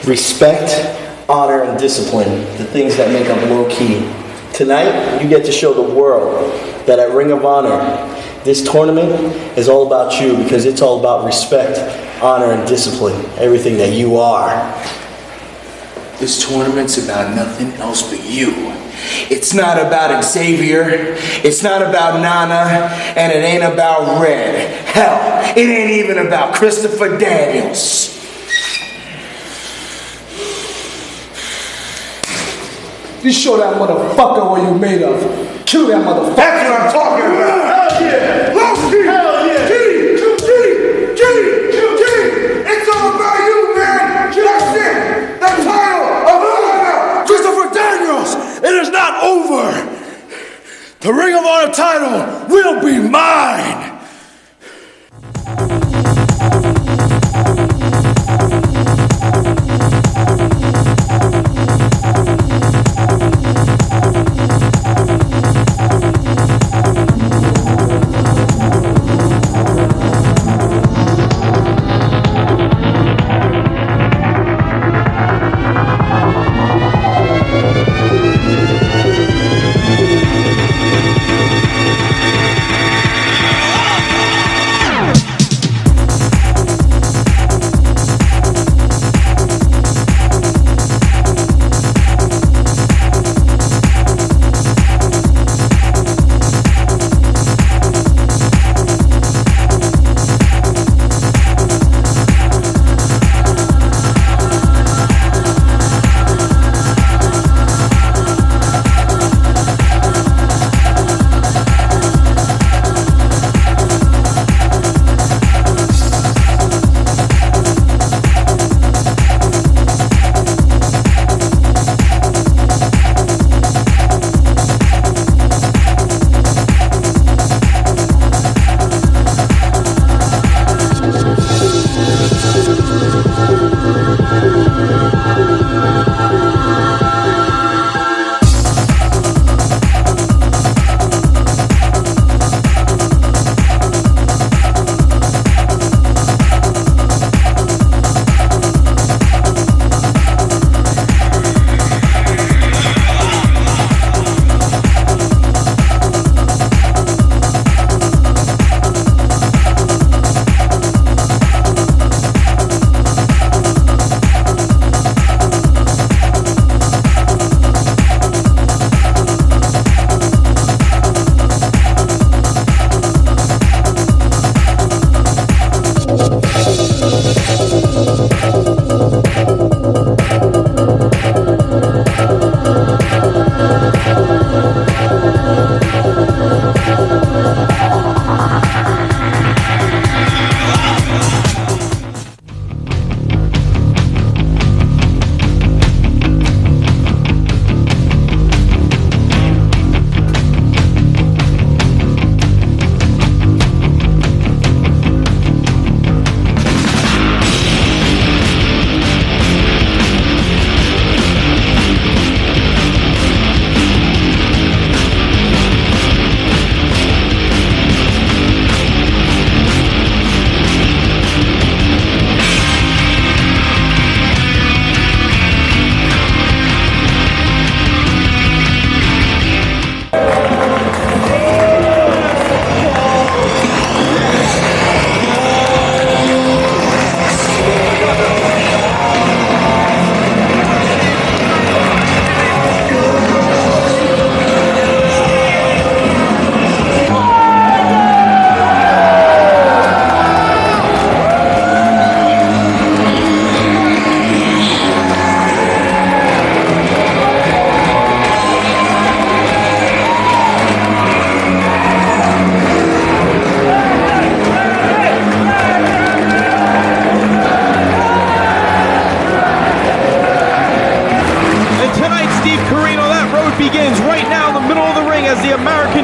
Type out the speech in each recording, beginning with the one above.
Respect, honor, and discipline, the things that make up low key. Tonight, you get to show the world that at Ring of Honor, this tournament is all about you because it's all about respect, honor, and discipline, everything that you are. This tournament's about nothing else but you. It's not about Xavier, it's not about Nana, and it ain't about Red. Hell, it ain't even about Christopher Daniels. You show that motherfucker what you made of. Kill that motherfucker. That's what I'm talking about. Hell yeah. Loki. Hell yeah. G. It's all about you, man. That's it. The title of Honor. Christopher Daniels, it is not over. The Ring of Honor title will be mine.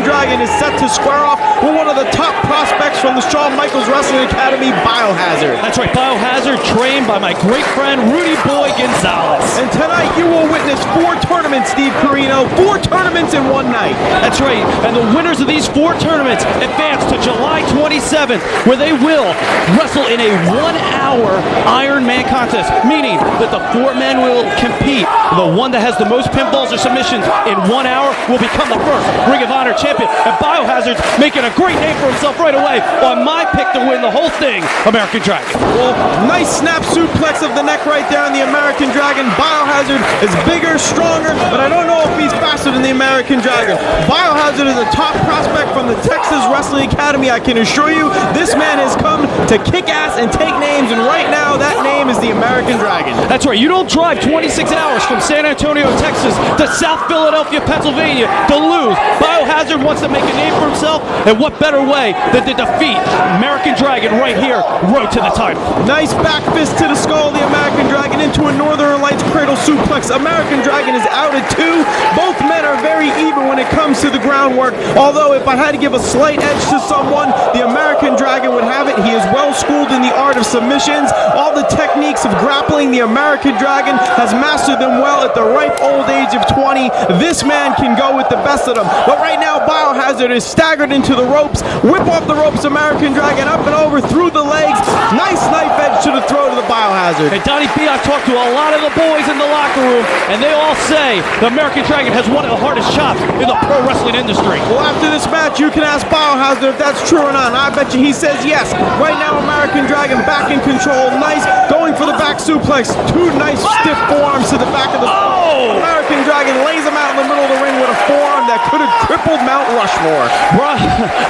Dragon is set to square off with one of the top prospects from the Shawn Michaels Wrestling Academy, Biohacker. Biohazard. That's right, Biohazard, trained by my great friend Rudy Boy Gonzalez. And tonight you will witness 4 tournaments, Steve Carino. 4 tournaments in one night. That's right, and the winners of these 4 tournaments advance to July 27th, where they will wrestle in a 1-hour Iron Man contest, meaning that the 4 men will compete. The one that has the most pinfalls or submissions in 1 hour will become the first Ring of Honor champion. And Biohazard's making a great name for himself right away on my pick to win the whole thing, American Dragon. Well, nice snap suplex of the neck right there on the American Dragon. Biohazard is bigger, stronger, but I don't know if he's faster than the American Dragon. Biohazard is a top prospect from the Texas Wrestling Academy. I can assure you, this man has come to kick ass and take names, and right now that name is the American Dragon. That's right, you don't drive 26 hours from San Antonio, Texas to South Philadelphia, Pennsylvania to lose. Biohazard wants to make a name for himself, and what better way than to defeat American Dragon right here, road to the title. Nice back fist to the skull of the American Dragon into a Northern Lights cradle suplex. American Dragon is out at 2. Both men are very even when it comes to the groundwork, although if I had to give a slight edge to someone, the American Dragon would have it. He is well schooled in the art of submissions. All the techniques of grappling, the American Dragon has mastered them well at the ripe old age of 20. This man can go with the best of them. But right now, Biohazard is staggered into the ropes. Whip off the ropes, American Dragon, up and over through the legs. Nice knife edge to the throat of the Biohazard. And Donnie B, I talked to a lot of the boys in the locker room, and they all say the American Dragon has one of the hardest chops in the pro wrestling industry. Well, after this match, you can ask Biohazard if that's true or not. And I bet you he says yes. Right now, American Dragon back in control. Nice. Going for the back suplex. 2 nice stiff forearms to the back of the American Dragon lays him out in the middle of the ring with a forearm that could have crippled Mount Rushmore. Bro,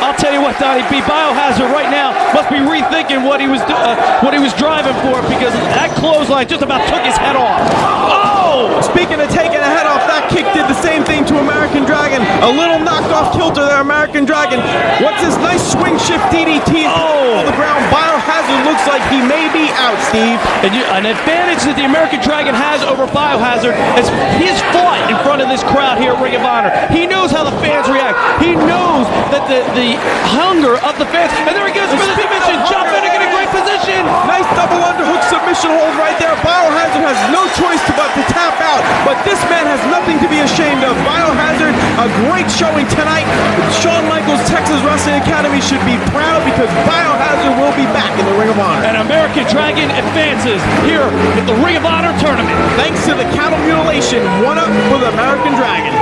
I'll tell you what, Donnie B, Biohazard right now must be rethinking what he was driving for, because that clothesline just about took his head off. Oh! Speaking of taking a head off, that kick did the same thing to American Dragon. A little knocked off kilter there, American Dragon. What's this nice swing shift DDT on the ground? Biohazard looks like he may be out, Steve. And an advantage that the American Dragon has over Biohazard is he has fought in front of this crowd here at Ring of Honor. He knows how the fans react. He knows that the hunger of the fans. And there he goes for the submission. Jumping in a great position. Nice double underhook submission hold right there. Biohazard has no choice but to tap out. But this man has nothing to be ashamed of. Biohazard, a great showing tonight. Shawn Michaels Texas Wrestling Academy should be proud because Biohazard will be back in the Ring of Honor. And American Dragon advances here at the Ring of Honor tournament. Thanks to the cattle mutilation, 1-up for the American Dragon.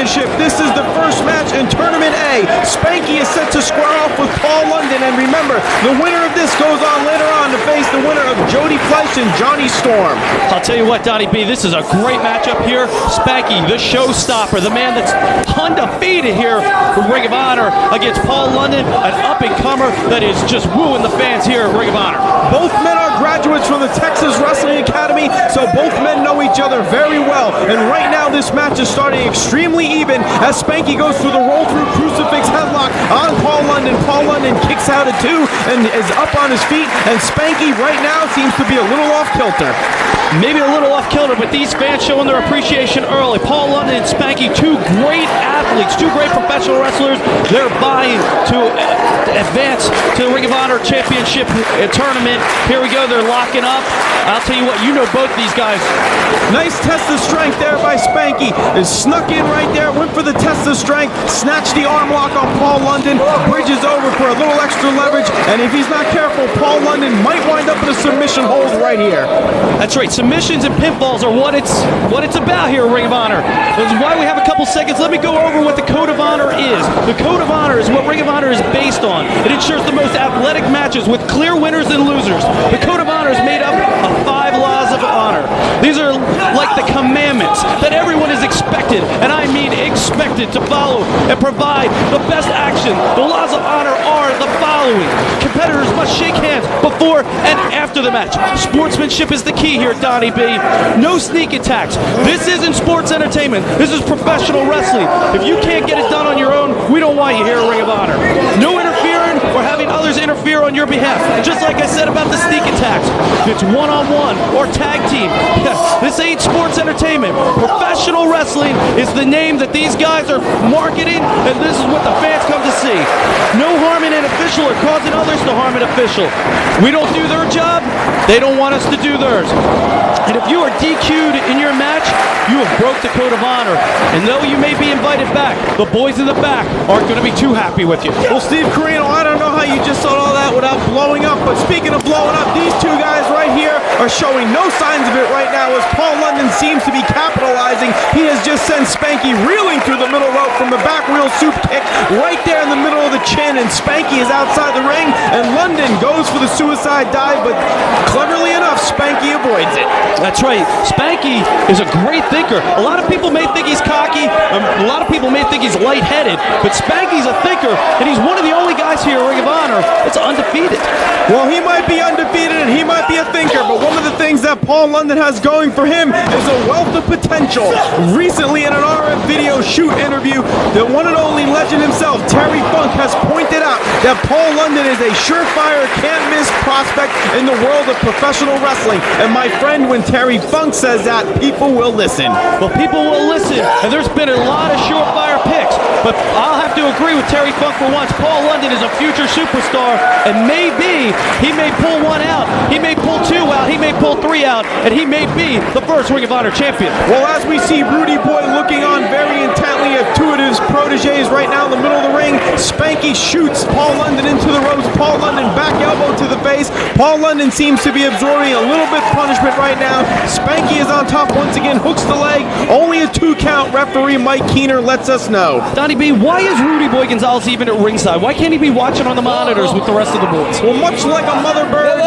Championship. This is the first match in Tournament A. Spanky is set to square off with Paul London, and remember, the winner of this goes on later on to face the winner of Jody Fleisch and Johnny Storm. I'll tell you what, Donnie B, this is a great matchup here. Spanky, the showstopper, the man that's undefeated here for Ring of Honor against Paul London, an up-and-comer that is just wooing the fans here at Ring of Honor. Both men are graduates from the Texas Wrestling Academy, so both men know each other very well. And right now, this match is starting extremely even as Spanky goes through the roll-through crucifix headlock on Paul London. Paul London kicks out at 2 and is up on his feet, and Spanky right now seems to be a little off kilter. Maybe a little off kilter, but these fans showing their appreciation early. Paul London and Spanky, two great athletes, two great professional wrestlers. They're vying to advance to the Ring of Honor Championship tournament. Here we go, they're locking up. I'll tell you what, you know both these guys. Nice test of strength there by Spanky. Is snuck in right there, went for the test of strength, snatched the arm lock on Paul London, bridges over for a little extra leverage, and if he's not careful, Paul London might wind up in a submission hold right here. That's right, submissions and pinfalls are what it's about here at Ring of Honor. That's why we have a couple seconds. Let me go over what the Code of Honor is. The Code of Honor is what Ring of Honor is based on. It ensures the most athletic matches with clear winners and losers. The Code of Honor is made up of 5 laws of honor. These are like the commandments that everyone is expected, and I mean expected, to follow and provide the best action. The laws of honor are the following. Competitors must shake hands before and after the match. Sportsmanship is the key here, Donnie B. No sneak attacks. This isn't sports entertainment. This is professional wrestling. If you can't get it done on your own, we don't want you here at Ring of Honor. No interfering or having others interfere on your behalf. Just like I said about the sneak attacks. If it's one-on-one or tag team, this ain't sports entertainment. Professional wrestling is the name that these guys are marketing, and this is what the fans come to see. No harming an official or causing others to harm an official. We don't do their job, they don't want us to do theirs. And if you are DQ'd in your match, you have broke the Code of Honor. And though you may be invited back, the boys in the back aren't going to be too happy with you. Well, Steve Corino, I don't know how you just saw all that without blowing up, but speaking of blowing up, these two guys right here are showing no signs of it right now as Paul London seems to be capitalizing. He has just sent Spanky reeling through the middle rope from the back wheel soup kick right there in the middle of the chin, and Spanky is outside the ring, and London goes for the suicide dive, but cleverly enough, Spanky avoids it. That's right. Spanky is a great thinker. A lot of people may think he's cocky. A lot of people may think he's lightheaded. But Spanky's a thinker, and he's one of the only guys here at Ring of Honor that's undefeated. Well, he might be undefeated and he might be a thinker, but one of the things that Paul London has going for him is a wealth of potential. Recently in an RF video shoot interview, the one and only legend himself, Terry Funk, has pointed out that Paul London is a surefire, can't-miss prospect in the world of professional wrestling. And my friend, when Terry Funk says that, people will listen. Well, people will listen, and there's been a lot of surefire picks, but I'll have to agree with Terry Funk for once. Paul London is a future superstar, and maybe he may pull one out, he may pull 2 out, he may pull 3 out, and he may be the first Ring of Honor champion. Well, as we see Rudy Boy looking on very intently at 2 of his proteges right now in the middle of the ring, Spanky shoots Paul London into the ropes. Paul London back elbow to the face. Paul London seems to be absorbing a little bit punishment right now. Spanky is on top once again, hooks the leg. Only a 2 count. Referee Mike Keener lets us know. Donnie B, why is Rudy Boy Gonzalez even at ringside? Why can't he be watching on the monitors with the rest of the boys? Well, much like a mother bird,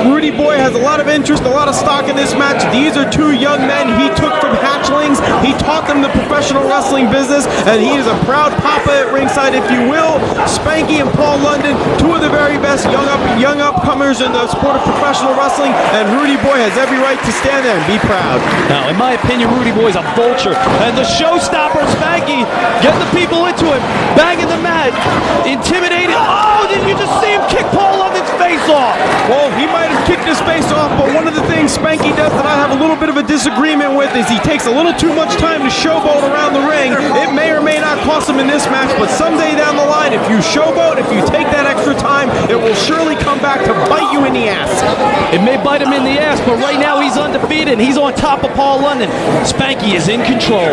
Rudy Boy has a lot of interest, a lot of stock in this match. These are 2 young men he took from hatchlings. He taught them the professional wrestling business, and he is a proud papa at ringside, if you will. Spanky and Paul London, 2 of the very best young upcomers in the sport of professional wrestling, and Rudy Boy has every right to stand there and be proud. Now, in my opinion, Rudy Boy's a vulture, and the showstopper, Spanky, getting the people into him, banging the mat, intimidating. Oh, did you just see him kick Paul London's face off? Well, he might have kicked his face off, but one of the things Spanky does that I have a little bit of a disagreement with is he takes a little too much time to showboat around the ring. It may or may not cost him in this match, but someday down the line, if you showboat, if you take that extra time, it will surely come back to bite you in the ass. It may bite him in the ass, but right now he's undefeated. He's on top of Paul London. Spanky is in control.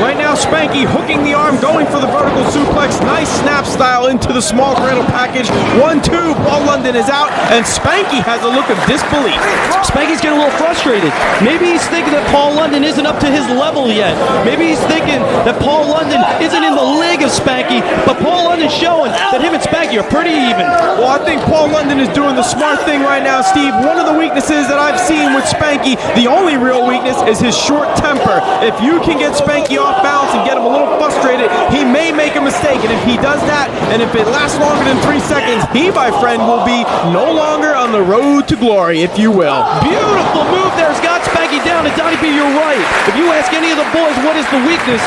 Right now, Spanky hooking the arm, going for the vertical suplex. Nice snap style into the small cradle package. 1-2. Paul London is out, and Spanky has a look of disbelief. Spanky's getting a little frustrated. Maybe he's thinking that Paul London isn't up to his level yet. Maybe he's thinking that Paul London isn't in the league of Spanky, but Paul London's showing that him and Spanky are pretty even. Well, I think Paul London is doing the smart thing right now, Steve. One of the weaknesses that I've seen with Spanky, the only real weakness, is his short temper. If you can get Spanky off balance and get him a little frustrated, he may make a mistake. And if he does that, and if it lasts longer than 3 seconds, he, my friend, will be no longer on the road to glory, if you will. Beautiful move there. Has got Spanky down. And Donnie B, you're right. If you ask any of the boys what is the weakness,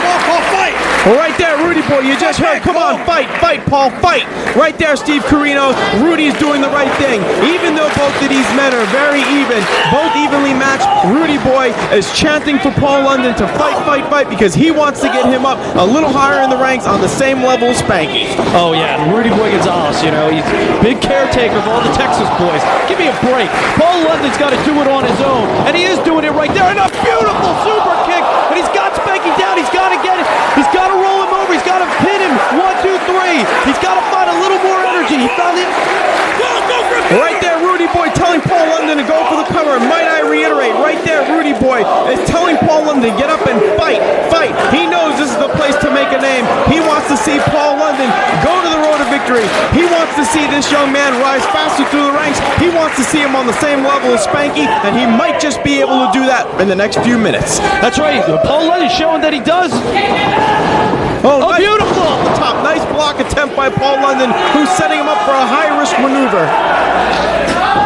Paul, fight! Well, right there, Rudy boy, you just heard. Come on, fight, Paul, fight! Right there, Steve Carino. Rudy's doing the right thing. Even though both of these men are very even, both evenly matched, Rudy boy is chanting for Paul London to fight, because he wants to get him up a little higher in the ranks on the same level as Spanky. oh yeah, Rudy Boy Gonzalez, you know, he's big caretaker of all the Texas boys. Give me a break. Paul London's got to do it on his own, and he is doing it right there. And a beautiful super kick, and he's got Spanky down. He's got to get it. He's got to roll him over. He's got to pin him. 1, 2, 3. He's got to find a little more energy. He found it. Right there, Rudy boy telling Paul London to go for the cover. And might I reiterate, right there, Rudy boy is telling Paul London, get up and fight. He knows this is the place to make a name. He wants to see Paul London go to the road to victory. He wants to see this young man rise faster through the ranks. He wants to see him on the same level as Spanky, and he might just be able to do that in the next few minutes. That's right. Paul London's showing that he does. Oh, nice. Beautiful! Off the top, nice block attempt by Paul London, who's setting him up for a high-risk maneuver.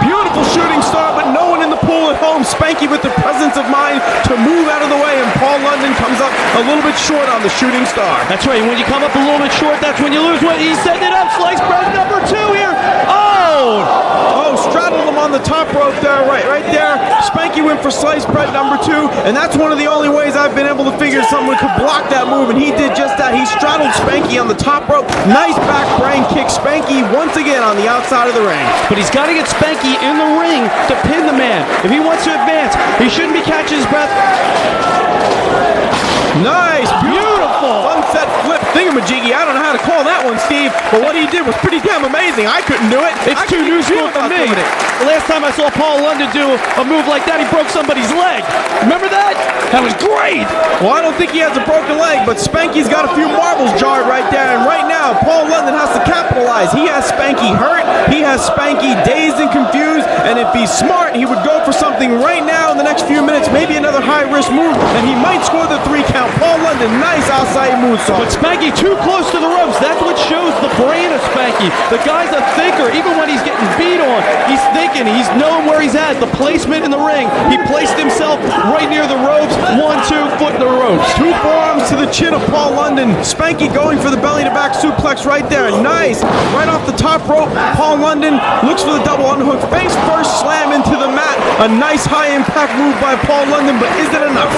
Beautiful shooting star, but no one in the pool at home. Spanky with the presence of mind to move out of the way, and Paul London comes up a little bit short on the shooting star. That's right. When you come up a little bit short, that's when you lose. When he's setting it up, slice bread number 2 here. Oh, straddled him on the top rope there, right there. Spanky went for sliced bread number 2, and that's one of the only ways I've been able to figure someone could block that move, and he did just that. He straddled Spanky on the top rope. Nice back brain kick. Spanky once again on the outside of the ring. But he's got to get Spanky in the ring to pin the man. If he wants to advance, he shouldn't be catching his breath. Nice, beautiful sunset flip thingamajiggy. I don't know how to call that one, Steve, but what he did was pretty damn amazing. I couldn't do it. It's too new school for me. The last time I saw Paul London do a move like that, he broke somebody's leg. Remember that? That was great. Well, I don't think he has a broken leg, but Spanky's got a few marbles jarred right there, and right now, Paul London has to capitalize. He has Spanky hurt. He has Spanky dazed and confused, and if he's smart, he would go for something right now in the next few minutes, maybe another high-risk move, and he might score the 3 count. Paul London, nice outside moonsault. But Spanky too close to the ropes. That's what shows the brain of Spanky. The guy's a thinker. Even when he's getting beat on, he's thinking. He's knowing where he's at. The placement in the ring. He placed himself right near the ropes. 1, 2, foot in the ropes. 2 forearms to the chin of Paul London. Spanky going for the belly-to-back suplex right there. Nice. Right off the top rope, Paul London looks for the double underhook. Face first slam into the mat. A nice high-impact move by Paul London, but is it enough?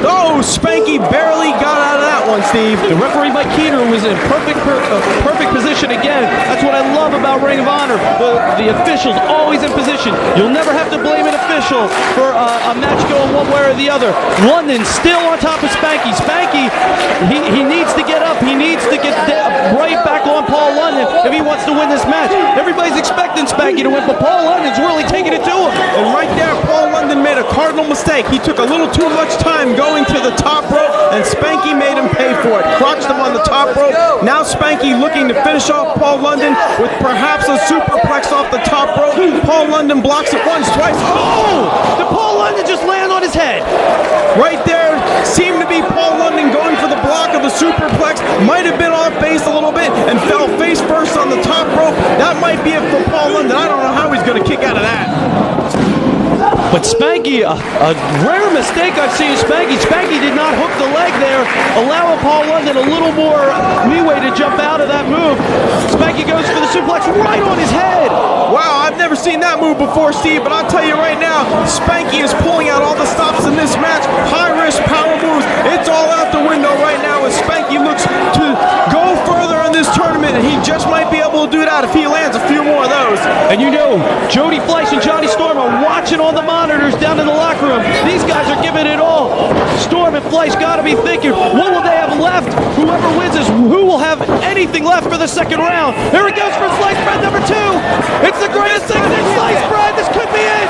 Oh, Spanky barely got out of that one, Steve. The referee, Mike Keeter, was in perfect position again. That's what I love about Ring of Honor. The official's always in position. You'll never have to blame an official for a match going one way or the other. London still on top of Spanky. Spanky, he needs to get up. He needs to get right back on Paul London if he wants to win this match. Everybody's expecting Spanky to win, but Paul London's really taking it to him. And right there, Paul London made a cardinal mistake. He took a little too much time going to the top rope, and Spanky made him pay for it. Crotched him on the top rope. Now Spanky looking to finish off Paul London with perhaps a superplex off the top rope. Paul London blocks it once, twice. Oh! Did Paul London just land on his head? Right there seemed to be Paul London going for the block of the superplex. Might have been off base a little bit and fell face first on the top rope. That might be it for Paul London. I don't know how he's going to kick out of that. But Spanky, a rare mistake I've seen Spanky. Spanky did not hook the leg there, allowing Paul London a little more leeway to jump out of that move. Spanky goes for the suplex right on his head. Wow, I've never seen that move before, Steve, but I'll tell you right now, Spanky is pulling out all the stops in this match. High-risk power moves. It's all out the window right now as Spanky looks to go further in this tournament, and he just might be able to do that if he lands a few more of those. And you know, Jody Fleisch and Johnny Storm are watching on the monitors down in the locker room. These guys are giving it all. Storm tournament flights got to be thinking, what will they have left? Whoever wins this, who will have anything left for the second round? Here it goes for sliced bread number 2. It's the greatest thing in sliced bread. This could be it.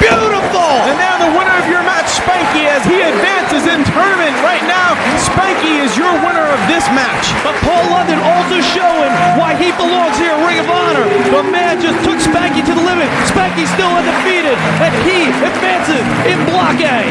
Beautiful. And now the winner of your match, Spanky, as he advances in tournament right now. Spanky is your winner of this match. But Paul London also showing why he belongs here in Ring of Honor. The man just took Spanky to the limit. Spanky still undefeated, and he advances in Block A.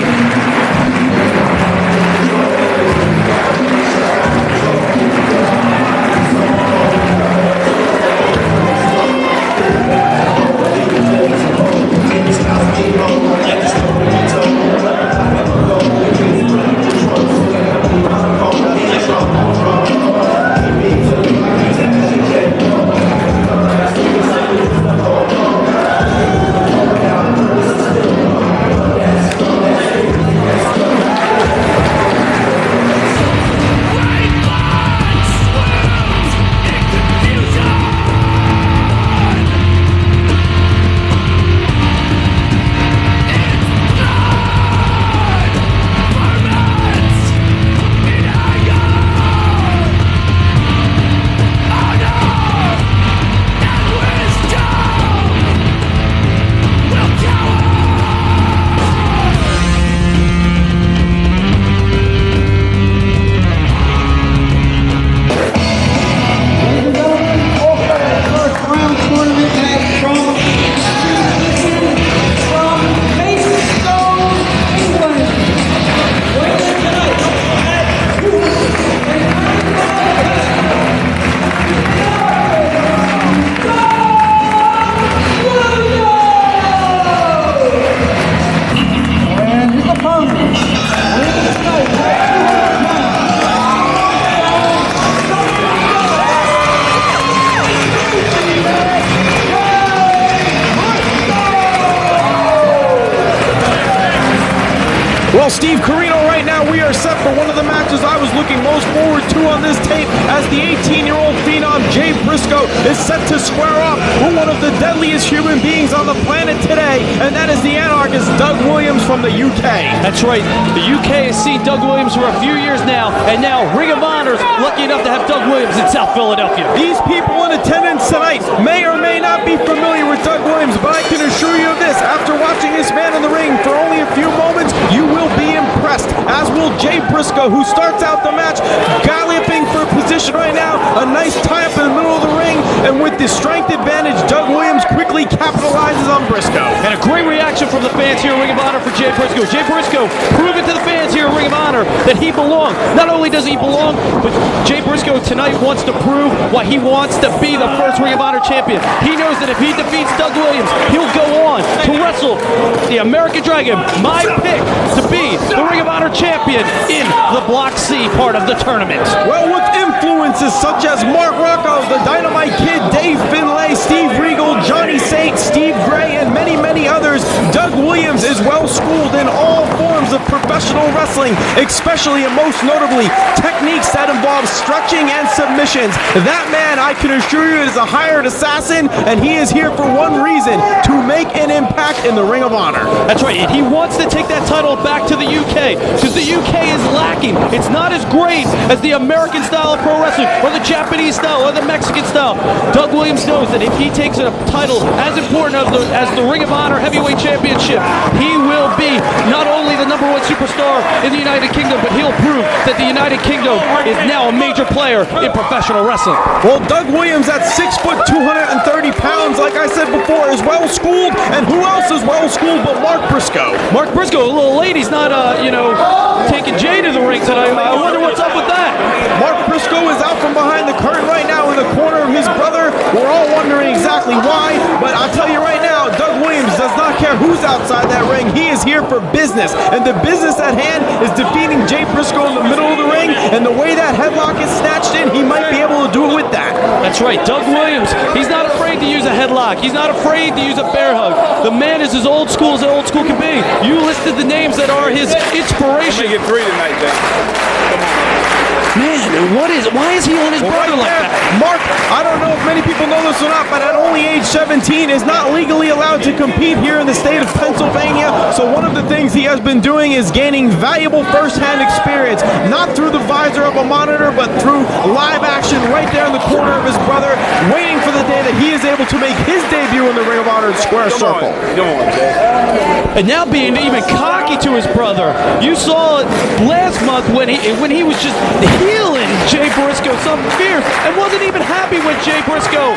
Well, Steve Carino, right now we are set for one of the matches I was looking most forward to on this tape, as the 18-year-old phenom Jay Briscoe is set to square off with one of the deadliest human beings on the planet today, and that is the anarchist Doug Williams from the UK. That's right. The UK has seen Doug Williams for a few years now, and now Ring of Honor's lucky enough to have Doug Williams in South Philadelphia. These people in attendance tonight may or may not be familiar with Doug Williams, but I can assure you of this, after watching this man in the ring for only a few moments, you will be impressed, as will Jay Briscoe, who starts out the match galloping for position right now. A nice tie-up in the middle of the ring, and with the strength advantage, Doug Williams quickly capitalizes on Briscoe. And a great reaction from the fans here in Ring of Honor for Jay Briscoe. Jay Briscoe proving to the fans here in Ring of Honor that he belongs. Not only does he belong, but Jay Briscoe tonight wants to prove why he wants to be the first Ring of Honor champion. He knows that if he defeats Doug Williams, he'll go on to wrestle the American Dragon, my pick to be the Ring of Honor champion in the Block C part of the tournament. Well, with influences such as Mark Rocco, the Dynamite Kid, Dave Finlay, Steve Regal, Johnny Saint, Steve Gray, and many, many others, Doug Williams is well schooled in all forms of professional wrestling, especially and most notably techniques that involve stretching and submissions. That man, I can assure you, is a hired assassin, and he is here for one reason: to make an impact in the Ring of Honor. That's right, and he wants to take that title back to the UK, because the UK is lacking. It's not as great as the American style of pro wrestling, or the Japanese style, or the Mexican style. Doug Williams knows that if he takes a title as important as the Ring of Honor Heavyweight Championship, he will be not only the #1 superstar in the United Kingdom, but he'll prove that the United Kingdom is now a major player in professional wrestling. Well, Doug Williams at 6 foot 230 pounds, like I said before, is well schooled, and who else is well schooled but Mark Briscoe? Mark Briscoe, a little late. He's not, taking Jay to the ring tonight. I wonder what's up with that. Mark Briscoe is out from behind the curtain right now in the corner of his brother. We're all wondering exactly why, but I'll tell you right now, Doug Williams does not care who's outside that ring. He is here for business, and the business at hand is defeating Jay Briscoe in the middle of the ring, and the way that headlock is snatched in, he might be able to do it with that. That's right, Doug Williams, he's not afraid to use a headlock. He's not afraid to use a bear hug. The man is as old school can be. You listed the names that are his inspiration. Make it 3 tonight, then. Come on. Man, why is he on his brother like that? Mark, I don't know if many people know this or not, but at only age 17 is not legally allowed to compete here in the state of Pennsylvania. So one of the things he has been doing is gaining valuable first-hand experience, not through the visor of a monitor, but through live action right there in the corner of his brother, waiting for the day that he is able to make his debut in the Ring of Honor Square Circle. Come on, Jay. And now being even cocky to his brother. You saw it last month when he was just healing Jay Briscoe some fierce and wasn't even happy when Jay Briscoe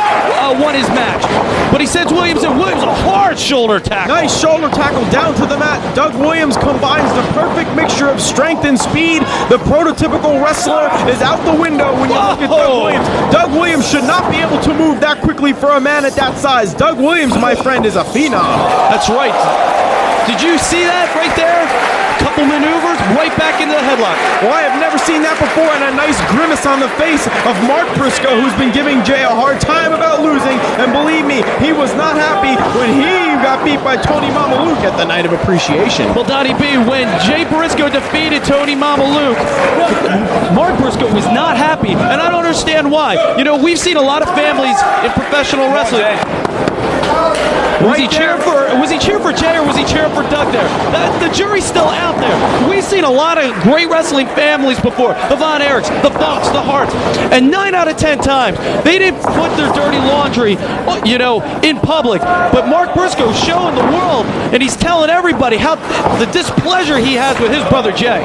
won his match. But he said to Williams, and Williams a hard shoulder tackle. Nice shoulder tackle down to the mat. Doug Williams combines the perfect mixture of strength and speed. The prototypical wrestler is out the window when you look at Doug Williams. Doug Williams should not be able to move that quickly for a man at that size. Doug Williams, my friend, is a phenom. That's right. Did you see that right there? Couple maneuvers, right back into the headlock. Well, I have never seen that before, and a nice grimace on the face of Mark Briscoe, who's been giving Jay a hard time about losing. And believe me, he was not happy when he got beat by Tony Mamaluke at the Night of Appreciation. Well, Donnie B, when Jay Briscoe defeated Tony Mamaluke, Mark Briscoe was not happy, and I don't understand why. You know, we've seen a lot of families in professional wrestling. Was he cheering for Jay or was he cheering for Doug there? The jury's still out there. We've seen a lot of great wrestling families before. The Von Erichs, the Funks, the Harts. And 9 out of 10 times, they didn't put their dirty laundry, you know, in public. But Mark Briscoe's showing the world, and he's telling everybody how the displeasure he has with his brother Jay.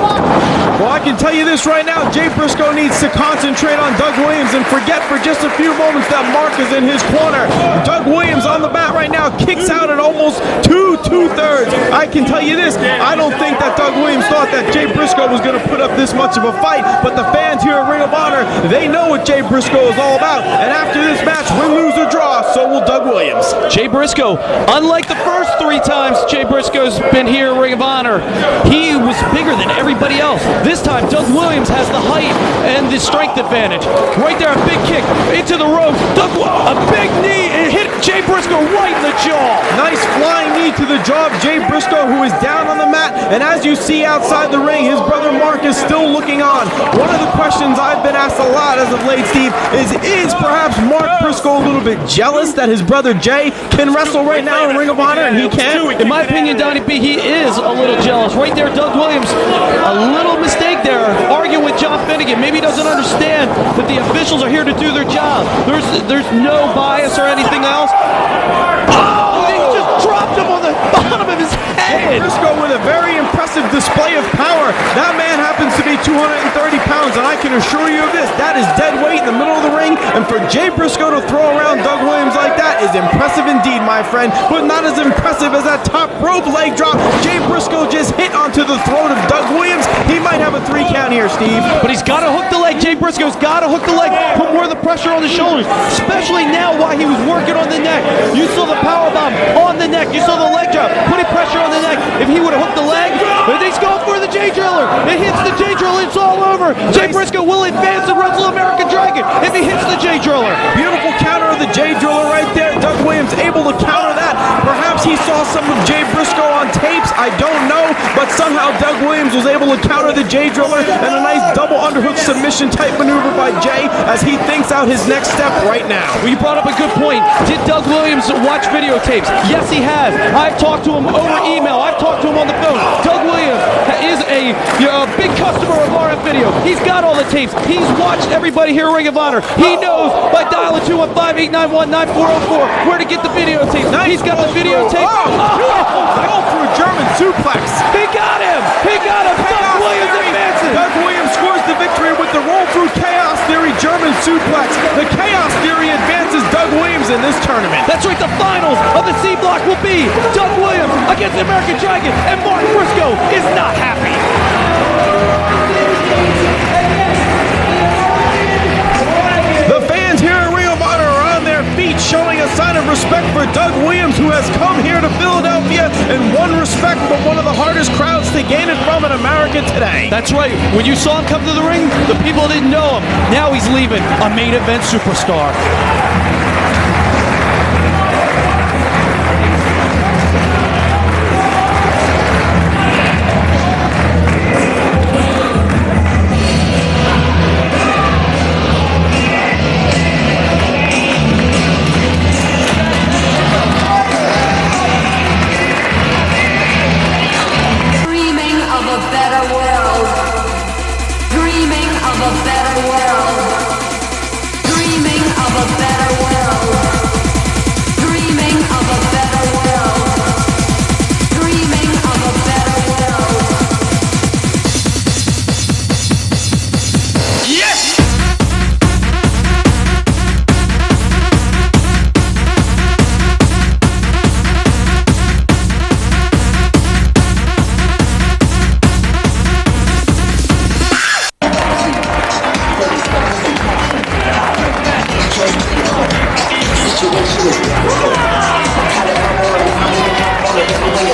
Well, I can tell you this right now. Jay Briscoe needs to concentrate on Doug Williams and forget for just a few moments that Mark is in his corner. Doug Williams on the mat right now kicks out at almost two-thirds. I can tell you this, I don't think that Doug Williams thought that Jay Briscoe was going to put up this much of a fight, but the fans here at Ring of Honor, they know what Jay Briscoe is all about, and after this match, win, lose, or draw, so will Doug Williams. Jay Briscoe, unlike the first 3 times Jay Briscoe's been here at Ring of Honor, he was bigger than everybody else. This time, Doug Williams has the height and the strength advantage. Right there, a big kick into the ropes. A big knee, and hit Jay Briscoe right in the jaw. Nice flying knee to the jaw of Jay Briscoe, who is down on the mat, and as you see outside the ring, his brother Mark is still looking on. One of the questions I've been asked a lot as of late, Steve, is perhaps Mark Briscoe a little bit jealous that his brother Jay can wrestle right now in Ring of Honor and he can't? In my opinion, Donnie B, he is a little jealous. Right there, Doug Williams, a little mistake there, arguing with John Finnegan. Maybe he doesn't understand that the officials are here to do their job. There's no bias or anything else. Oh, he just dropped him on the bottom of his head. Briscoe with a very impressive display of power. That man happens to be 230 pounds, and I can assure you of this, that is dead weight in the middle of the ring, and for Jay Briscoe to throw around Doug Williams like that is impressive indeed, my friend, but not as impressive as that top rope leg drop Jay Briscoe just hit onto the throat of Doug Williams. He might have a 3 count here, Steve. But he's got to hook the leg. Jay Briscoe's got to hook the leg, put more of the pressure on the shoulders, especially now while he was working on the neck. You saw the powerbomb on the neck. You saw the leg drop, putting pressure on the neck. If he would have hooked the leg, but he's going for the J Driller. It hits the J Driller. It's all over. Jay Briscoe will advance and wrestle American Dragon if he hits the J Driller. Beautiful counter of the J Driller right there. Doug Williams able to counter that. Perhaps he saw some of Jay Briscoe on tapes. I don't know, but somehow Doug Williams was able to counter the J Driller and a nice double underhook submission type maneuver by Jay as he thinks out his next step right now. Well, you brought up a good point. Did Doug Williams watch videotapes? Yes, he has. I've talked to him over email. I've talked to him on the phone. Doug Williams is a big customer of RF Video. He's got all the tapes. He's watched everybody here at Ring of Honor. He knows by dialing 215-891-9404 where to get the videotapes. He's got the videotape. Roll through German suplex. He got him. He got him. Doug Williams advances. Doug Williams scores the victory with the roll through Chaos Theory German suplex. The Chaos Theory advances Doug Williams in this tournament. That's right. The finals of the C block will be Doug Williams against the American Dragon, and Mark Briscoe is not happy. The fans here at Ring of Honor are on their feet, showing a sign of respect for Doug Williams, who has come here to Philadelphia and won respect from one of the hardest crowds to gain it from in America today. That's right. When you saw him come to the ring, the people didn't know him. Now he's leaving, a main event superstar.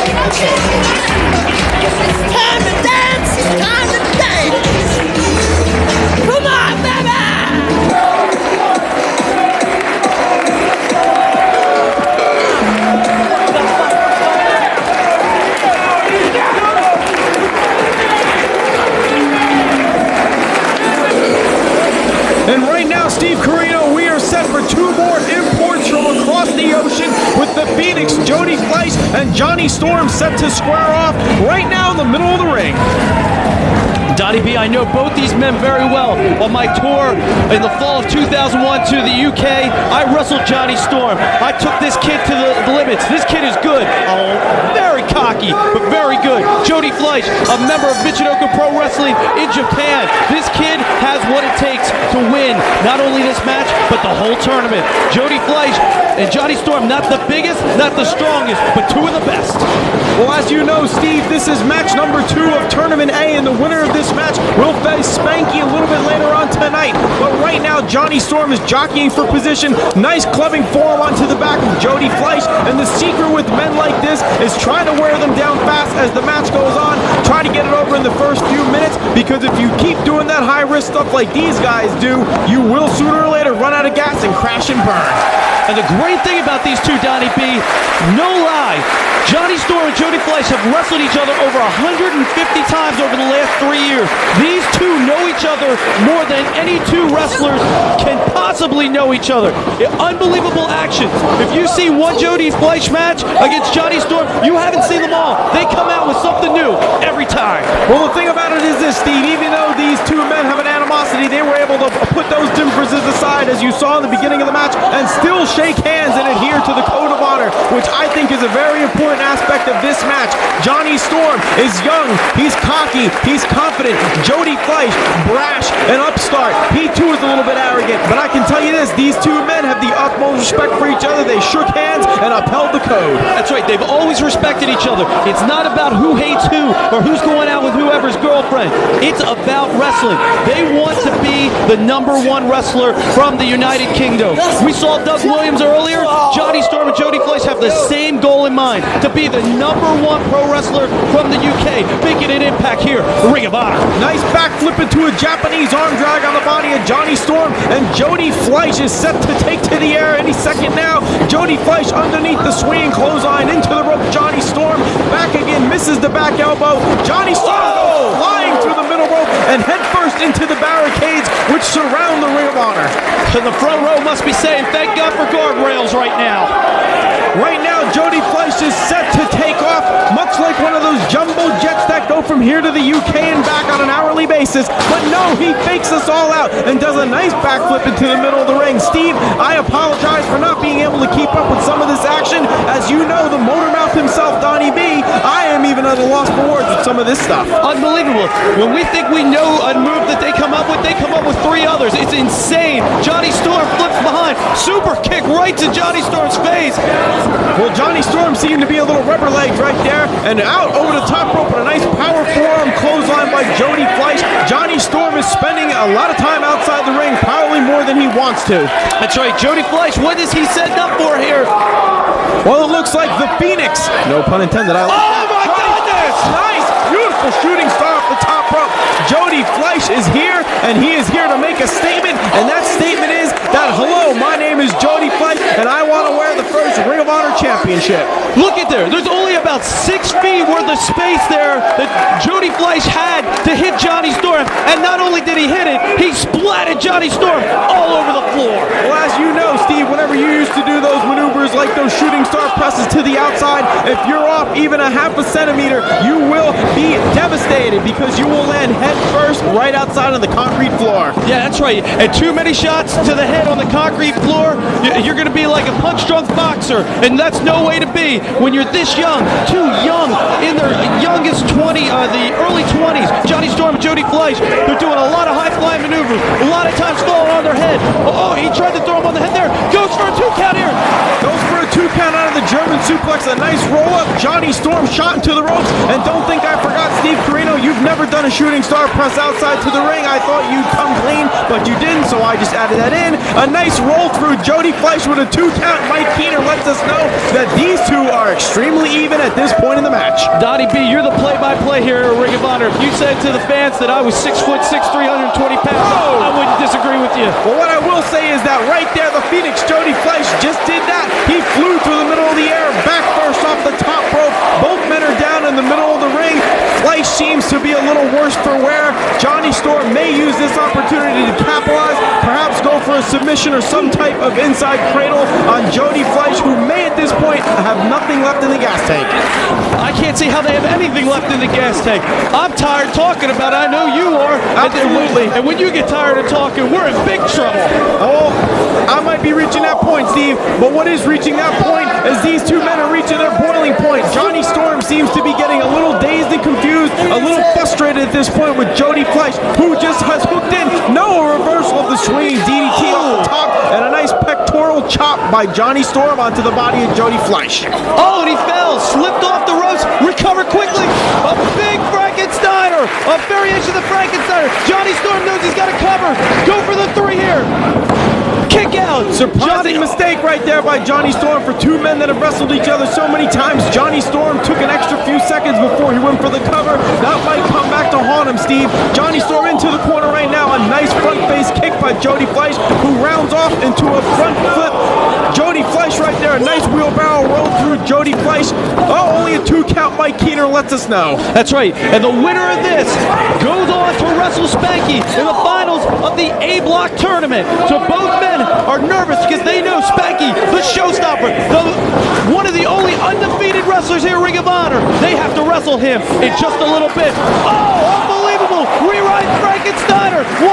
Time to dance! Time to dance! Come on, baby! And right now, Steve Corino, we are set for 2 more imports from across the ocean with the Phoenix, Jody Fleisch, and Johnny Storm set to square off right now in the middle of the ring. Donnie B, I know both these men very well. On my tour in the fall of 2001 to the UK, I wrestled Johnny Storm. I took this kid to the limits. This kid is good. Oh, very cocky, but very good. Jody Fleisch, a member of Michinoku Pro Wrestling in Japan. This kid has what it takes to win not only this match, but the whole tournament. Jody Fleisch and Johnny Storm, not the biggest, not the strongest, but 2 of the best. Well, as you know, Steve, this is match number 2 of Tournament A, and the winner of this match will face Spanky a little bit later on tonight. But right now, Johnny Storm is jockeying for position. Nice clubbing forearm onto the back of Jody Fleisch, and the secret with men like this is trying to wear them down fast as the match goes on. Try to get it over in the first few minutes, because if you keep doing that high-risk stuff like these guys do, you will sooner or later run out of gas and crash and burn. And the great thing about these 2, Donnie B, no lie, Johnny Storm and Jody Fleisch have wrestled each other over 150 times over the last 3 years. These 2 know each other more than any 2 wrestlers can possibly know each other. Unbelievable actions. If you see one Jody Fleisch match against Johnny Storm, you haven't seen them all. They come out with something new every time. Well, the thing about it is this, Steve, even though these 2 men have an animosity, they were able to put those differences aside, as you saw in the beginning of the match, and still shake hands and adhere to the code of honor, which I think is a very important aspect of this match. Johnny Storm is young, he's cocky, he's confident. Jody Fleisch, brash and upstart. He too is a little bit arrogant, but I can tell you this, these 2 men have the utmost respect for each other. They shook hands and upheld the code. That's right, they've always respected each other. It's not about who hates who or who's going out with whoever's girlfriend. It's about wrestling. They want to be the #1 wrestler from the United Kingdom. We saw Doug Williams earlier. Johnny Storm and Jody Fleisch have the same goal in mind, to be the #1 pro wrestler from the UK, making an impact here, Ring of Honor. Nice backflip into a Japanese arm drag on the body of Johnny Storm, and Jody Fleisch is set to take to the air any second now. Jody Fleisch underneath the swinging clothesline into the rope. Johnny Storm back again, misses the back elbow. Johnny Storm goes flying through the middle rope and headfirst into the barricades which surround the Ring of Honor. And the front row must be saying, thank God for guardrails right now. Right now, Jody Fleisch is set to take off, much like one of those jumbo jets that go from here to the UK and back on an hourly basis. But no, he fakes us all out and does a nice backflip into the middle of the ring. Steve, I apologize for not being able to keep up with some of this action. As you know, the motor mouth himself, Donnie B, I am even at a loss for words with some of this stuff. Unbelievable. When we think we know a move that they come up with 3 others. It's insane. Johnny Storm flips behind. Super kick right to Johnny Storm's face. Well, Johnny Storm seemed to be a little rubber legged right there, and out over the top rope and a nice power forearm clothesline by Jody Fleisch. Johnny Storm is spending a lot of time outside the ring, probably more than he wants to. That's right, Jody Fleisch, what is he setting up for here? Well, it looks like the Phoenix. No pun intended. I like that. My goodness! Nice, beautiful shooting star off the top rope. Jody Fleisch is here, and he is here to make a statement, and that statement is that, hello, my name is Jody Fleisch, and I want to wear the first Ring of Honor championship. Look at there. There's only about 6 feet worth of space there that Jody Fleisch had to hit Johnny Storm, and not only did he hit it, he splatted Johnny Storm all over the floor. Well, as you know, Steve, whenever you used to do those maneuvers like those shooting star presses to the outside, if you're off even a half a centimeter, you will be devastated because you will land head first right outside on the concrete floor. Yeah, that's right. And too many shots to the head on the concrete floor, you're going to be like a punch-drunk boxer, and that's no way to be when you're this young, too young, in their youngest the early 20s. Johnny Storm and Jody Fleisch, they're doing a lot of high-flying maneuvers, a lot of times falling on their head. Oh, he tried to throw him on the head there. Goes for a 2 count here. Goes for a 2 count out of the German suplex, a nice roll-up. Johnny Storm shot into the ropes. And don't think I forgot Steve Corino. You've never done a shooting star press outside to the ring. I thought you'd come clean, but you didn't, so I just added that in. A nice roll through. Jody Fleisch with a 2 count. Mike Keener lets us know that these two are extremely even at this point in the match. Donnie B, you're the play-by-play here at Ring of Honor. If you said to the fans that I was 6'6", 320 pounds, I wouldn't disagree with you. Well, what I will say is that right there, the Phoenix Jody Fleisch just did that. He flew through the middle of the air, back first off the top rope. Both men are down in the middle of the ring. Fleisch seems to be a little worse for wear. Johnny Storm may use this opportunity to capitalize, perhaps go for a submission or some type of inside cradle on Jody Fleisch, who may at this point have nothing left in the gas tank. I can't see how they have anything left in the gas tank. I'm tired talking about it. I know you are. Absolutely. And when you get tired of talking, we're in big trouble. Oh, I might be reaching that point, Steve, but what is reaching that point is these two men are reaching their boiling point. Johnny Storm seems to be getting a little dazed and confused, a little frustrated at this point with Jody Fleisch, who just has hooked in. No, a reversal of the swinging DDT off the top, and a nice pectoral chop by Johnny Storm onto the body of Jody Fleisch. Oh, and he fell, slipped off the ropes, recovered quickly. A big Frankensteiner, a variation of the Frankensteiner. Johnny Storm knows he's got to cover. Go for the 3 here. Kick out. Surprising mistake right there by Johnny Storm for two men that have wrestled each other so many times. Johnny Storm took an extra few seconds before he went for the cover. That might come back to haunt him, Steve. Johnny Storm into the corner right now. A nice front face kick by Jody Fleisch, who rounds off into a front flip. Jody Fleisch right there. A nice wheelbarrow roll through Jody Fleisch. Oh, only a 2 count. Mike Keener lets us know. That's right. And the winner of this goes on to wrestle Spanky in the finals of the A-Block tournament. So both men are nervous because they know Spanky, the showstopper, one of the only undefeated wrestlers here at Ring of Honor. They have to wrestle him in just a little bit. Oh, unbelievable. Rewrite Frankensteiner. 1,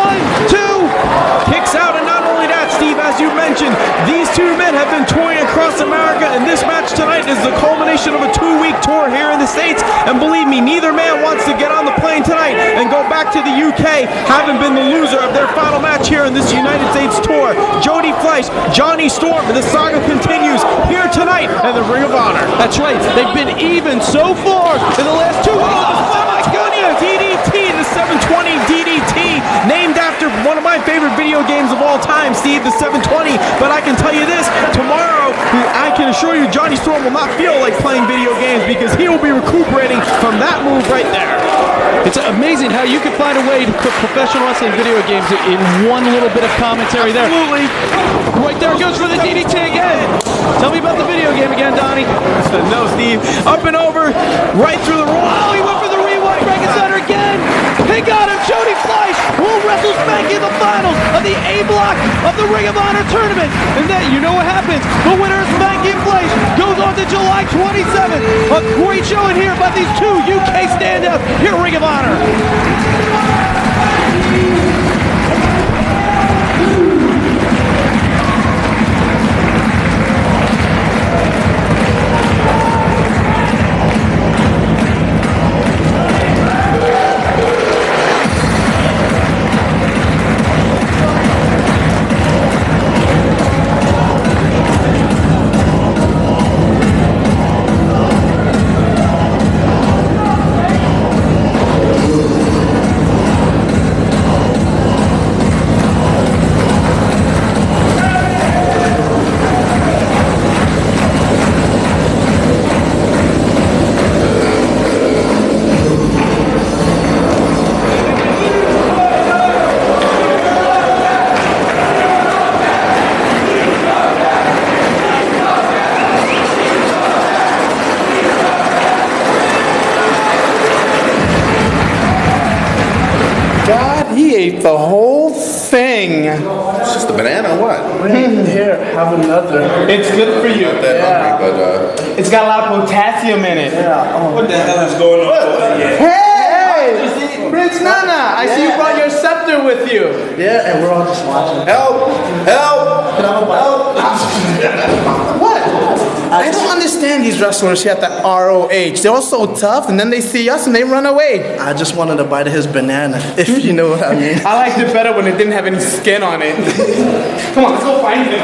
2. Kicks out, and not only that, Steve, as you mentioned, these two men have been touring across America, and this match tonight is the culmination of a 2-week tour here in the States. And believe me, neither man wants to get on the plane tonight and go back to the UK, having been the loser of their final match here in this United States tour. Jody Fleisch, Johnny Storm, and the saga continues here tonight in the Ring of Honor. That's right. They've been even so far in the last 2 weeks. Oh my goodness! DDT, the 720 DDT, named after one of my favorite video games of all time, Steve, the 720. But I can tell you this, tomorrow, I can assure you Johnny Storm will not feel like playing video games because he will be recuperating from that move right there. It's amazing how you can find a way to put professional wrestling video games in one little bit of commentary there. Absolutely. Right there goes for the DDT again. Tell me about the video game again, Donnie. No, Steve. Up and over, right through the roll. Oh, he went for the rewind Frankensteiner again. He got him. Jody Fleisch will wrestle Spanky in the finals of the A-Block of the Ring of Honor tournament. And then you know what happens. The winner of Spanky and Fleisch goes on to July 27th. A great showing here by these two UK standouts here at Ring of Honor. He ate the whole thing. It's just a banana or what? Here, have another. It's good for you. Not that hungry, but It's got a lot of potassium in it. Yeah. What the hell is going on? Hey! Prince Nana, I see you brought your scepter with you. Yeah, and we're all just watching. help! Help! Can I have a bite? What? I don't understand these wrestlers here at the ROH. They're all so tough, and then they see us and they run away. I just wanted a bite of his banana, if you know what I mean. I liked it better when it didn't have any skin on it. Come on, let's go find him.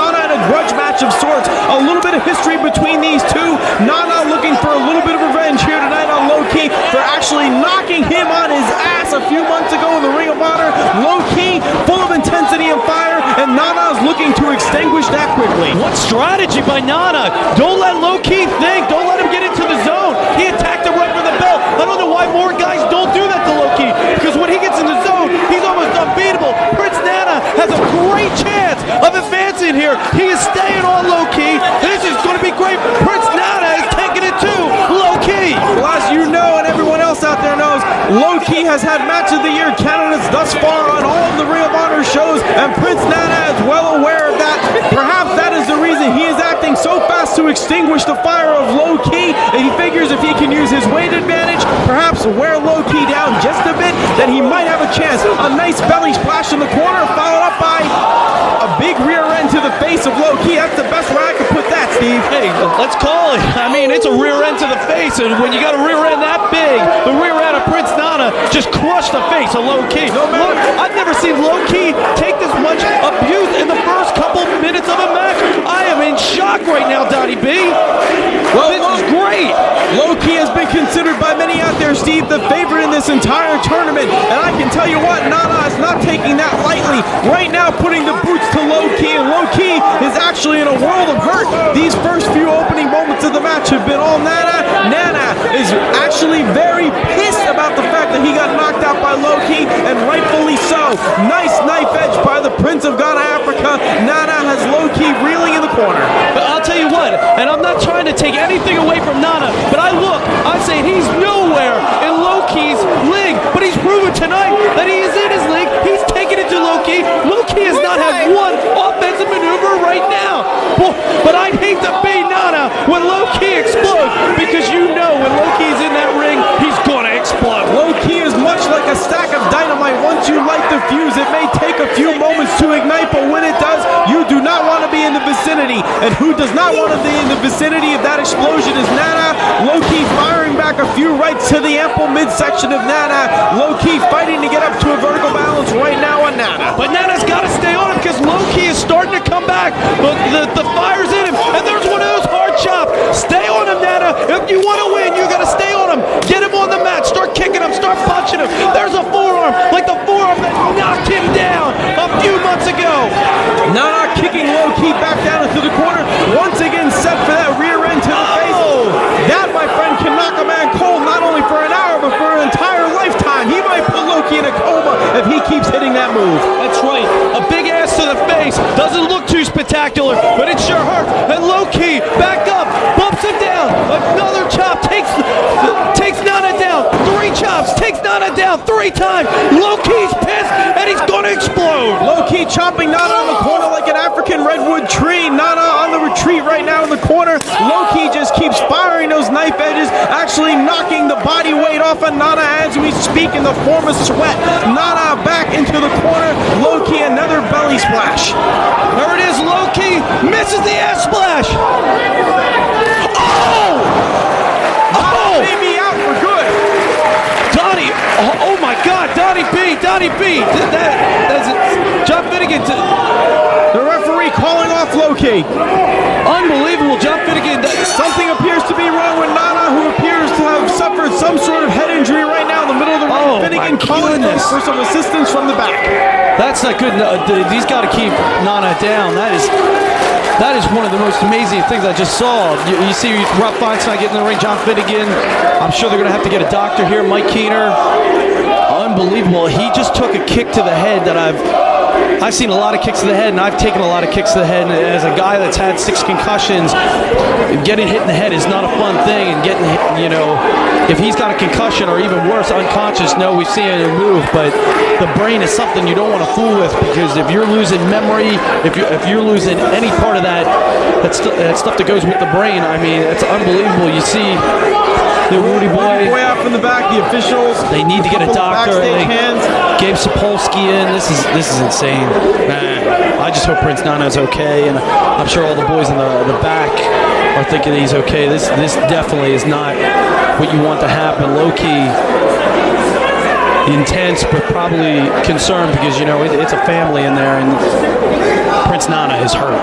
Nana in a grudge match of sorts. A little bit of history between these two. Nana looking for a little bit of revenge here tonight on Low-Ki for actually knocking him on his ass a few months ago in the Ring of Honor. Low-Ki, full of intensity and fire, and Nana is looking to extinguish that quickly. What strategy by Nana? Don't let Low-Ki think. Don't let him get into the zone. He attacked him right for the belt. I don't know why more guys don't do that to Low-Ki, because when he gets in the zone, he's almost unbeatable. Prince Nana has a great chance of advancing here. He is staying on Low-Ki. This is going to be great. Prince Nana is taking it to Low-Ki. Well, as you know, and everyone else out there knows, Low-Ki has had Match of the Year candidates thus far on all of the Ring of Honor shows, and Prince Nana is well aware of that. Perhaps that is the reason he is acting so fast to extinguish the fire of Low-Ki, and he figures if he can use his weight advantage, perhaps wear Low-Ki down just a bit, then he might have a chance. A nice belly splash in the corner, followed up by a big rear end to the face of Low-Ki. That's the best way I could put that, Steve. Hey, let's call it. I mean, it's a rear end to the face, and when you got a rear end that big, the rear end of Prince Nana just crushed the face of Low-Ki. Look, I've never seen Low-Ki take this much abuse in the first couple minutes of a match. I am in shock right now, Donnie B. Well, this is great. Low-Ki has been considered by many out there, Steve, the favorite in this entire tournament, and I can tell you what, Nana is not taking that lightly. Right now, putting the boots to Low-Ki, and Low-Ki is actually in a world of hurt. These first few opening moments of the match have been all Nana. Nana is actually very pissed about the fact that he got knocked out by Low-Ki, and rightfully so. Nice knife edge by the Prince of Ghana, Africa. Nana has Low-Ki reeling in the corner. But I'll tell you what, and I'm not trying to take anything away from Nana, but I say he's nowhere in Low-Ki's league, but he's proven tonight that he is in his league. He's taking it to Low-Ki. Low-Ki has not had one offensive maneuver right now. But I'd hate to be Nana when Low-Ki explodes, because you know when Low-Ki's in that ring, he's gonna explode. Low-Ki is much like a stack of dynamite. Once you light the fuse, it may take a few moments to ignite, but when it does, you do not want to be in the vicinity. And who does not want to be in the vicinity of that explosion is Nana. Low-Ki firing back a few rights to the ample midsection of Nana. Low-Ki fighting to get up to a vertical balance right now on Nana. But Nana's got to stay on him, because Low-Ki is starting to come back. But the fire's in him, and there's one of those hard chops. Stay on him, Nana. If you want to win, you got to stay on him. Get him on the mat. Start kicking him. Start punching him. There's a forearm, like the forearm that knocked him down a few months ago. Nana kicking Low-Ki back down into the corner. Once again set for that rear end to the face. That, my friend, can knock a man cold not only for an hour, but for an entire lifetime. He might put Low-Ki in a coma if he keeps hitting that move. That's right. A big ass to the face. Doesn't look too spectacular, but it sure hurts. And Low-Ki back up, bumps him down. Another chop takes Nana down. 3 chops, takes Nana down 3 times. Low-Ki's pissed, and he's going to explode. Low-Ki chopping Nana on the corner like an African redwood tree. Nana on the retreat right now in the corner. Low-Ki just keeps firing those knife edges, actually knocking the body weight off of Nana as we speak in the form of sweat. Nana back into the corner. Low-Ki another belly splash. There it is. Low-Ki misses the ass splash. Oh! Nana may be out for good. Donnie, oh my God, Donnie B. That's John Finnegan. The referee calling off Low-Ki. Unbelievable, John Finnegan. Something appears to be wrong with Nana, who appears to have suffered some sort of head injury right now in the middle of the ring. Oh, Finnegan calling for some assistance from the back. That's not good. He's got to keep Nana down. That is one of the most amazing things I just saw. You see Rob Feinstein getting in the ring, John Finnegan. I'm sure they're going to have to get a doctor here, Mike Keener. Unbelievable. He just took a kick to the head that I've seen a lot of kicks to the head, and I've taken a lot of kicks to the head. And as a guy that's had 6 concussions, getting hit in the head is not a fun thing. And getting hit, if he's got a concussion or even worse, unconscious, no, we've seen it move. But the brain is something you don't want to fool with, because if you're losing memory, if you're losing any part of that stuff that goes with the brain, I mean, it's unbelievable. You see the Rudy Boy out from the back, the officials. They need to get a doctor. Gabe Sapolsky in. This is insane. Man, I just hope Prince Nana's okay, and I'm sure all the boys in the back are thinking he's okay. This definitely is not what you want to happen. Low-Ki intense, but probably concerned because, you know, it's a family in there, and Prince Nana is hurt.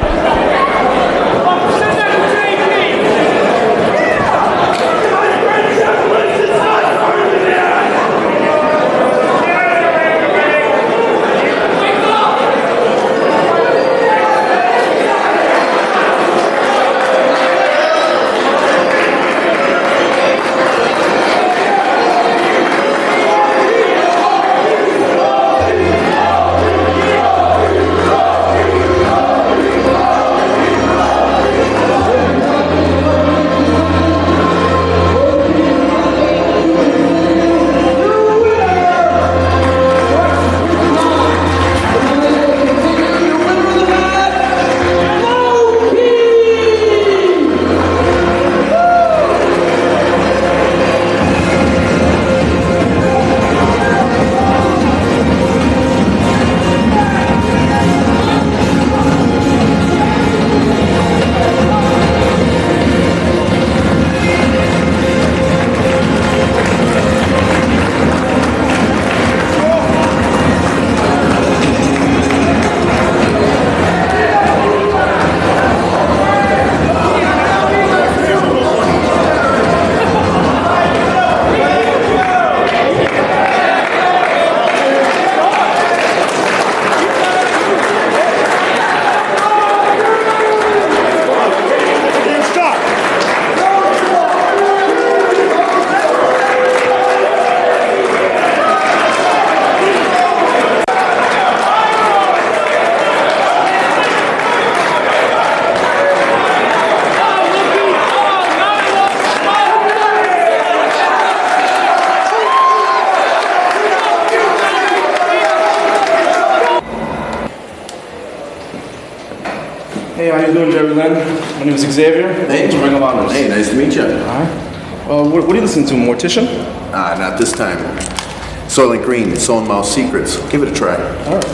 Hey, how you doing, Jerry Lynn? My name is Xavier. Hey, Ring of Honors. Hey, nice to meet you. What are you listening to, Mortician? Not this time. Soylent Green, Soul and Mouth Secrets. Give it a try. All right.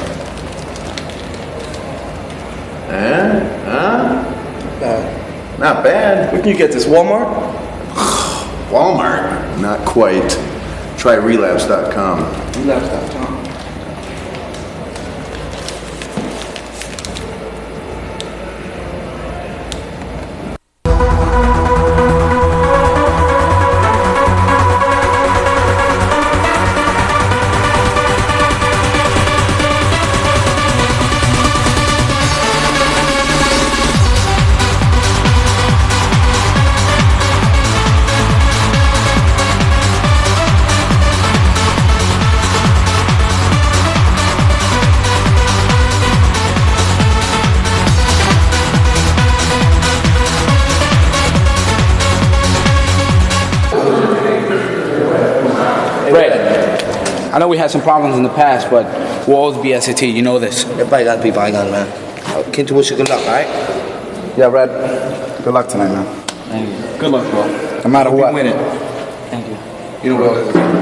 Not bad. Where can you get this, Walmart? Walmart? Not quite. Try relapse.com. Relapse.com. I know we had some problems in the past, but we'll always be SAT. You know this. If I got people, I got man. Kid, wish you good luck, all right? Yeah, Red. Good luck tonight, man. Thank you. Good luck, bro. No matter Hope what. you win it. Thank you. You know what?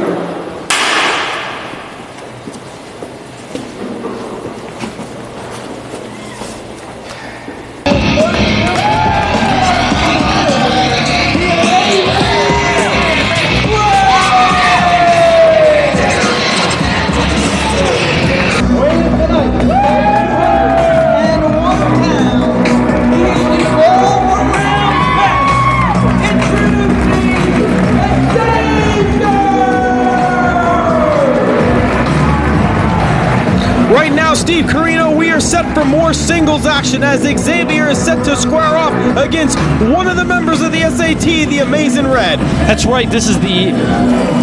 Right now, Steve Carino, we are set for more singles action as Xavier is set to square off against one of the members of the SAT, the Amazing Red. That's right. This is the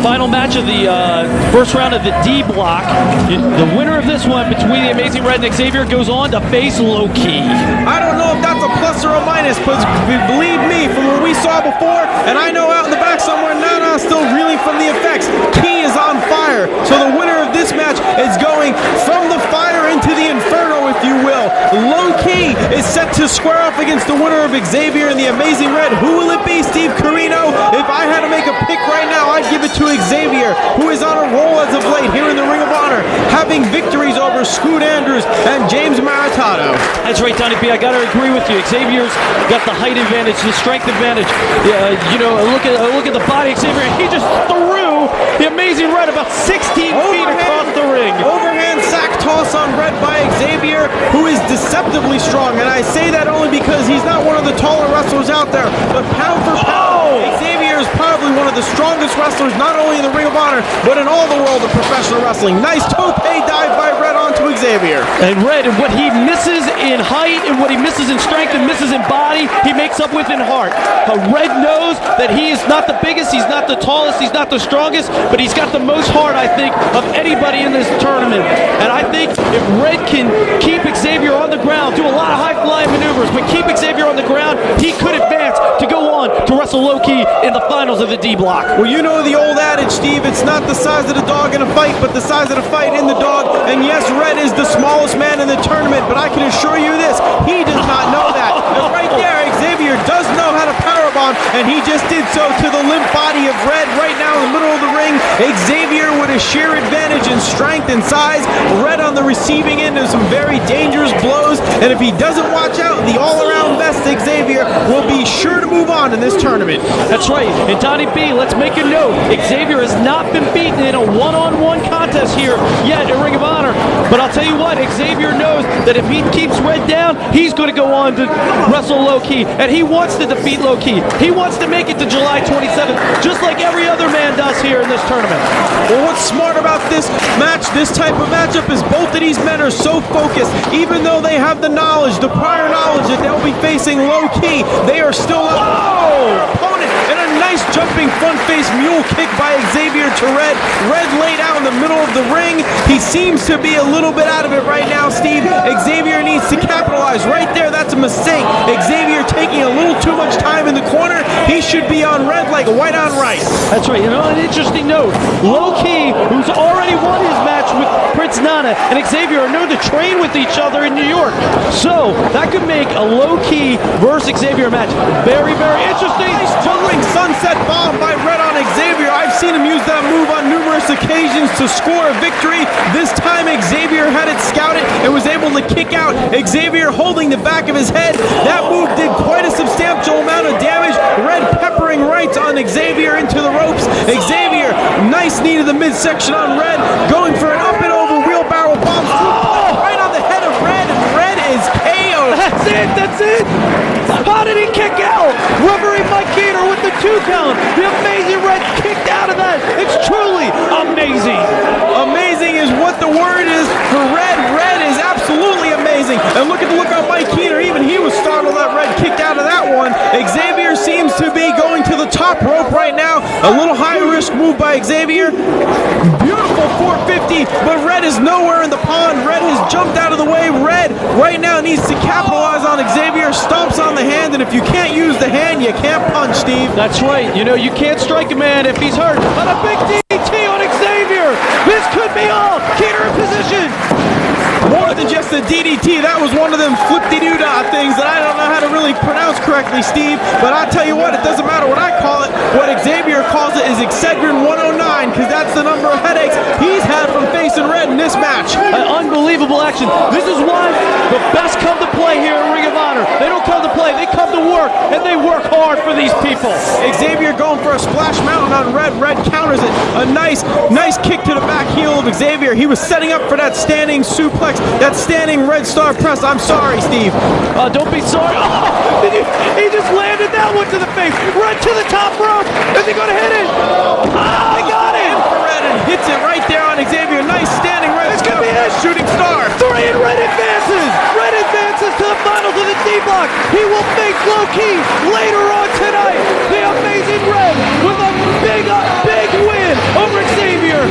final match of the first round of the D block. The winner of this one between the Amazing Red and Xavier goes on to face Low Key. I don't know if that's a plus or a minus, but believe me, from what we saw before, and I know out in the back somewhere, Nana's still reeling from the effects. Key is on fire, so the winner of this match is going from the fire into the inferno, if you will. Low Key is set to square off against the winner of Xavier and the Amazing Red. Who will it be, Steve Carino? If I had to make a pick right now, I'd give it to Xavier, who is on a roll as of late here in the Ring of Honor, having victories over Scoot Andrews and James Maritato. That's right, Donnie B. I got to agree with you. Xavier's got the height advantage, the strength advantage. Yeah, you know, look at the body, Xavier. He just threw The amazing Red about 16 feet across the ring. Overhand sack toss on Red by Xavier, who is deceptively strong. And I say that only because he's not one of the taller wrestlers out there, but pound for pound, Xavier is probably one of the strongest wrestlers, not only in the Ring of Honor, but in all the world of professional wrestling. Nice tope dive by Red onto Xavier. And Red, what he misses in height and what he misses in strength and misses in body, he makes up with in heart. Red knows that he is not the biggest, he's not the tallest, he's not the strongest, but he's got the most heart, I think, of anybody in this tournament. And I think if Red can keep Xavier on the ground, do a lot of high-flying maneuvers, but keep Xavier on the ground, he could advance to go on to wrestle low-key in the finals of the D block. Well, you know the old adage, Steve, it's not the size of the dog in a fight, but the size of the fight in the dog. And yes, Red is the smallest man in the tournament, but I can assure you this, he does not know that. And right there, Xavier does know how to powerbomb, and he just did so to the limp body of Red right now in the middle of the ring. Xavier with a sheer advantage in strength and size. Red on the receiving end of some very dangerous blows, and if he doesn't watch out, the all-around best Xavier will be sure to move on in this tournament. That's right. And Donnie B, let's make a note. Xavier has not been beaten in a one-on-one contest here yet in Ring of Honor. But I'll tell you what, Xavier knows that if he keeps Red down, he's going to go on to wrestle low-key. And he wants to defeat low-key. He wants to make it to July 27th, just like every other man does here in this tournament. Well, what's smart about this match, this type of matchup, is both of these men are so focused. Even though they have the knowledge, the prior knowledge that they'll be facing low-key, they are still opponent. And a nice jumping front face mule kick by Xavier to Red. Red laid out in the middle of the ring. He seems to be a little bit out of it right now, Steve. Xavier needs to capitalize. Right there, that's a mistake. Xavier taking a little too much time in the corner. He should be on Red like white on rice. That's right. You know, an interesting note. Low-key, who's already won his match with Prince Nana, and Xavier are known to train with each other in New York. So, that could make a low-key versus Xavier match very, very interesting. Nice juggling sunset bomb by Red on Xavier. I've seen him use that move on numerous occasions to score a victory. This time Xavier had it scouted and was able to kick out. Xavier holding the back of his head. That move did quite a substantial amount of damage. Red peppering rights on Xavier into the ropes. Xavier, nice knee to the midsection on Red, going for an up and over wheelbarrow bomb. Right on the head of Red, and Red is KO'd. That's it, that's it. How did he kick out? Referee Mike Gator with the 2 count. The amazing Red kicked out of that. It's truly amazing. Amazing is what the word is for Red. Red is absolutely amazing. And look at the look on Mike Keener. Even he was startled that Red kicked out of that one. Xavier seems to be going to the top rope right now. A little high-risk move by Xavier. Beautiful 450, but Red is nowhere in the pond. Red has jumped out of the way. Red right now needs to capitalize on Xavier. Stomps on the hand, and if you can't use the hand, you can't punch, Steve. That's right. You know, you can't strike a man if he's hurt. On a big DT on Xavier. This could be all. Keener in position. More than just a DDT, that was one of them flip-de-doo-dah things that I don't know how to really pronounce correctly, Steve, but I'll tell you what, it doesn't matter what I call it. What Xavier calls it is Excedrin 109, because that's the number of headaches he's had from facing Red in this match. An unbelievable action. This is why the best come to play here in Ring of Honor. They don't come to play, they come to work, and they work hard for these people. Xavier going for a splash mountain on Red. Red counters it. A nice kick to the back heel of Xavier. He was setting up for that standing suplex, that standing Red Star press. I'm sorry, Steve. Don't be sorry. Oh, he just landed that one to the face. Red to the top rope. Is he going to hit it? I got it. Infrared and hits it right there on Xavier. Nice standing Red. It's going to be a shooting star. 3 and Red advances. Red advances to the finals of the D block. He will face low-key later on tonight. The amazing Red with a big win over Xavier.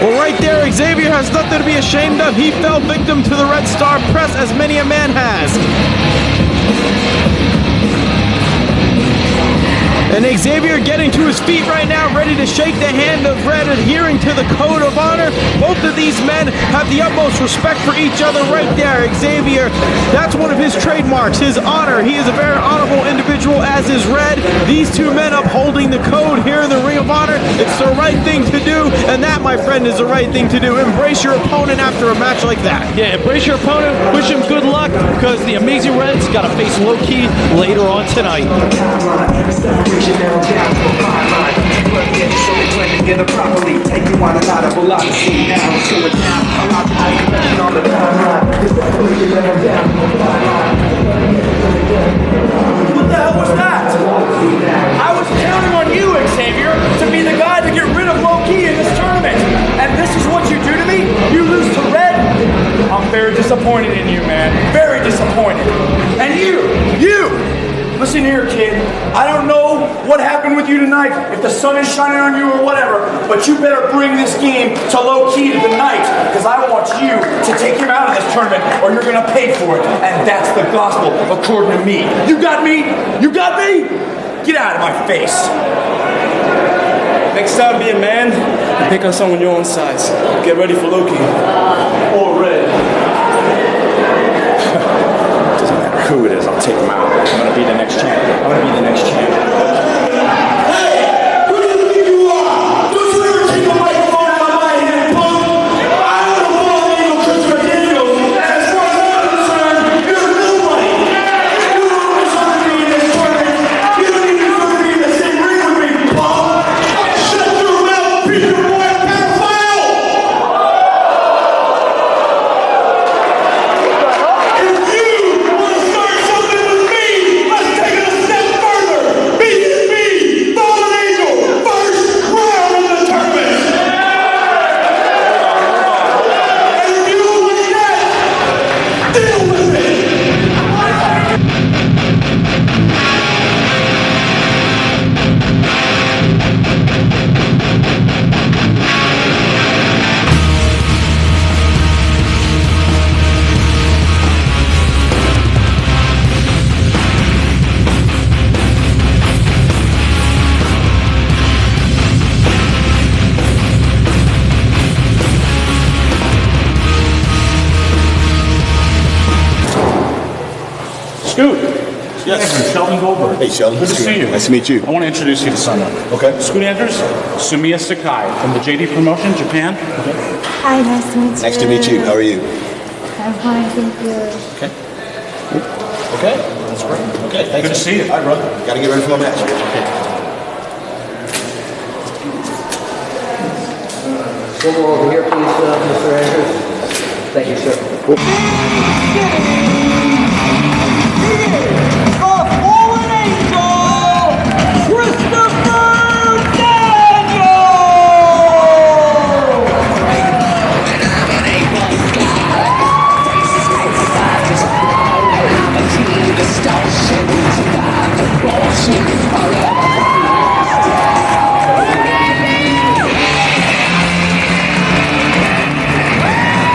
Well, right there, Xavier has nothing to be ashamed of. He fell victim to the Red Star press, as many a man has. And Xavier getting to his feet right now, ready to shake the hand of Red, adhering to the code of honor. Both of these men have the utmost respect for each other right there. Xavier, that's one of his trademarks, his honor. He is a very honorable individual, as is Red. These two men upholding the code here in the Ring of Honor. It's the right thing to do, and that, my friend, is the right thing to do. Embrace your opponent after a match like that. Yeah, embrace your opponent. Wish him good luck, because the Amazing Red's got to face Low Key later on tonight. What the hell was that? I was counting on you, Xavier, to be the guy to get rid of Low Key in this tournament. And this is what you do to me? You lose to Red? I'm very disappointed in you, man. Very disappointed. And you! Listen here, kid. I don't know what happened with you tonight, if the sun is shining on you or whatever, but you better bring this game to Low Key tonight, because I want you to take him out of this tournament, or you're going to pay for it. And that's the gospel, according to me. You got me? You got me? Get out of my face. Next time, be a man and pick on someone your own size. Get ready for Low Key. Or Red. Doesn't matter who it is, I'll take him out. I'm gonna be the next champion. I'm gonna be the next champion. Hey! Who do you think you are? Don't you ever take a microphone out of my hand, punk? I don't know the Angel Christopher Daniels. As far as I'm concerned, you're nobody. You don't deserve to be in this tournament. You don't even deserve to be in the same ring with me, punk. Shut your mouth, Peter Boy, pedophile! If you want to start something with me, let's take it a step further. Me, Fallen Angel, first round of the tournament. And if you don't like that, deal with it. Scoot. Yes, Sheldon Goldberg. Hey, Sheldon. Good to see you. Nice to meet you. I want to introduce you to someone. Okay. Scoot Andrews, Sumiya Sakai from the JD Promotion, Japan. Hi, nice to meet you. Nice to meet you. How are you? I'm fine, thank you. Okay. That's great. Okay. Thanks. Good to see you. All right, brother. Got to get ready for my match. Okay. One more over here, please, Mr. Andrews. Thank you, sir.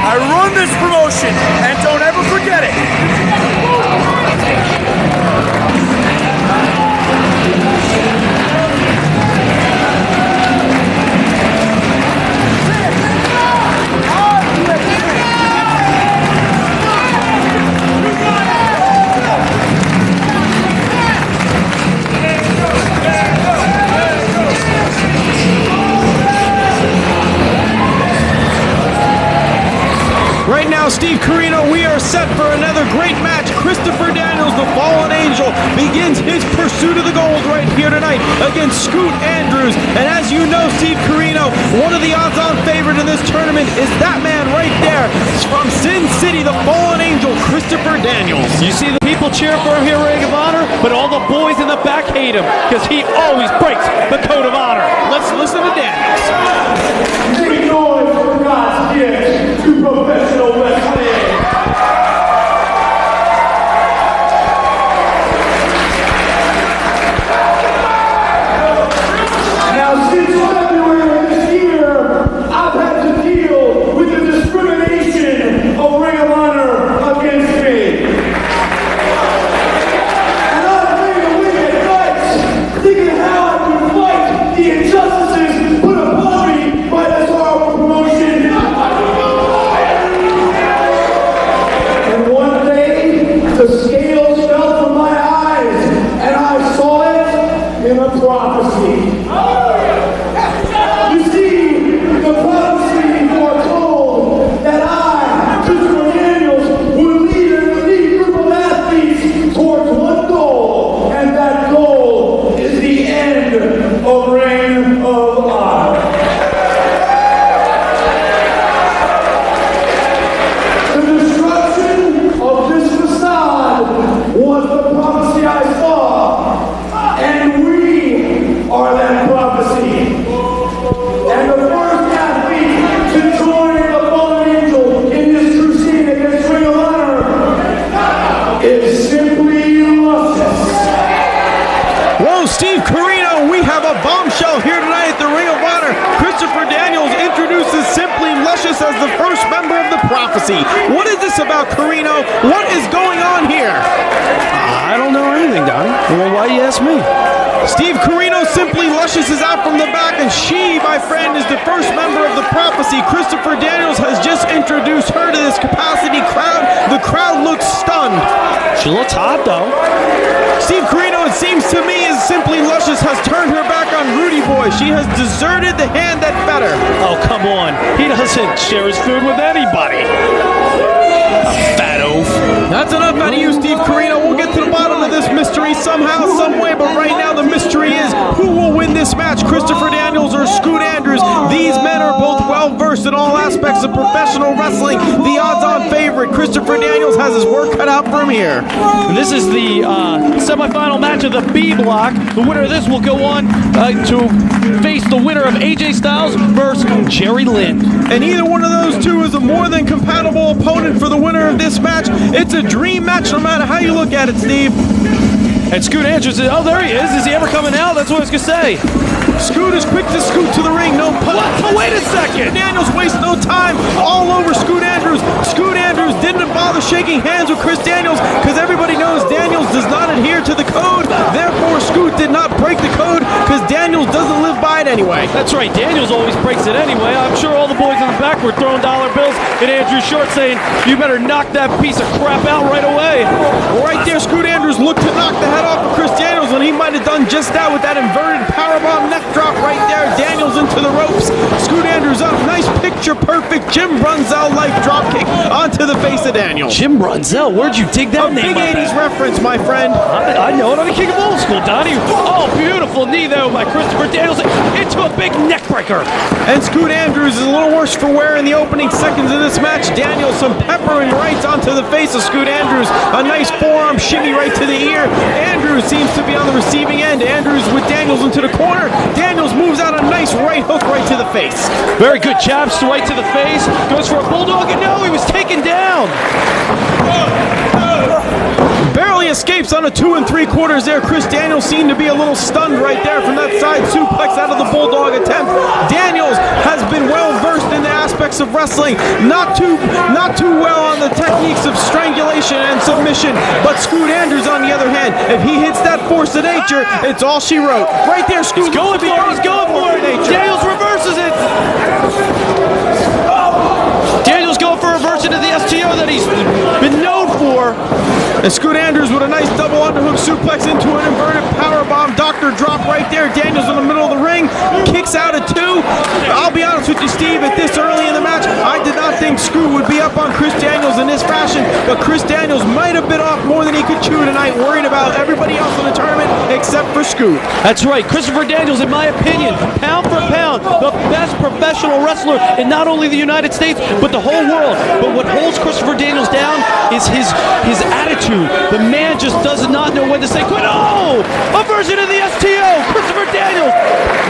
I run this promotion, and don't ever forget it. Right now, Steve Corino, we are set for another great match. Christopher Daniels, the Fallen Angel, begins his pursuit of the gold right here tonight against Scoot Andrews. And as you know, Steve Corino, one of the odds-on favorite in this tournament is that man right there. It's from Sin City, the Fallen Angel, Christopher Daniels. You see the people cheer for him here at Ring of Honor, but all the boys in the back hate him because he always breaks the code of honor. Let's listen to Daniels. Make noise for God's gift to professional wrestling. Now, since February this year, I've had to deal with the discrimination of Ring of Honor against me. And I've made a wicked fight, thinking how prophecy. What is this about, Carino? What is going on here? I don't know anything, Donnie. Well, why do you ask me? Steve Carino simply lushes is out from the back, and she, my friend, is the first member of the prophecy. Christopher Daniels has just introduced her to this capacity crowd. The crowd looks stunned. She looks hot, though. Steve Carino, it seems to me, is simply luscious, has turned her back on Rudy Boy. She has deserted the hand that fed her. Oh, come on. He doesn't share his food with anybody. Fat oaf. That's enough out of you, Steve Carino. We'll get to the bottom of this mystery somehow, some way, but right now the mystery is who will win this match, Christopher Daniels or Scoot Andrews. These men are both well-versed in all aspects of professional wrestling. The odds-on favorite, Christopher Daniels, has his work cut out for him here. This is the semifinal match of the B block. The winner of this will go on to face the winner of AJ Styles versus Jerry Lynn. And either one of those two is a more than compatible opponent for the winner of this match. It's a dream match no matter how you look at it, Steve. And Scoot Andrews, oh, there he is. Is he ever coming out? That's what I was going to say. Scoot is quick to scoot to the ring. No pun. What? Oh, wait a second. Daniels wastes no time. All over Scoot Andrews. Scoot Andrews didn't bother shaking hands with Chris Daniels because everybody knows Daniels does not adhere to the code. Therefore, Scoot did not break the code because Daniels doesn't live by it anyway. That's right. Daniels always breaks it anyway. I'm sure all the boys in the back were throwing dollar bills at Andrews short saying, you better knock that piece of crap out right away. Right there, Scoot Andrews looked to knock the head off of Chris Daniels, and he might have done just that with that inverted powerbomb neck drop right there. Daniels into the ropes. Scoot Andrews up. Nice picture-perfect Jim Brunzell-like drop kick onto the face of Daniels. Jim Brunzell? Where'd you dig that name up? Big 80s reference, my friend. I know it. I'm a king of old school, Donnie. Oh, beautiful knee there by Christopher Daniels into a big neck breaker. And Scoot Andrews is a little worse for wear in the opening seconds of this match. Daniels some peppering rights onto the face of Scoot Andrews. A nice forearm shimmy right to the ear. Andrews seems to be on the receiving end. Andrews with Daniels into the corner. Daniels moves out a nice right hook right to the face. Very good jabs right to the face. Goes for a bulldog, and no, he was taken down. Barely escapes on a 2 3/4 there. Chris Daniels seemed to be a little stunned right there from that side suplex out of the bulldog attempt. Daniels has been well versed in the aspects of wrestling, not too well on the techniques of strangulation and submission. But Scoot Andrews, on the other hand, if he hits that force of nature, it's all she wrote. Right there, Scoot. He's going for it. Daniels reverses it. Daniels going for a version of the STO that he's been known for. And Scoot Andrews with a nice double underhook suplex into an inverted powerbomb doctor drop right there. Daniels in the middle of the ring, kicks out at 2. I'll be honest with you, Steve, at this early in the match, I did not think Scoot would be up on Chris Daniels in this fashion, but Chris Daniels might have bit off more than he could chew tonight, worried about everybody else in the tournament except for Scoot. That's right. Christopher Daniels, in my opinion, pound for pound, the best professional wrestler in not only the United States, but the whole world. But what holds Christopher Daniels down is his attitude. The man just does not know when to say quit. Oh! A version of the STO! Christopher Daniels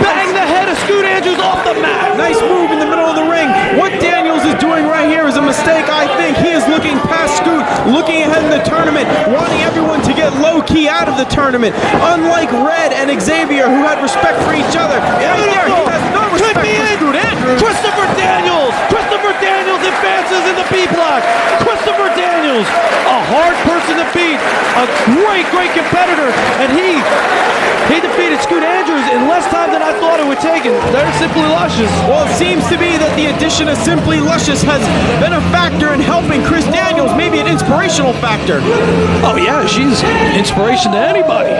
bang the head of Scoot Andrews off the mat. Nice move in the middle of the ring. What Daniels is doing right here is a mistake, I think. He is looking past Scoot, looking ahead in the tournament, wanting everyone to get low-key out of the tournament. Unlike Red and Xavier, who had respect for each other. Right there, he has no respect for Scoot Andrews. Christopher Daniels! Christopher Daniels advances in the B block. Christopher Daniels, a hard person to beat, a great competitor, and he defeated Scoot Andrews in less time than I thought it would take, and they're Simply Luscious. Well, it seems to be that the addition of Simply Luscious has been a factor in helping Chris Daniels, maybe an inspirational factor. Oh yeah, she's inspiration to anybody.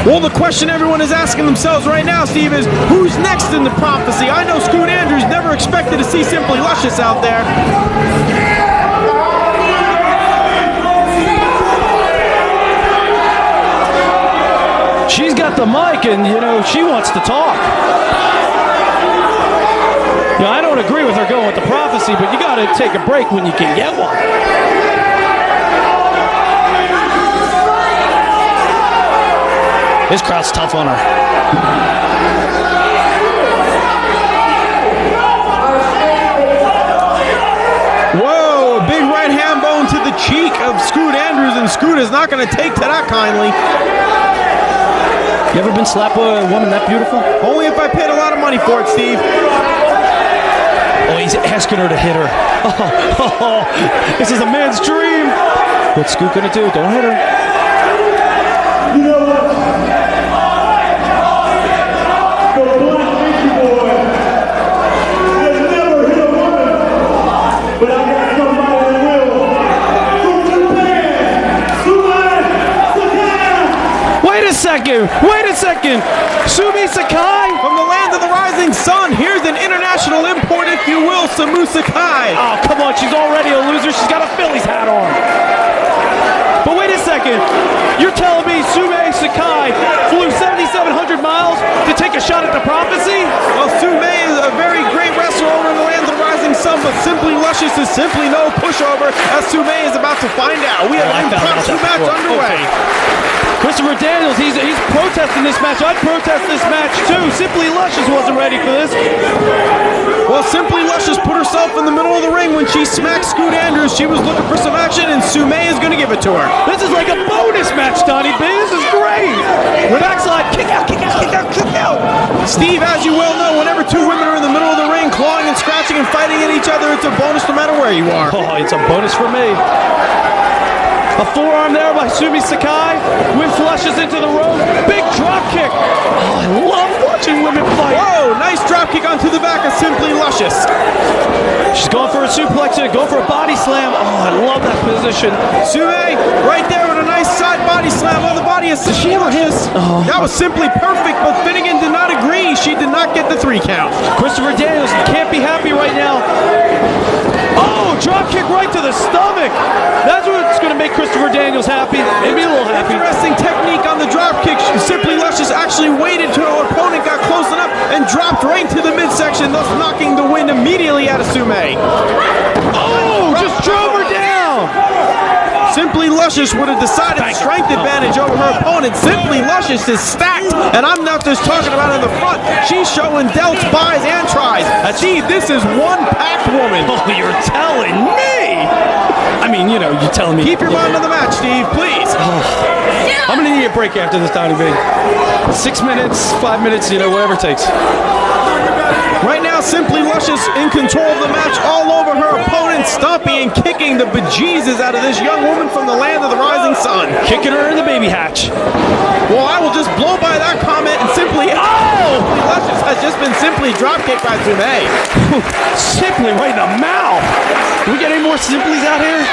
Well, the question everyone is asking themselves right now, Steve, is who's next in the prophecy? I know Scoot Andrews never expected to see Simply Luscious out there. She's got the mic, and, she wants to talk. I don't agree with her going with the prophecy, but you got to take a break when you can get one. This crowd's tough on her. Whoa, a big right hand bone to the cheek of Scoot Andrews, and Scoot is not going to take to that kindly. You ever been slapped with a woman that beautiful? Only if I paid a lot of money for it, Steve. Oh, he's asking her to hit her. Oh, this is a man's dream. What's Scoot gonna do? Don't hit her. You know what? The black Mickey boy has never hit a woman, but I got somebody that will. From Japan, Wait a second. Sumi Sakai From the land of the rising sun, here's an international import, if you will, Samu Sakai. Oh, come on, she's already a loser. She's got a Phillies hat on. But wait a second. You're telling me Sume Sakai flew 7,700 miles to take a shot at the prophecy? Well, Sume is a very great wrestler over in the land of the rising sun, but Simply Luscious is simply no pushover, as Sume is about to find out. We have an impromptu match underway. Christopher Daniels, he's protesting this match. I'd protest this match too. Simply Luscious wasn't ready for this. Well, Simply Luscious put herself in the middle of the ring when she smacked Scoot Andrews. She was looking for some action, and Sume is going to give it to her. This is like a bonus match, Donnie B. This is great. The backslide, kick out. Steve, as you well know, whenever two women are in the middle of the ring, clawing and scratching and fighting at each other, it's a bonus no matter where you are. Oh, it's a bonus for me. A forearm there by Sumi Sakai. Wind flushes into the rope. Big drop kick. Oh, I love watching women fight. Whoa, nice drop kick onto the back of Simply Luscious. She's going for a suplex and going for a body slam. Oh, I love that position. Sume, right there with a nice side body slam on the body of Simply Luscious. Oh. That was simply perfect, but Finnegan did not agree. She did not get the 3 count. Christopher Daniels can't be happy right now. Oh, drop kick right to the stomach. That's what's going to make Christopher Daniels happy. Maybe a little happy. Interesting technique on the drop kick. Simply Luscious actually waited till her opponent got close enough and dropped right into the midsection, thus knocking the wind immediately out of Sume. Oh, just drove her down. Simply Luscious with a decided strength advantage over her opponent. Simply Luscious is stacked, and I'm not just talking about in the front. She's showing delts, buys, and tries. Steve, this is one packed woman. Oh, you're telling me. I mean, you're telling me. Keep your mind on the match, Steve, please. I'm going to need a break after this, Donnie B. 6 minutes, 5 minutes, whatever it takes. Right now, Simply Luscious in control of the match, all over her opponent, stomping and kicking the bejesus out of this young woman from the land of the rising sun. Kicking her in the baby hatch. Well, I will just blow by that comment and simply, Simply Luscious has just been simply dropkicked by Sume. Simply right in the mouth. Do we get any more Simplies out here?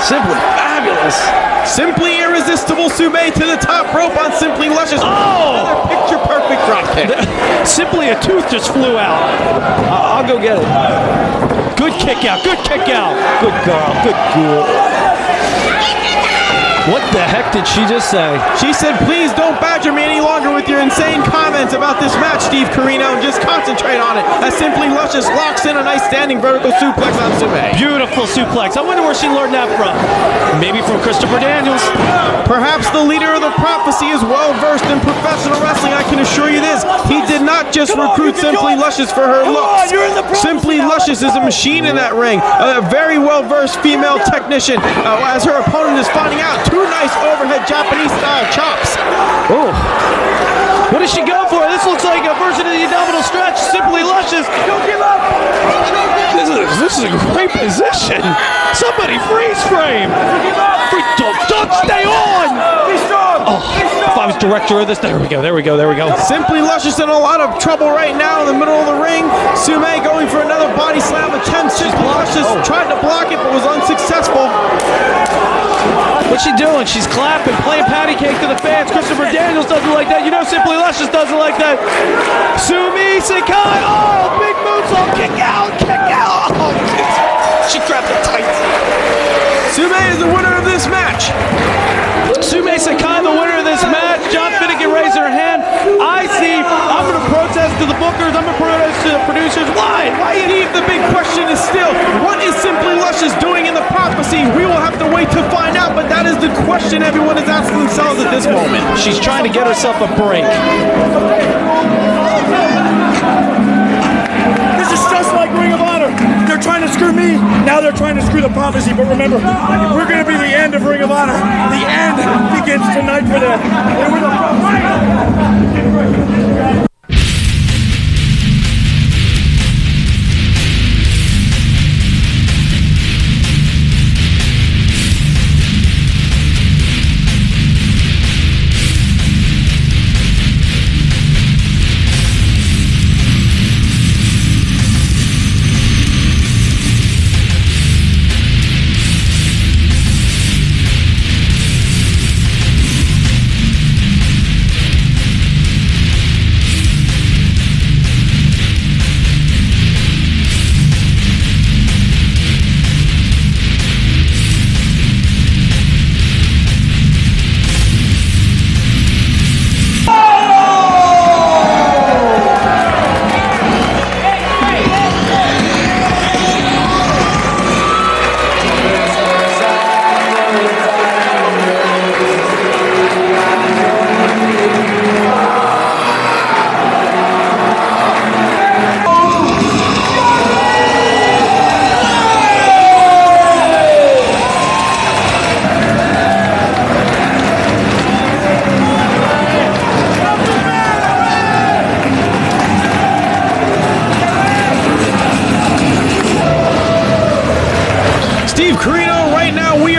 Simply fabulous. Simply irresistible Sume to the top rope on Simply Luscious. Oh! Another picture-perfect dropkick. Simply a tooth just flew out. I'll go get it. Good kick out. Good girl. Good girl. What the heck did she just say? She said, please don't badger me any longer with your insane comments about this match, Steve Corino, and just concentrate on it. As Simply Luscious locks in a nice standing vertical suplex on Sume. Beautiful suplex. I wonder where she learned that from. Maybe from Christopher Daniels. Perhaps the leader of the prophecy is well-versed in professional wrestling. I can assure you this. He did not just recruit Simply Luscious for her looks. Simply Luscious is a machine in that ring. A very well-versed female technician. As her opponent is finding out, 2 nice overhead Japanese-style chops. Oh. What does she go for? This looks like a version of the abdominal stretch. Simply Luscious. Don't give up. This is a great position. Somebody freeze frame. Don't stay on. Be strong. Oh, if I was director of this, there we go. Simply Luscious in a lot of trouble right now in the middle of the ring. Sume going for another body slam attempt. Simply Luscious tried to block it but was unsuccessful. What's she doing? She's clapping, playing patty cake to the fans. Christopher Daniels doesn't like that. Simply Luscious doesn't like that. Sumi Sakai. Oh, big moonsault. Kick out. Oh, she grabbed the tights. Sume is the winner of this match. Sumi Sakai, the winner of this match. John Finnegan raised her hand. I'm going to protest to the bookers. I'm going to protest to the producers. Why? Steve, the big question is still, what is Simply Luscious doing in the prophecy? We will have to wait to find out, but that is the question everyone is asking themselves at this moment. She's trying to get herself a break. This is just like Ring of Honor. They're trying to screw me. Now they're trying to screw the prophecy. But remember, we're going to be the end of Ring of Honor. The end begins tonight for them. And we're the prophecy.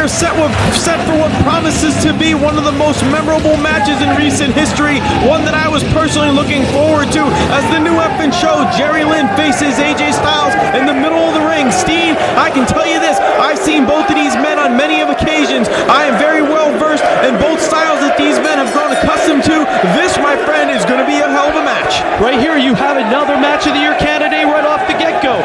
are set for what promises to be one of the most memorable matches in recent history, one that I was personally looking forward to, as the new effing show, Jerry Lynn faces AJ Styles in the middle of the ring. Steve, I can tell you this, I've seen both of these men on many of occasions. I am very well versed in both styles that these men have grown accustomed to. This, my friend, is going to be a hell of a match. Right here, you have another match of the year candidate right off the get-go.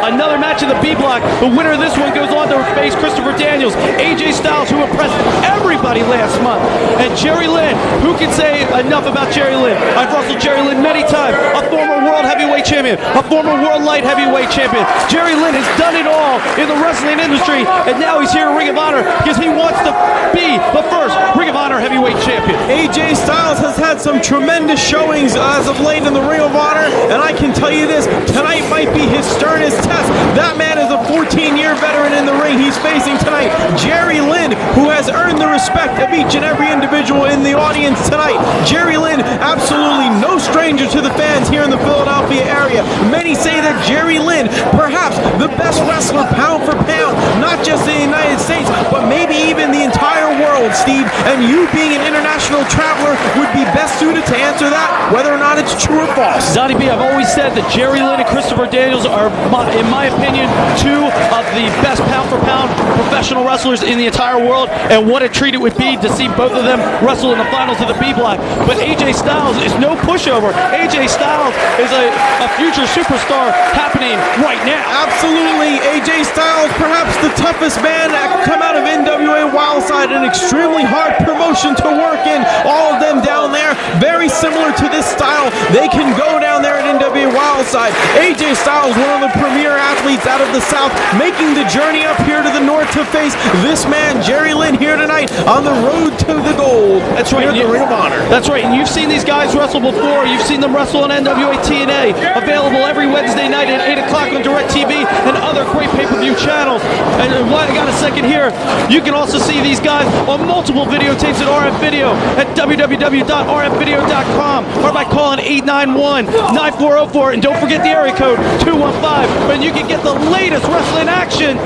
Another match in the B block. The winner of this one goes on to face Christopher Daniels, AJ Styles, who impressed everybody last month, and Jerry Lynn. Who can say enough about Jerry Lynn? I've wrestled Jerry Lynn many times. A former world heavyweight champion, a former world light heavyweight champion. Jerry Lynn has done it all in the wrestling industry, and now he's here in Ring of Honor because he wants to be the first Ring of Honor heavyweight champion. AJ Styles has had some tremendous showings as of late in the Ring of Honor, and I can tell you this, tonight might be his sternest test. That man is a 14-year veteran in the ring. He's facing tonight Jerry Lynn, who has earned the respect of each and every individual in the audience tonight. Jerry Lynn, absolutely no stranger to the fans here in the Philadelphia area. Many say that Jerry Lynn, perhaps the best wrestler pound for pound, not just in the United States, but maybe even the entire world, Steve. And you being an international traveler would be best suited to answer that, whether or not it's true or false. Donnie B, I've always said that Jerry Lynn and Christopher Daniels are, in my opinion, two of the best pound-for-pound professional wrestlers in the entire world, and what a treat it would be to see both of them wrestle in the finals of the B block. But AJ Styles is no pushover. AJ Styles is a future superstar happening right now. Absolutely. AJ Styles, perhaps the toughest man to come out of NWA Wildside, an extremely hard promotion to work in. All of them down there, very similar to this style. They can go down there at NWA Wildside. AJ Styles, one of the premier athletes out of the South, making the journey up here to the North to face this man, Jerry Lynn, here tonight on the road to the gold. That's right. Here at the Ring of Honor. That's right. And you've seen these guys wrestle before. You've seen them wrestle on NWA TNA. Available every Wednesday night at 8 o'clock on DirecTV and other great pay-per-view channels. And while I got a second here, you can also see these guys on multiple videotapes at RF Video at www.rfvideo.com or by calling 891-9404. And don't forget the area code 215, and you can get the latest wrestling action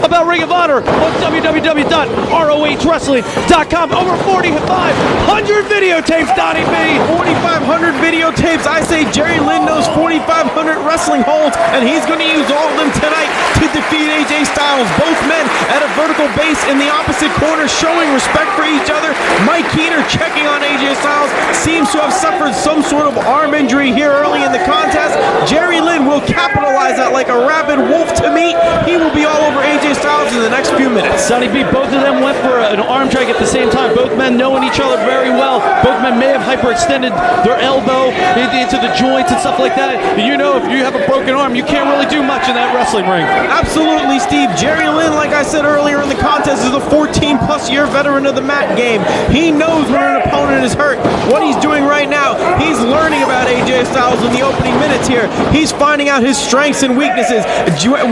about Ring of Honor on www.rohwrestling.com. Over 4,500 videotapes, Donnie B. 4,500 videotapes. I say Jerry Lynn knows 4,500 wrestling holds, and he's going to use all of them tonight to defeat AJ Styles. Both men at a vertical base in the opposite corner, showing respect for each other. Mike Keener checking on AJ Styles. Seems to have suffered some sort of arm injury here early in the contest. Jerry Lynn will capitalize that like a rabid wolf to meet. He will be all over AJ Styles in the next few minutes. Sonny B, both of them went for an arm drag at the same time. Both men knowing each other very well. Both men may have hyperextended their elbow into the joints and stuff like that. You know, if you have a broken arm, you can't really do much in that wrestling ring. Absolutely, Steve. Jerry Lynn, like I said earlier in the contest, is a 14-plus year veteran of the mat game. He knows when an opponent is hurt. What he's doing right now, he's learning about AJ Styles in the opening minutes here. He's finding out his strengths and weaknesses.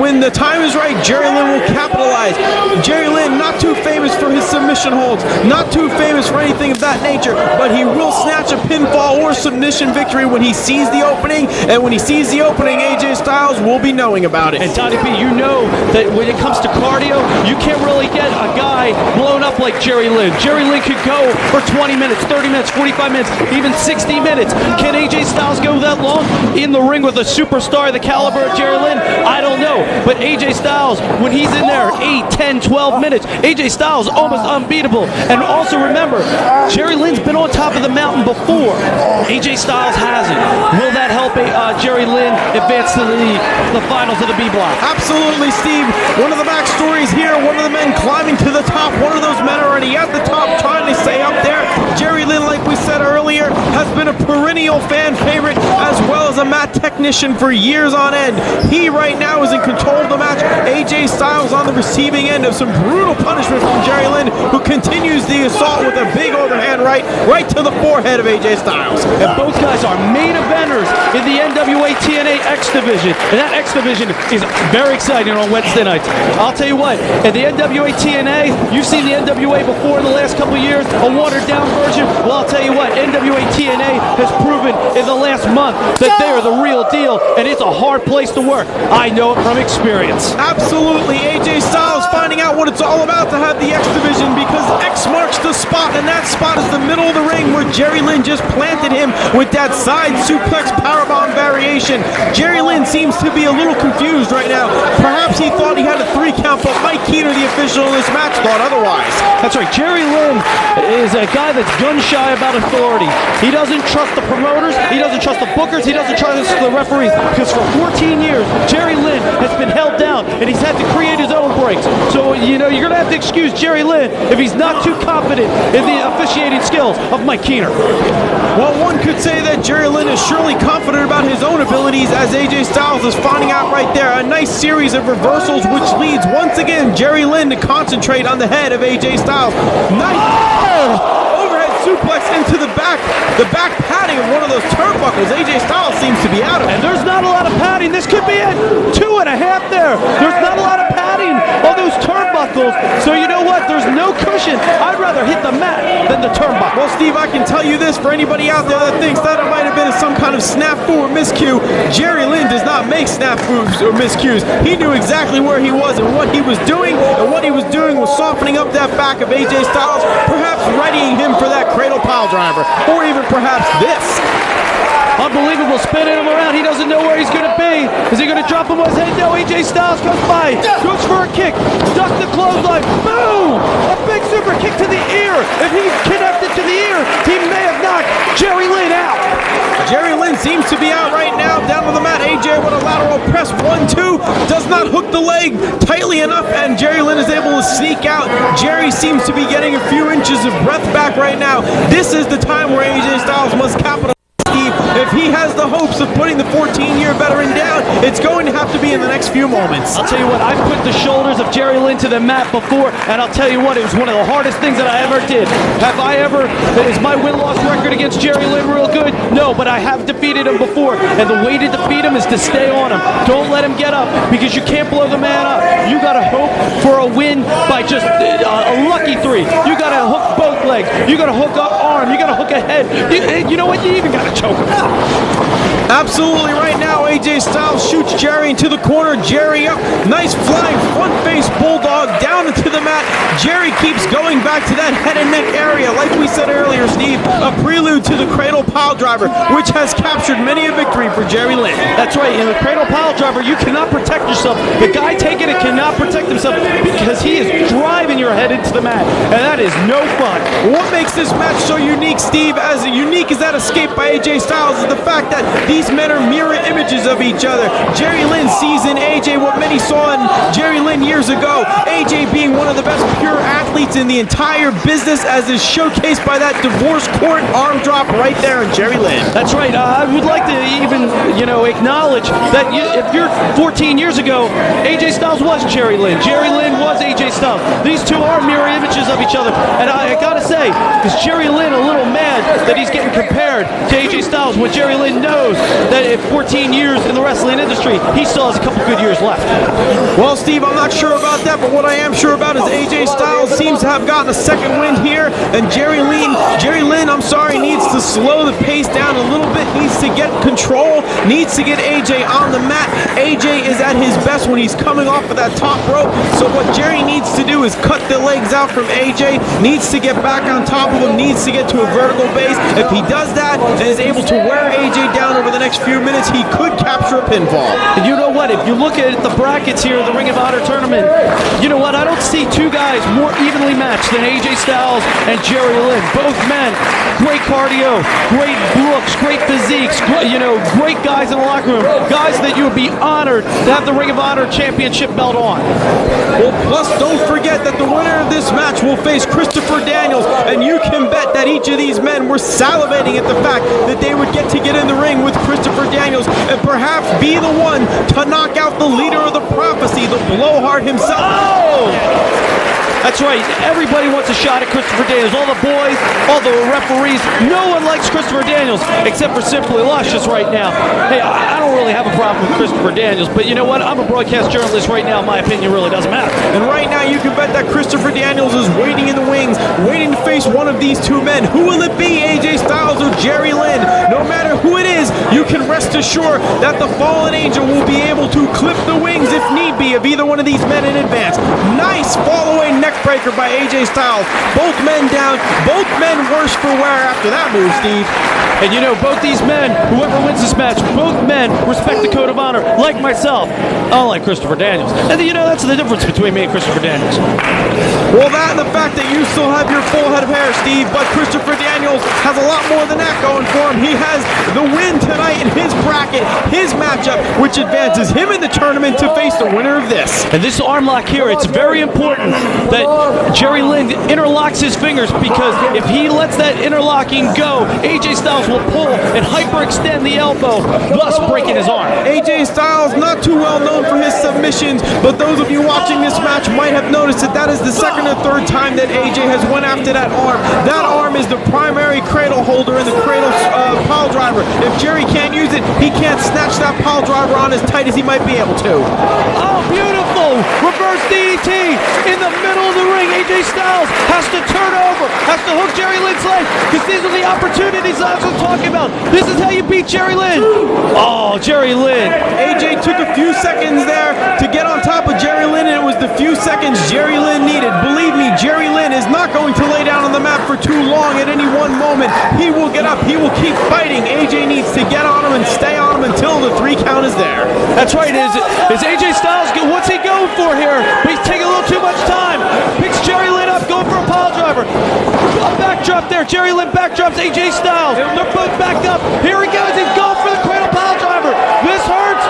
When the time is right, Jerry Lynn will capitalize. Jerry Lynn, not too famous for his submission holds, not too famous for anything of that nature, but he will snatch a pinfall or submission victory when he sees the opening, and when he sees the opening, AJ Styles will be knowing about it. And Donnie B, you know that when it comes to cardio, you can't really get a guy blown up like Jerry Lynn. Jerry Lynn could go for 20 minutes, 30 minutes, 45 minutes, even 60 minutes. Can AJ Styles go that long in the ring with a superstar of the caliber of Jerry Lynn? I don't know. But AJ Styles, when he's in there 8, 10, 12 minutes, AJ Styles almost unbeatable. And also remember, Jerry Lynn's been on top of the mountain before. AJ Styles hasn't. Will that help Jerry Lynn advance to the finals of the B block? Absolutely, Steve. One of the backstories here, one of the men climbing to the top, one of those men already at the top trying to stay up there. Jerry Lynn, like we said earlier, has been a perennial fan favorite as well as a mat technician for years on end. He right now is in control of the match. AJ Styles on the receiving end of some brutal punishment from Jerry Lynn, who continues the assault with a big overhand right to the forehead of AJ Styles. And both guys are main eventers in the NWA TNA X Division. And that X Division is very exciting on Wednesday nights. I'll tell you what, at the NWA TNA, you've seen the NWA before in the last couple of years, a watered down version. Well, I'll tell you what, NWA TNA has proven in the last month that they are the real deal, and it's a hard place to work. I know it from experience. Absolutely. AJ Styles it's all about to have the X division, because X marks the spot, and that spot is the middle of the ring where Jerry Lynn just planted him with that side suplex powerbomb variation. Jerry Lynn seems to be a little confused right now. Perhaps he thought he had a 3 count, but Mike Keener, the official in this match, thought otherwise. That's right. Jerry Lynn is a guy that's gun shy about authority. He doesn't trust the promoters. He doesn't trust the bookers. He doesn't trust the referees. Because for 14 years, Jerry Lynn has been held down, and he's had to create his own breaks. So, you're going to have to excuse Jerry Lynn if he's not too confident in the officiating skills of Mike Keener. Well, one could say that Jerry Lynn is surely confident about his own abilities, as AJ Styles is finding out right there. A nice series of reversals, which leads once again Jerry Lynn to concentrate on the head of AJ Styles. Nice overhead suplex into the back padding of one of those turnbuckles. AJ Styles seems to be out of it. And there's not a lot of padding. This could be it. 2.5 there. There's not a lot of padding on those turnbuckles. So you know what? There's no cushion. I'd rather hit the mat than the turnbuckle. Well, Steve, I can tell you this for anybody out there that thinks that it might have been some kind of snafu or miscue. Jerry Lynn does not make snafus or miscues. He knew exactly where he was and what he was doing, and what he was doing was softening up that back of AJ Styles, perhaps readying him for that cradle pile driver, or even perhaps this. Unbelievable, spinning him around. He doesn't know where he's going to be. Is he going to drop him on his head? No, AJ Styles comes by, goes for a kick, duck the clothesline, boom! A big super kick to the ear. If he connected to the ear, he may have knocked Jerry Lynn out. Jerry Lynn seems to be out right now, down on the mat. AJ with a lateral press, 1-2, does not hook the leg tightly enough, and Jerry Lynn is able to sneak out. Jerry seems to be getting a few inches of breath back right now. This is the time where AJ Styles must capitalize. If he has the hopes of putting the 14-year veteran down, it's going to have to be in the next few moments. I'll tell you what, I've put the shoulders of Jerry Lynn to the mat before, and I'll tell you what, it was one of the hardest things that I ever did. Is my win-loss record against Jerry Lynn real good? No, but I have defeated him before, and the way to defeat him is to stay on him. Don't let him get up, because you can't blow the man up. You got to hope for a win by just a lucky 3. You got to hook both legs. You got to hook up arm. You got to hook a head. You know what? You even got to choke him. Absolutely right now, AJ Styles shoots Jerry into the corner. Jerry up. Nice flying front face bulldog down into the mat. Jerry keeps going back to that head and neck area. Like we said earlier, Steve, a prelude to the cradle pile driver, which has captured many a victory for Jerry Lynn. That's right. In the cradle pile driver, you cannot protect yourself. The guy taking it cannot protect himself because he is driving your head into the mat, and that is no fun. What makes this match so unique, Steve, as unique as that escape by AJ Styles, is the fact that these men are mirror images of each other. Jerry Lynn sees in AJ what many saw in Jerry Lynn years ago. AJ being one of the best pure athletes in the entire business, as is showcased by that divorce court arm drop right there on Jerry Lynn. That's right. I would like to even, acknowledge that if you're 14 years ago, AJ Styles was Jerry Lynn. Jerry Lynn was AJ Styles. These two are mirror images of each other. And I gotta say, is Jerry Lynn a little mad that he's getting compared to AJ Styles when Jerry Lynn knows that at 14 years in the wrestling industry, he still has a couple good years left? Well, Steve, I'm not sure about that, but what I am sure about is AJ Styles seems to have gotten a second wind here, and Jerry Lynn, needs to slow the pace down a little bit, needs to get control, needs to get AJ on the mat. AJ is at his best when he's coming off of that top rope, so what Jerry needs to do is cut the legs out from AJ, needs to get back on top of him, needs to get to a vertical base. If he does that and is able to wear AJ down over the next few minutes, he could capture a pinfall. And you know what? If you look at the brackets here in the Ring of Honor tournament, you know what? I don't see two guys more evenly matched than AJ Styles and Jerry Lynn. Both men, great cardio, great looks, great physiques, great guys in the locker room. Guys that you would be honored to have the Ring of Honor championship belt on. Well, plus don't forget that the winner of this match will face Christopher Daniels, and you can bet that each of these men were salivating at the fact that they would get to get in the ring with Christopher Daniels and perhaps be the one to knock out the leader of the prophecy, the blowhard himself. Oh! That's right. Everybody wants a shot at Christopher Daniels. All the boys, all the referees. No one likes Christopher Daniels except for Simply Luscious right now. Hey, I don't really have a problem with Christopher Daniels, but you know what? I'm a broadcast journalist right now. My opinion really doesn't matter. And right now you can bet that Christopher Daniels is waiting in the wings, waiting to face one of these two men. Who will it be, AJ Styles or Jerry Lynn? No matter who it is, you can rest assured that the Fallen Angel will be able to clip the wings if need be of either one of these men in advance. Nice fall away breaker by AJ Styles. Both men down, both men worse for wear after that move, Steve. And you know, both these men, whoever wins this match, both men respect the code of honor, like myself, unlike Christopher Daniels. And you know, that's the difference between me and Christopher Daniels. Well, that and the fact that you still have your full head of hair, Steve, but Christopher Daniels has a lot more than that going for him. He has the win tonight in his bracket, his matchup, which advances him in the tournament to face the winner of this. And this arm lock here, it's very important that Jerry Lynn interlocks his fingers, because if he lets that interlocking go, AJ Styles will pull and hyperextend the elbow, thus breaking his arm. AJ Styles, not too well known for his submissions, but those of you watching this match might have noticed that that is the second or third time that AJ has went after that arm. That arm is the primary cradle holder in the cradle pile driver. If Jerry can't use it, he can't snatch that pile driver on as tight as he might be able to. Oh, beautiful! Reverse DDT in the middle of the ring. AJ Styles has to turn over, has to hook Jerry Lynn's leg, because these are the opportunities I was talking about. This is how you beat Jerry Lynn. Oh, Jerry Lynn. AJ took a few seconds there to get on top of Jerry Lynn, and it was the few seconds Jerry Lynn needed. Believe me, Jerry Lynn is not going to lay down on the mat for too long at any one moment. He will get up. He will keep fighting. AJ needs to get on him and stay on him until the 3 count is there. That's right. Is AJ Styles, what's he going for here? He's taking a little too much time. Picks Jerry Lynn up, going for a pile driver. A backdrop there. Jerry Lynn backdrops AJ Styles. They're both backed up. Here he goes. He's going for the cradle pile driver. This hurts.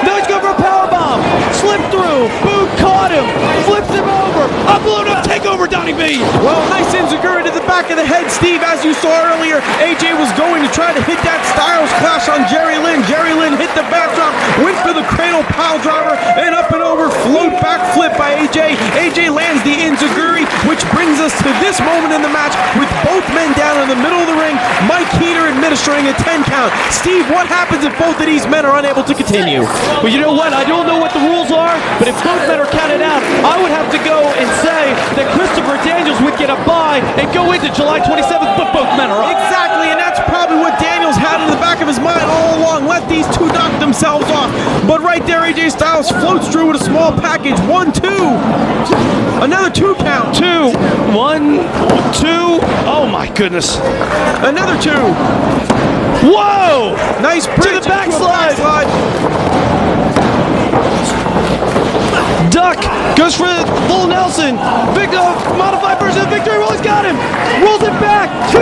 No, he's going for a power bomb. Slip through. Boom, caught him. Flips him over. A blown up takeover, Donnie B. Well, nice enziguri to the back of the head, Steve. As you saw earlier, AJ was going to try to hit that Styles clash on Jerry Lynn. Jerry Lynn hit the backdrop, went for the cradle pile driver, and up and over, float back flip by AJ. AJ lands the enziguri, which brings us to this moment in the match with both men down in the middle of the ring. Mike Heater administering a 10 count. Steve, what happens if both of these men are unable to continue? Well, you know what? I don't know what the rules are, but if both men are counted out, I would have to go and say that Christopher Daniels would get a bye and go into July 27th, but both men are up. Exactly, and that's probably what Daniels had in the back of his mind all along. Let these two knock themselves off. But right there, AJ Styles floats through with a small package. 1, 2. Another 2 count. 2, 1, 2. Oh my goodness. Another 2. Whoa! Nice bridge to the backslide. Duck goes for the full Nelson. Modified version of victory. Well, he's got him. Rolls it back. 2.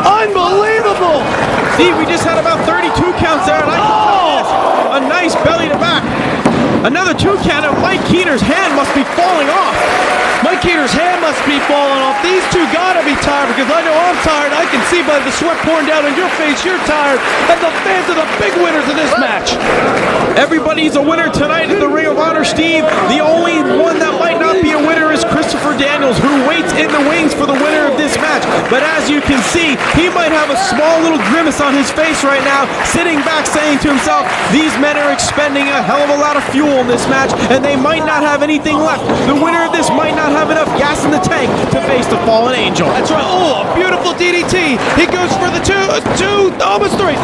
Unbelievable. Steve, we just had about 32 counts there, and a nice belly to back. Another 2 count, and Mike Heater's hand must be falling off. Mike Heater's hand must be falling off. These two gotta be tired, because I know I'm tired. I can see by the sweat pouring down on your face you're tired. And the fans are the big winners of this match. Everybody's a winner tonight in the Ring of Honor, Steve. The only one that might not be a winner is Christopher Daniels, who waits in the wings for the winner of this match. But as you can see, he might have a small little grimace on his face right now, sitting back saying to himself, these men are expending a hell of a lot of fuel in this match, and they might not have anything left. The winner of this might not have enough gas in the tank to face the fallen angel. That's right. Oh, a beautiful DDT. He goes for the 2, almost 3.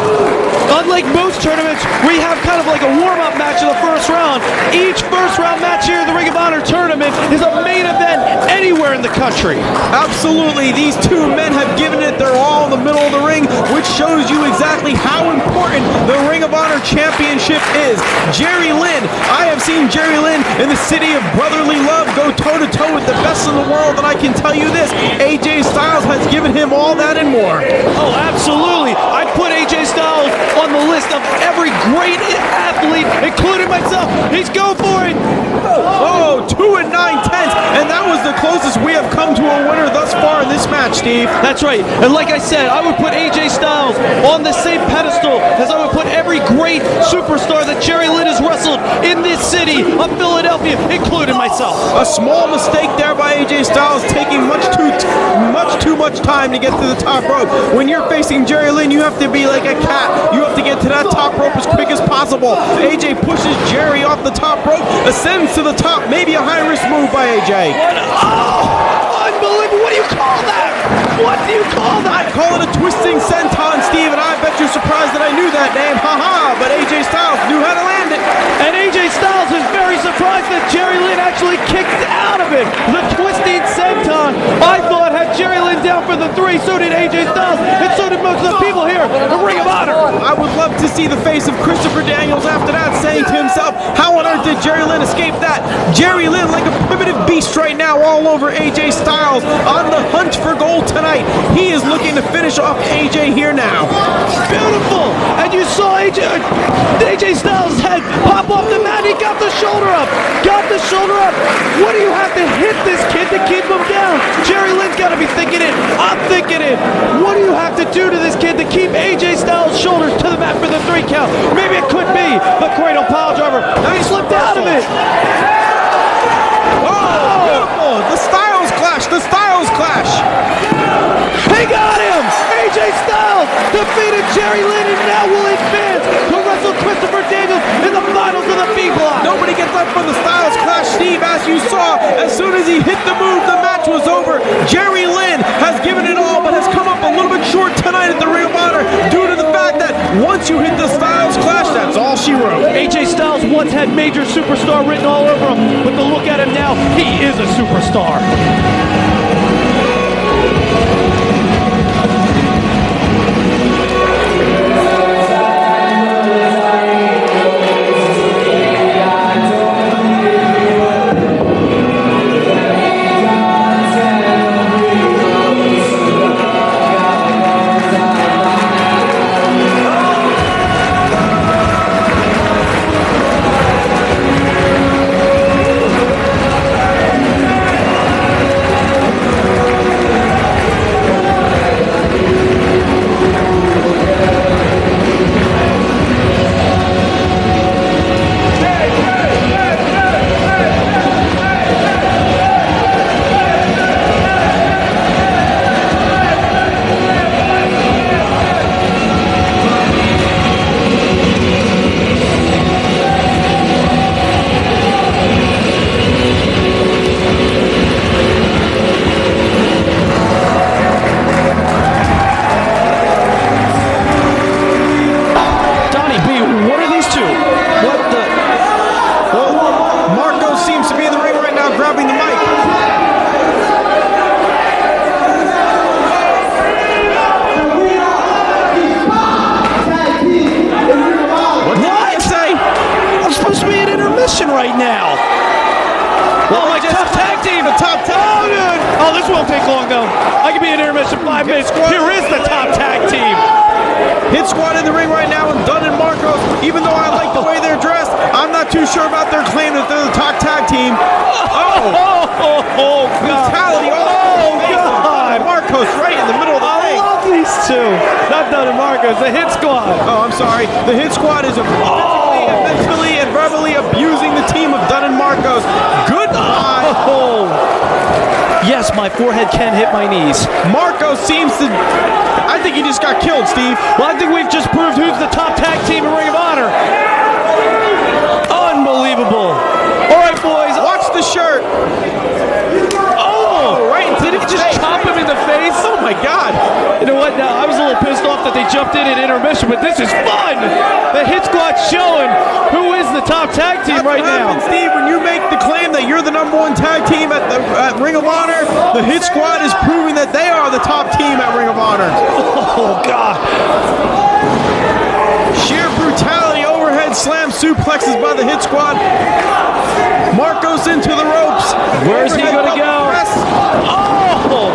Unlike most tournaments, we have kind of like a warm-up match in the first round. Each first-round match here in the Ring of Honor tournament is a main event anywhere in the country. Absolutely. These two men have given it their all in the middle of the ring, which shows you exactly how important the Ring of Honor Championship is. Jerry Lynn. I have seen Jerry Lynn in the city of brotherly love go toe-to-toe with the best in the world, and I can tell you this, AJ Styles has given him all that and more. Oh, absolutely. I put AJ Styles on the list of every great athlete, including myself. He's going for it. Oh, 2 9/10, and that was the closest we have come to a winner thus far in this match, Steve. That's right. And like I said, I would put AJ Styles on the same pedestal as I would put every great superstar that Jerry Lynn has wrestled in this city of Philadelphia, including myself. A small mistake there by AJ Styles, taking much too much time to get to the top rope. When you're facing Jerry Lynn, you have to be like a cat. You have to get to that top rope as quick as possible. AJ pushes Jerry off the top rope, ascends to the top, maybe a high-risk move by AJ. Unbelievable. What do you call that? What do you call that? I call it a twisting senton, Steve, and I bet you're surprised that I knew that name. Haha, but AJ Styles knew how to land it. And AJ Styles is very surprised that Jerry Lynn actually kicked out of it. The twisty me, so did AJ Styles, and so did most of the people here in Ring of Honor. I would love to see the face of Christopher Daniels after that, saying to himself, how on earth did Jerry Lynn escape that? Jerry Lynn, like a primitive beast right now, all over AJ Styles, on the hunt for gold tonight. He is looking to finish off AJ here now. Beautiful! And you saw AJ Styles' head pop off the mat. He got the shoulder up. Got the shoulder up. What do you have to hit this kid to keep him down? Jerry Lynn's got to be thinking it. I'm thinking it. What do you have to do to this kid to keep AJ Styles' shoulders to the mat for the 3 count? Maybe it could be the cradle pile driver. Now he slipped out of it. Oh, beautiful. The Styles clash. The Styles clash. He got him! AJ Styles defeated Jerry Lynn and now will advance to wrestle Christopher Daniels in the finals of the B block. Nobody gets up from the Styles clash, Steve. As you saw, as soon as he hit the move, the match was over. Jerry Lynn has given it all, but has come up a little bit short tonight at the Ring of Honor due to the fact that once you hit the Styles clash, that's all she wrote. AJ Styles once had major superstar written all over him, but to look at him now, he is a superstar. Right now. Oh, my top tag team. The top tag. Oh, good. Oh, this won't take long, though. I could be in intermission 5 minutes. Here is the top tag team. Hit Squad in the ring right now, and Dunn and Marcos, even though I like the way they're dressed, I'm not too sure about their claim that they're the top tag team. Oh, God. Brutality. Oh, God. Marcos right in the middle of the ring. I love these two. Not Dunn and Marcos, the Hit Squad. Oh, I'm sorry. The Hit Squad is mentally and verbally abusing the team of Dunn and Marcos. Goodbye. Oh. Yes, my forehead can hit my knees. Marcos seems to... I think he just got killed, Steve. Well, I think we've just proved who's the top tag team in Ring of Honor. Unbelievable. All right, boys. Watch the shirt. Oh, right into did he just chop him in the face? Oh, my God. You know what? Now, I was a little pissed off that they jumped in at intermission, but this is fun. The Hit Squad's showing who is the top tag team right now. Steve, when you make the claim that you're the #1 tag team at Ring of Honor, the Hit Squad is proving that they are the top team at Ring of Honor. Oh, God. Sheer brutality, overhead slam suplexes by the Hit Squad. Marcos into the ropes. Where's he going to go? Oh,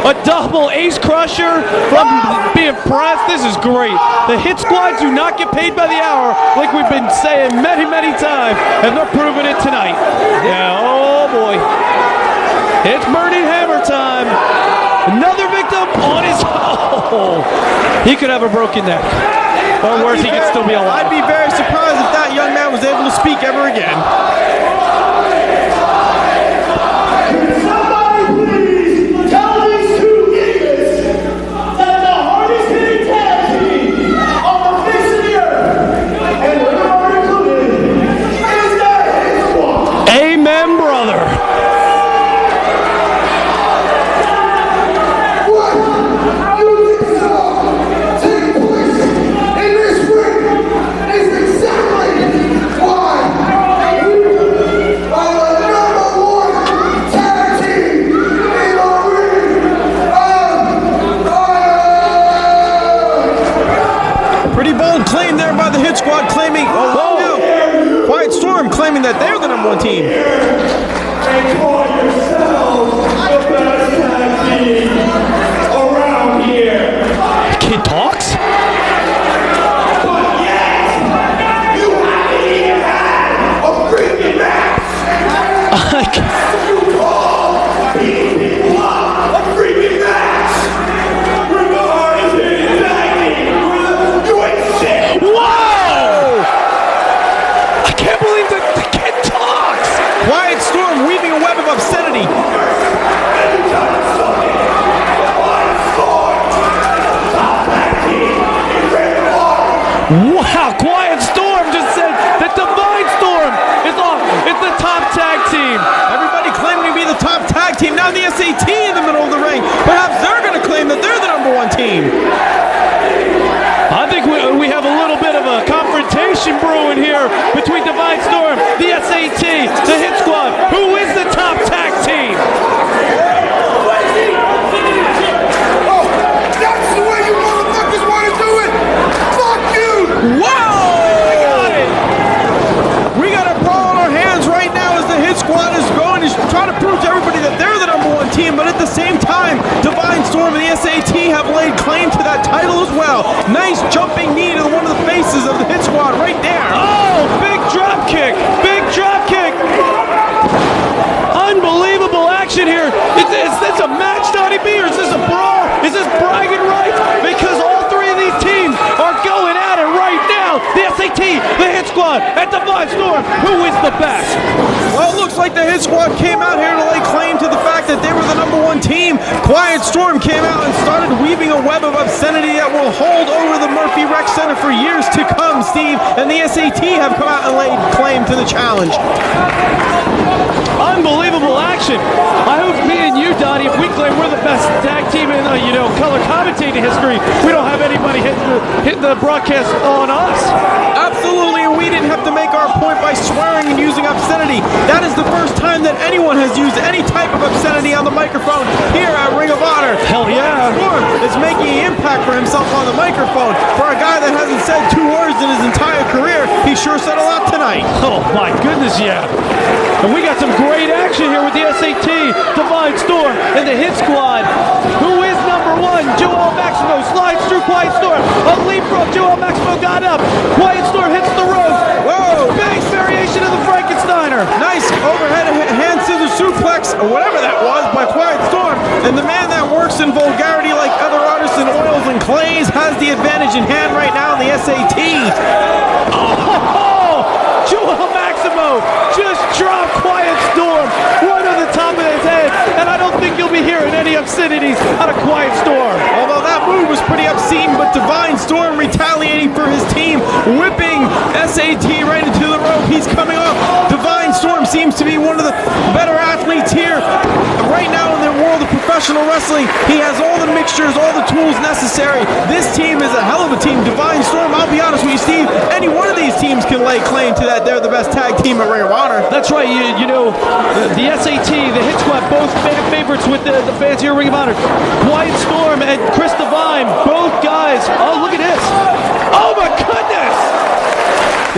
a double ace crusher from being pressed. This is great. The Hit Squad do not get paid by the hour like we've been saying many, many times, and they're proving it tonight. Yeah, oh boy. It's Bernie Hammer time. Another victim on his... Oh, he could have a broken neck. Or worse, he could still be alive. I'd be very surprised if that young man was able to speak ever again. Amen, brother. one team. And call yourselves the best tag team around here. Kid talks? But yet, you haven't even had a freaking match. You call beating people up a freaking match. Ring of Honor is hitting tag team. You ain't shit. Whoa! I can't believe that the kid talks! Quiet Storm weaving a web of obscenity. Wow, Quiet Storm just said that Divine Storm is the top tag team. Everybody claiming to be the top tag team. Now the SAT in the middle of the ring. Perhaps they're going to claim that they're the number one team. I think we have a little bit of a confrontation brewing here between Divine Storm, the SAT, the Hit Squad. Who is the top tag team? Oh, that's the way you motherfuckers want to do it. Fuck you. Whoa! We got a brawl on our hands right now as the Hit Squad is going to try to prove to everybody that they're the number one team, but at the same time, Divine Storm and the SAT have laid claim to that title as well. Nice jumping knee to one of the faces of the Hit Squad right there. Oh, big drop kick! Big drop kick! Unbelievable action here. Is this a match, Donnie B, or is this a brawl? Is this bragging rights? Because all three of these teams are going at it right now. The SAT, the Hit Squad, and Divine Storm. Who is the best? Well, it looks like the Hit Squad came out here to lay claim to the fact that they were the number one team. Quiet Storm came out and started weaving a web of obscenity that will hold over the Murphy Rec Center for years to come, Steve. And the SAT have come out and laid claim to the challenge. Unbelievable action. I hope me and you, Donnie, if we claim we're the best tag team in color commentating history, we don't have anybody hitting the broadcast on us. Absolutely, and we didn't have to make our point by swearing and using obscenity. That is the first time that anyone has used any type of obscenity on the microphone here at Ring of Honor. Hell yeah. Storm is making an impact for himself on the microphone. For a guy that hasn't said 2 words in his entire career, he sure said a lot tonight. Oh my goodness, yeah. And we got some great action here with the SAT, Divine Storm, and the Hit Squad. Who is number one? Joel Maximo slides through Quiet Storm. A leapfrog. Joel Maximo got up. Quiet Storm hits the rope. Whoa! Big variation of the Frankensteiner. Nice overhead hand scissor suplex, or whatever that was, by Quiet Storm. And the man that works in vulgarity like other artists in oils and clays has the advantage in hand right now in the SAT. Oh, Joel Maximo just dropped Quiet Storm right on the top of his head, and I don't think you'll be hearing any obscenities out of Quiet Storm. Although that move was pretty obscene, but Divine Storm retaliating for his team, whipping SAT right into the rope. He's coming off. Divine Storm seems to be one of the better athletes here right now in the world of professional wrestling. He has all the mixtures, all the tools necessary. This team is a hell of a team. Divine Storm, I'll be honest with you, Steve, any one of these teams can lay claim to that they're the best tag team at Ring of Honor. That's right. You know, the SAT, the Hit Squad, both fan favorites with the fans here at Ring of Honor. Quiet Storm and Chris Divine, both guys. Oh, look at this. Oh, my goodness.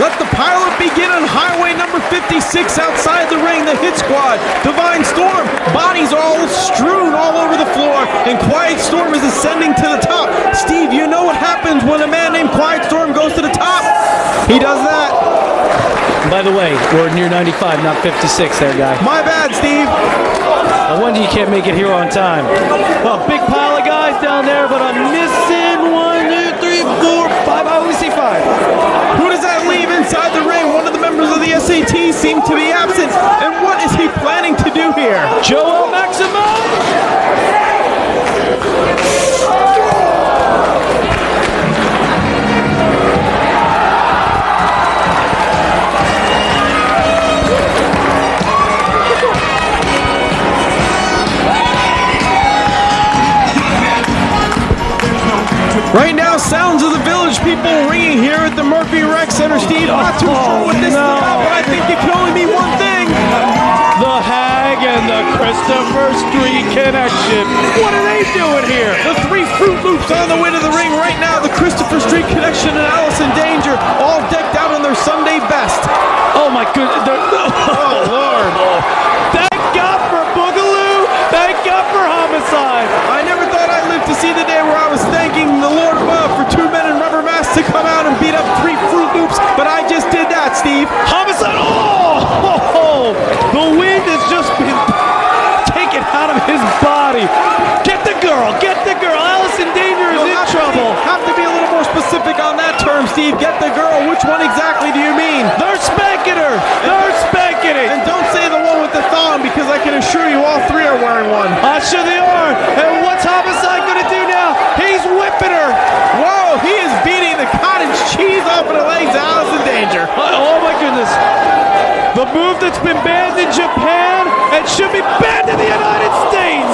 Let the pilot begin on highway number 56 outside the ring. The Hit Squad, Divine Storm, bodies all strewn all over the floor, and Quiet Storm is ascending to the top. Steve, you know what happens when a man named Quiet Storm goes to the top? He does that. By the way, we're near 95, not 56 there, guy. My bad, Steve. I wonder you can't make it here on time. Well, big pile of guys down there, but I'm missing 1, 2, 3, 4, 5. I only see 5. Who does that leave inside the ring? One of the members of the SAT seem to be absent. And what is he planning to do here? Joel Maximo! Right now, sounds of the village people ringing here at the Murphy Rec Center. Steve, not too sure what this is about, but I think it can only mean one thing. The Hag tag and the Christopher Street Connection. What are they doing here? The three Fruit Loops on the way to the ring right now. The Christopher Street Connection and Allison Danger all decked out in their Sunday best. Oh my goodness. Oh, Lord. Thank God for Boogaloo. Thank God for Homicide. I never thought I'd live to see the day where I was thanking the Lord above for two men in rubber masks to come out and beat up three Fruit Loops, but I just did that, Steve. Homicide. Oh! The wind has just been taken out of his body. Get the girl. Get the girl. Allison Danger is in trouble. Have to be a little more specific on that term, Steve. Get the girl. Which one exactly do you mean? They're spanking her. They're spanking it. And don't say the one with the thong, because I can assure you all three are wearing one. Sure they are. And what's Homicide going to do now? He's whipping her. Whoa, he is beating the cottage cheese off of the legs of Allison Danger. Oh my goodness. The move that's been banned in Japan and should be banned in the United States.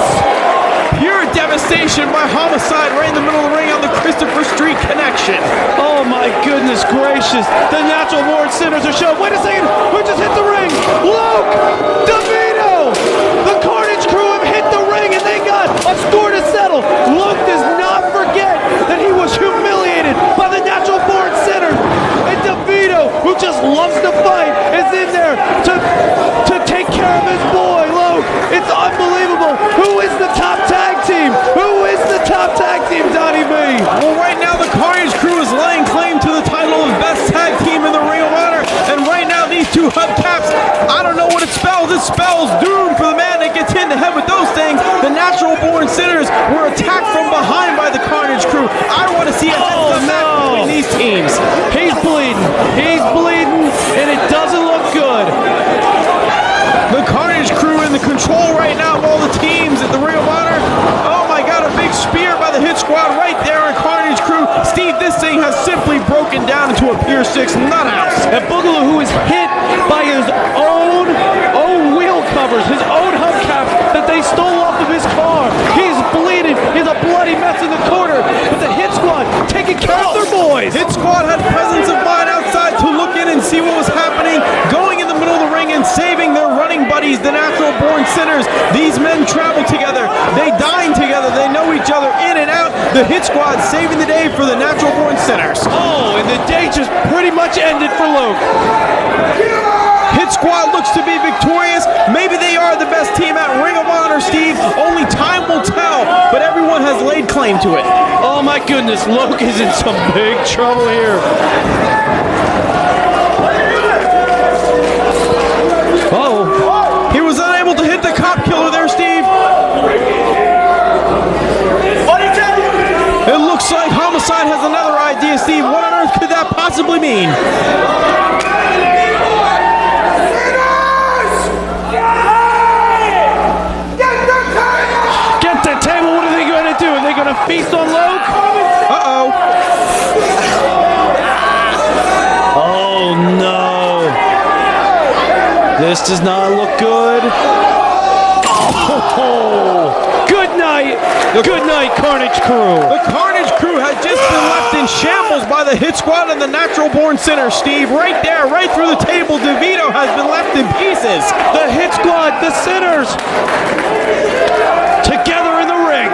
Pure devastation by Homicide right in the middle of the ring on the Christopher Street Connection. Oh my goodness gracious. The Natural Born Sinners are showing. Wait a second. Who just hit the ring? Luke DeVito. The Carnage Crew have hit the ring and they got a score to settle. Luke does not forget that he was humiliated by the Natural Born Sinners. And DeVito, who just loves to fight, is in there to take care of his boy, Luke. It's unbelievable. Who is the top tag team? Who is the top tag team, Donnie B? Well, right now the Carnage Crew is laying claim to the title of best tag team in the Ring of Honor. And right now these two hubcaps, I don't know what it spells. It spells doom for the man that gets hit in the head with those things. The Natural Born Sinners were attacked from behind by the Carnage Crew. I want to see a match between these teams. He's bleeding. He's bleeding, and it doesn't look good. The Carnage Crew in the control right now of all the teams at the Ring of Honor. Oh my God, a big spear by the Hit Squad right there in Carnage Crew. Steve, this thing has simply broken down into a Pier 6 nuthouse. And Boogaloo, who is hit by his own wheel covers, his own hubcaps that they stole off of his car. He's bleeding. He's a bloody mess in the corner. But the Hit Squad taking care of their boys. Hit Squad had presence of mind outside to look in and see what was happening, going in the middle of the ring and saving their running buddies, the Natural Born Sinners. These men travel together. They dine together. They know each other in and out. The Hit Squad saving the day for the Natural Born Sinners. Oh, and the day just pretty much ended for Luke. Hit Squad looks to be victorious. Maybe they are the best team at Ring of Honor, Steve. Only time will tell, but everyone has laid claim to it. Oh my goodness, Luke is in some big trouble here. Uh-oh. He was unable to hit the cop killer there, Steve. It looks like Homicide has another idea, Steve. What on earth could that possibly mean? Get the table. What are they going to do? Are they going to feast on Luke? Uh-oh. Oh no. This does not look good. Oh, good night. Good night, Carnage Crew. The Carnage Crew has just been left in shambles by the Hit Squad and the Natural Born Sinners, Steve. Right there, right through the table, DeVito has been left in pieces. The Hit Squad, the Sinners, together in the ring.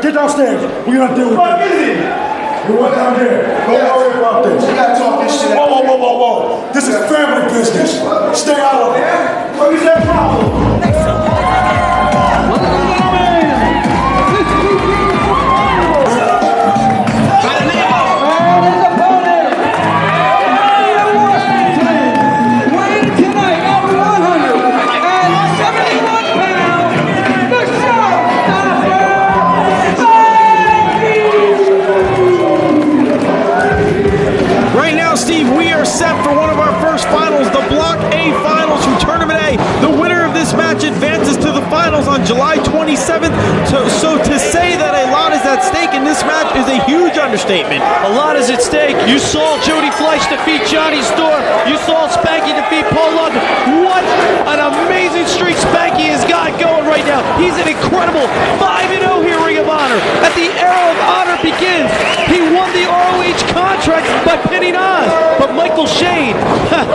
get downstairs. We're gonna deal with this. You went down there. Don't worry about this. You gotta talk this shit out. Whoa. This is family business. Stay out of it. What is that problem? Right now, Steve, we are set for one of our first finals, the Block A finals from Tournament A. The winner of this match advances to the finals on July 27th. So to say that a lot is at stake in this match is a huge understatement. A lot is at stake. You saw Jody Fleisch defeat Johnny Storr. You saw Spanky defeat Paul London. What an amazing streak Spanky has got going right now. He's an incredible 5-0 here, Ring of Honor. At the era of honor begins. He won the ROH contract by pinning Oz. But Michael Shane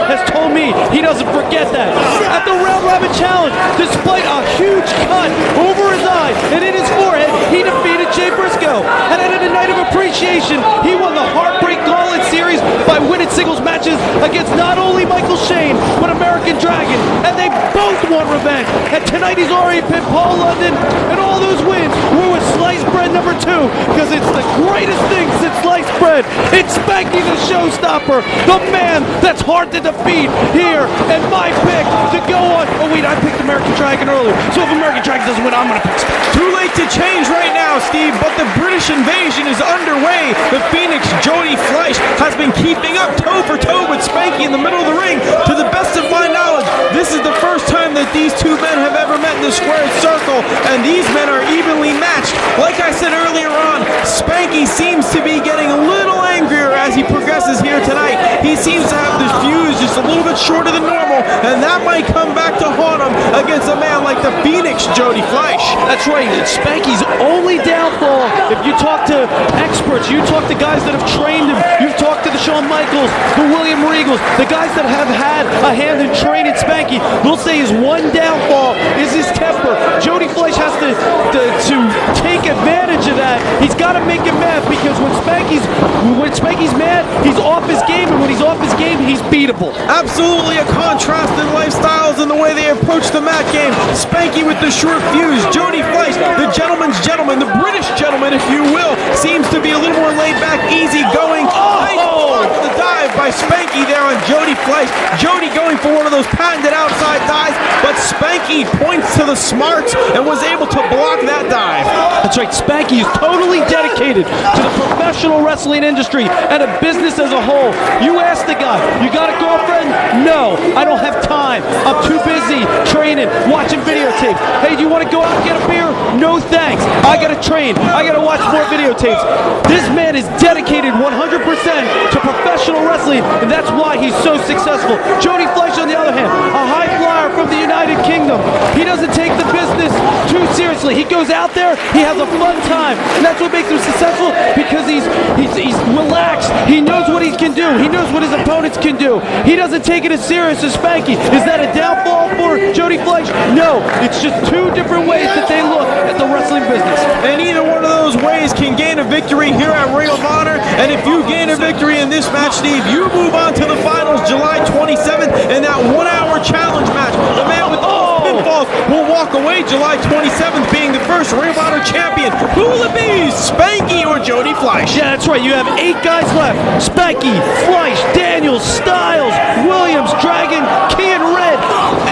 has told me he doesn't forget that. At the Round Robin Challenge, despite a huge cut over his eye and in his forehead, he defeated Jay Briscoe. And at a night of appreciation, he won the Heartbreak Gauntlet Series by winning singles matches against not only Michael Shane, but American Dragon. And they both want revenge. And tonight he's already pinned Paul London, and all those wins were with Sliced Bread number 2, because it's the greatest thing since Sliced Bread. It's Spanky the Showstopper, the man that's hard to defeat here. And my pick to go on. Oh wait, I picked American Dragon earlier. So if American Dragon doesn't win, I'm going to pick Spanky. Too late to change right now, Steve, but the British invasion is underway. The Phoenix Jody Fleisch has been keeping up toe for toe with Spanky in the middle of the ring. To the best of my knowledge, this is the first time that these two men have ever met in the squared circle, and these men are evenly matched. Like I said earlier on, Spanky seems to be getting a little angrier as he progresses here tonight. He seems to have this fuse just a little bit shorter than normal, and that might come back to haunt him against a man like the Phoenix Jody Fleisch. That's right. It's Spanky's only downfall. If you talk to experts, you talk to guys that have trained him, you've talked to the Shawn Michaels, the William Regals, the guys that have had a hand in training Spanky, will say his one downfall is his temper. Jody Fleisch has to take advantage of that. He's got to make him mad, because when Spanky's mad, he's off his game, and when he's off his game, he's beatable. Absolutely a contrast in lifestyles and the way they approach the mat game. Spanky with the short fuse. Jody Fleisch, the gentleman's gentleman, the British gentleman, if you will, seems to be a little more laid back, easy going. Nice block the dive by Spanky there on Jody Fleisch. Jody going for one of those patented outside dives, but Spanky points to the smarts and was able to block that dive. That's right. Spanky is totally dedicated to the professional wrestling industry and a business as a whole. You ask the guy, you got a girlfriend? No, I don't have time. I'm too busy training, watching videotapes. Hey, do you want to go out and get a beer? No thanks. I got to train. I got to watch more videotapes. This man is dedicated 100% to professional wrestling, and that's why he's so successful. Jody Fleisch, on the other hand, a high flyer from the United Kingdom. He doesn't take the business too seriously. He goes out there, he has a fun time, and that's what makes him successful, because he's relaxed. He knows what he can do. He knows what his opponents can do. He doesn't take it as serious as Spanky. Is that a downfall for Jody Fleisch? No, it's just two different ways that they look at the wrestling business. And either one of those ways can gain a victory here at Ring of Honor. And if you gain a victory in this match, Steve, you move on to the finals July 27th in that 1-hour challenge match. The man with the pinfalls will walk away July 27th being the first Ring of Honor champion. Who will it be? Spanky or Jody Fleisch? Yeah, that's right. You have 8 guys left. Spanky, Fleisch, Daniels, Styles, Williams, Dragon, Key, and Red.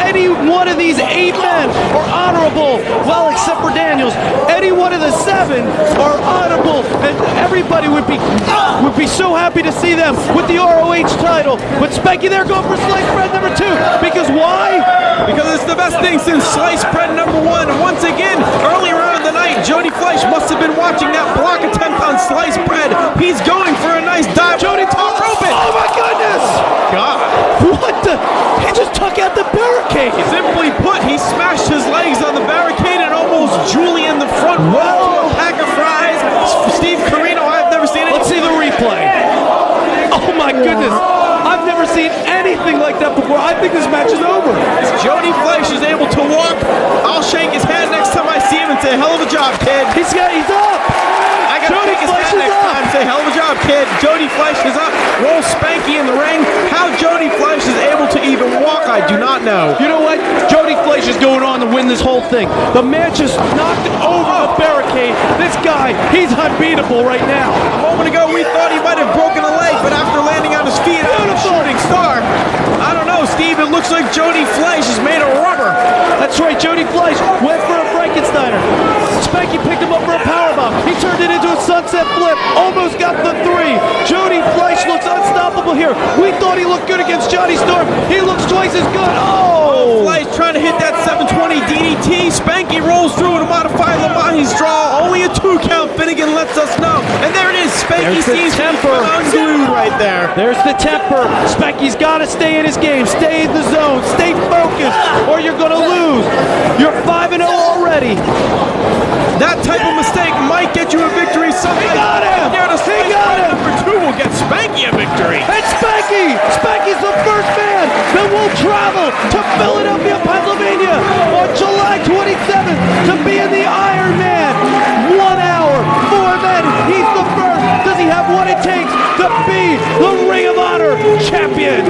Any one of these 8 men are honorable. Well, except for Daniels. Any one of the 7 are honorable, and everybody would be so happy to see them with the ROH title. But Spanky, they're going for Sliced Bread number 2. Because why? Because it's the best thing since Sliced Bread number 1. And once again, earlier on in the night, Jody Fleisch must have been watching that block attempt on Sliced Bread. He's going for a nice dive. Jody top rope it. Oh my goodness! God. What the? He just took out the barricade. Simply put, he smashed his legs on the barricade and almost Julian the front row to a pack of fries. Steve Carino, I've never seen it. Let's see the replay. Oh my goodness. I've never seen anything like that before. I think this match is over. Jody Fleisch is able to walk. I'll shake his hand next time I see him and say, hell of a job, kid. He's up. gotta Jody take his Fleisch hat is next up. time. Say, hell of a job, kid. Jody Fleisch is up. Rolls Spanky in the ring. How Jody Fleisch is able to even walk, I do not know. You know what? Jody Fleisch is going on to win this whole thing. The man just knocked over the barricade. This guy, he's unbeatable right now. A moment ago, we thought he might have broken a leg, but after landing on his feet out of a shooting star, I don't know, Steve. It looks like Jody Fleisch is made of rubber. That's right, Jody Fleisch went for a Frankensteiner. Spanky picked him up for a powerbomb. He turned it into a sunset flip. Almost got the 3. Jody Fleisch looks unstoppable here. We thought he looked good against Johnny Storm. He looks twice as good. Oh! Fleisch trying to hit that 720 DDT. Spanky rolls through with a modified Lamahi's draw. Only a 2 count. Finnegan lets us know. And there it is. Spanky seems to be unglued right there. There's the temper. Spanky's got to stay in his game. Stay in the zone. Stay focused, or you're going to lose. You're 5-0 already. That type of mistake might get you a victory someday. He got him! He got him! Number 2 will get Spanky a victory. It's Spanky! Spanky's the first man that will travel to Philadelphia, Pennsylvania on July 27th to be in the Iron Man. 1 hour, 4 men. He's the first. Does he have what it takes to be the Ring of Honor champion?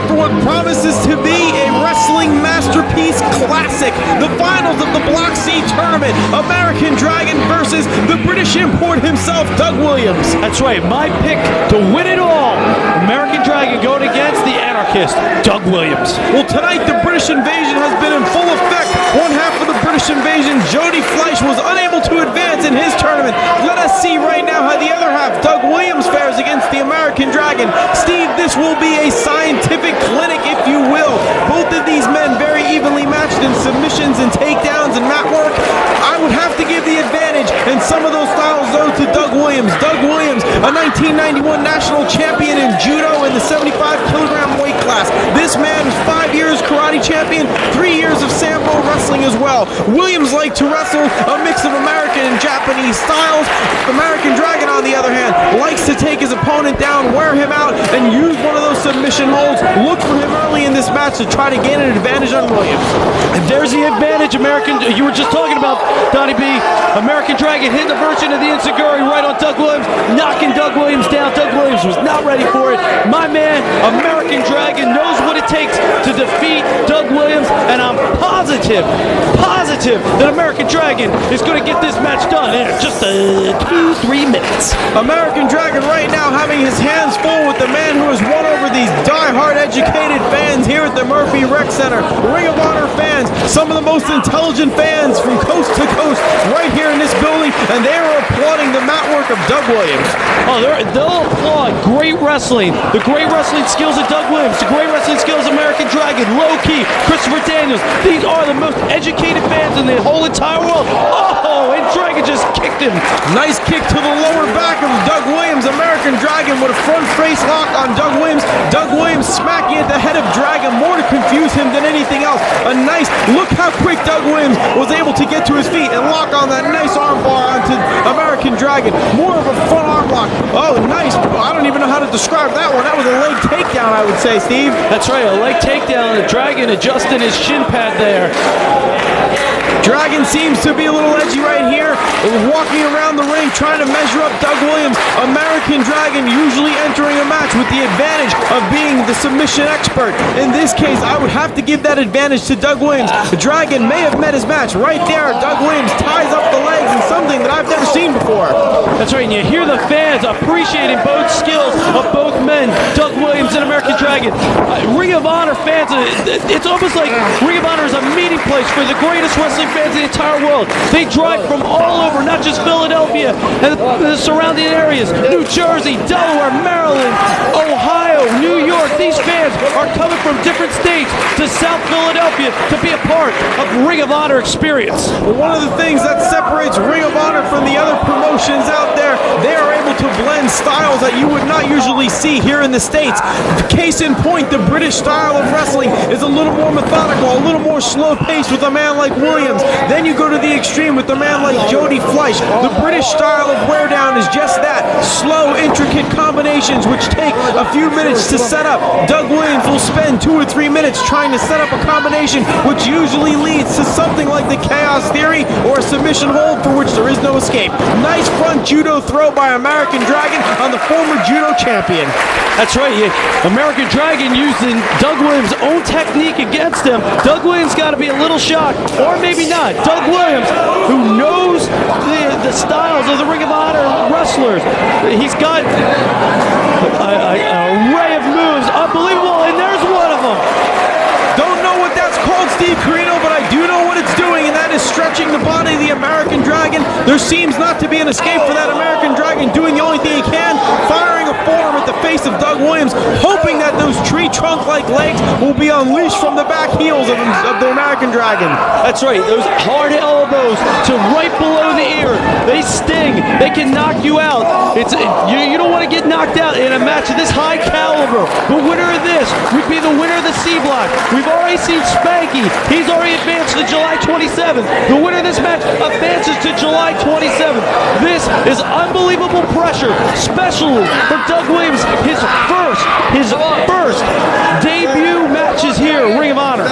For what promises to be a wrestling masterpiece classic, the finals of the Block C tournament, American Dragon versus the British import himself, Doug Williams. That's right, my pick to win it all. American Dragon going against the anarchist, Doug Williams. Well, tonight the British invasion has been in full effect. One half of the British invasion, Jody Fleisch, was unable to advance in his tournament. Let us see right now how the other half, Doug Williams, fares against the American Dragon. Steve, this will be a scientific clinic, if you will. Both of these men very evenly matched in submissions and takedowns and mat work. I would have to give the advantage in some of those styles, though, to Doug Williams. Doug Williams, a 1991 national champion in judo in the 75-kilogram weight class. This man is 5 years karate champion, 3 years of sambo wrestling as well. Williams liked to wrestle a mix of American and Japanese styles. American Dragon, on the other hand, likes to take his opponent down, wear him out, and use one of those submission holds. Look for him early in this match to try to gain an advantage on Williams. And there's the advantage, you were just talking about, Donnie B. American Dragon hitting the version of the Enziguri right on Doug Williams, knocking Doug Williams down. Doug Williams was not ready for it. My man, American Dragon, knows what it takes to defeat Doug Williams, and I'm positive that American Dragon is going to get this match done in just 2-3 minutes. American Dragon right now having his hands full with the man who has won over these die-hard educated fans here at the Murphy Rec Center. Ring of Honor fans, some of the most intelligent fans from coast to coast right here in this building, and they are applauding the mat work of Doug Williams. Oh, they'll applaud great wrestling, the great wrestling skills of Doug Williams, the great wrestling skills of American Dragon, Low Key, Christopher Daniels. These are the most educated fans in the whole entire world. Oh, and Dragon just kicked him. Nice kick to the lower back of Doug Williams. American Dragon with a front face lock on Doug Williams. Doug Williams smacking at the head of Dragon more to confuse him than anything else. A nice, look how quick Doug Williams was able to get to his feet and lock on that nice arm bar onto American Dragon. More of a front arm lock. block. Oh, nice. I don't even know how to describe that one. That was a leg takedown, I would say, Steve. That's right, a leg takedown. The Dragon adjusting his shin pad there. Dragon seems to be a little edgy right here, walking around the ring trying to measure up Doug Williams. American Dragon usually entering a match with the advantage of being the submission expert. In this case, I would have to give that advantage to Doug Williams. The Dragon may have met his match. Right there, Doug Williams ties up the legs in something that I've never seen before. That's right, and you hear the fans appreciating both skills of both men, Doug Williams and American Dragon. Ring of Honor fans, it's almost like Ring of Honor is a meeting place for the greatest wrestling fans in the entire world. They drive from all over, not just Philadelphia and the surrounding areas, New Jersey, Delaware, Maryland, Ohio, New York. These fans are coming from different states to South Philadelphia to be a part of Ring of Honor experience. Well, one of the things that separates Ring of Honor from the other promotions out there, they are able to blend styles that you would not usually see here in the States. Case in point, the British style of wrestling is a little more methodical, a little more slow-paced with a man like Williams. Then you go to the extreme with a man like Jody Fleisch. The British style of wear down is just that. Slow, intricate combinations which take a few minutes to set up. Doug Williams will spend 2 or 3 minutes trying to set up a combination which usually leads to something like the Chaos Theory or a submission hold for which there is no escape. Nice front judo throw by American Dragon on the former judo champion. That's right. American Dragon using Doug Williams' own technique against him. Doug Williams got to be a little shocked, or maybe not. Doug Williams, who knows the styles of the Ring of Honor wrestlers, he's got an array of moves, unbelievable, and there's one of them. Don't know what that's called, Steve Carino, but I do know what it's doing, and that is stretching the body of the American Dragon. There seems not to be an escape for that American Dragon, doing the only thing he can, firing a forearm at the face of Doug Williams, hoping that those tree trunk-like legs will be unleashed from the back heels of the American Dragon. That's right, those hard elbows to right below the ear. They sting. They can knock you out. You don't want to get knocked out in a match of this high caliber. The winner of this would be the winner of the C block. We've already seen Spanky. He's already advanced to July 27th. The winner of this match advances to July 27th. This is unbelievable pressure, especially for Doug Williams. His first debut matches here at Ring of Honor.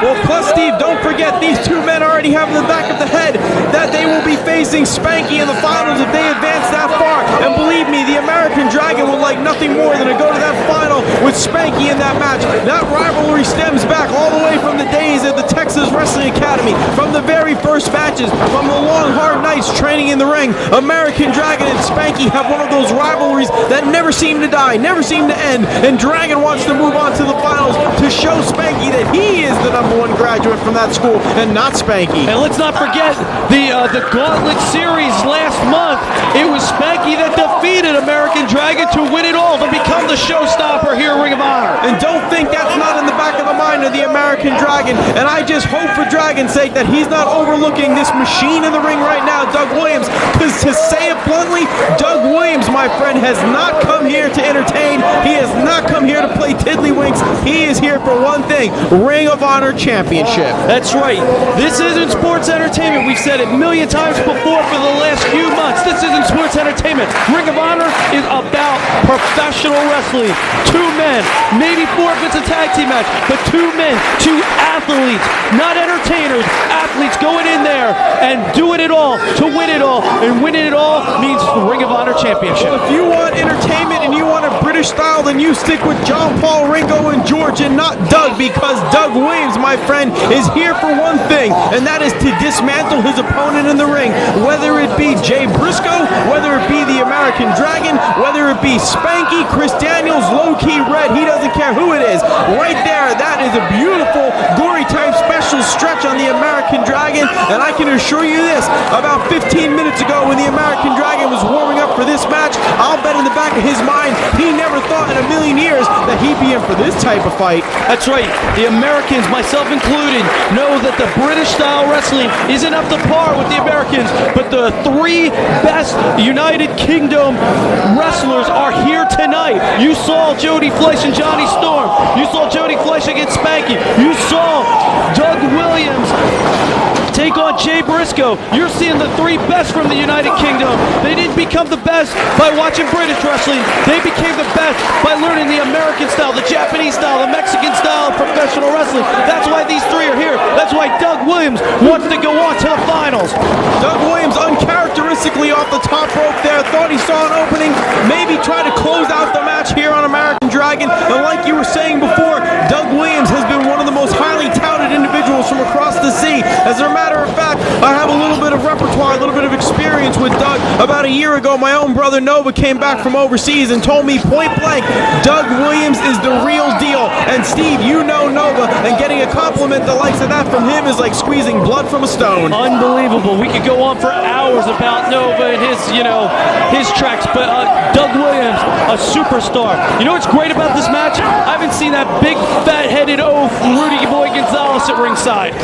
Well, plus, Steve, don't forget these two men already have in the back of the head that they will be facing Spanky in the finals if they advance that far. And believe me, the American Dragon would like nothing more than to go to that final with Spanky in that match. That rivalry stems back all the way from the days of the Texas Wrestling Academy, from the very first matches, from the long, hard nights training in the ring. American Dragon and Spanky have one of those rivalries that never seem to die, never seem to end. And Dragon wants to move on to the finals to show Spanky that he is the #1 graduate from that school and not Spanky. And let's not forget the Gauntlet Series last month. It was Spanky that defeated American Dragon to win it all, to become the showstopper here at Ring of Honor. And don't think that's not in the back of the mind of the American Dragon. And I just hope for Dragon's sake that he's not overlooking this machine in the ring right now, Doug Williams. Because to say it bluntly, Doug Williams, my friend, has not come here to entertain. He has not come here to play tiddlywinks. He is here for one thing, Ring of Honor Championship. That's right. This isn't sports entertainment. We've said it a million times before for the last few months. This isn't sports entertainment. Ring of Honor is about professional wrestling. 2 men, maybe 4 if it's a tag team match, but 2 men, 2 athletes, not entertainers, athletes going in there and doing it all to win it all. And winning it all means Ring of Honor Championship. Well, if you want entertainment and you want a British style, then you stick with John Paul, Ringo, and George and not Doug, because Doug Williams, my friend, is here for one thing, and that is to dismantle his opponent in the ring. Whether it be Jay Briscoe, whether it be the American Dragon, whether it be Spanky, Chris Daniels, Low-Key Red, he doesn't care who it is. Right there, that is a beautiful, gory-type special stretch on the American Dragon, and I can assure you this, about 15 minutes ago when the American Dragon was warming up for this match, I'll bet in the back of his mind, he never thought in a million years that he'd be in for this type of fight. That's right. The Americans, myself included, know that the British style wrestling isn't up to par with the Americans, but the 3 best United Kingdom wrestlers are here tonight. You saw Jody Fleisch and Johnny Storm. You saw Jody Fleisch against Spanky. You saw Doug Williams take on Jay Briscoe. You're seeing the three best from the United Kingdom. They didn't become the best by watching British wrestling. They became the best by learning the American style, the Japanese style, the Mexican style of professional wrestling. That's why these three are here. That's why Doug Williams wants to go on to the finals. Doug Williams uncharacteristically off the top rope there. Thought he saw an opening. Maybe try to close out the match here on American Dragon. And like you were saying before, Doug Williams has been one of the most highly touted individuals from across the sea. As a matter of fact, I have a little bit of repertoire, a little bit of experience with Doug. About a year ago, my own brother Nova came back from overseas and told me point blank, Doug Williams is the real deal. And Steve, you know Nova, and getting a compliment the likes of that from him is like squeezing blood from a stone. Unbelievable. We could go on for hours about Nova and his tracks, but Doug Williams, a superstar. You know what's great about this match? I haven't seen that big fat-headed oaf Rudy Boy Gonzalez at ringside.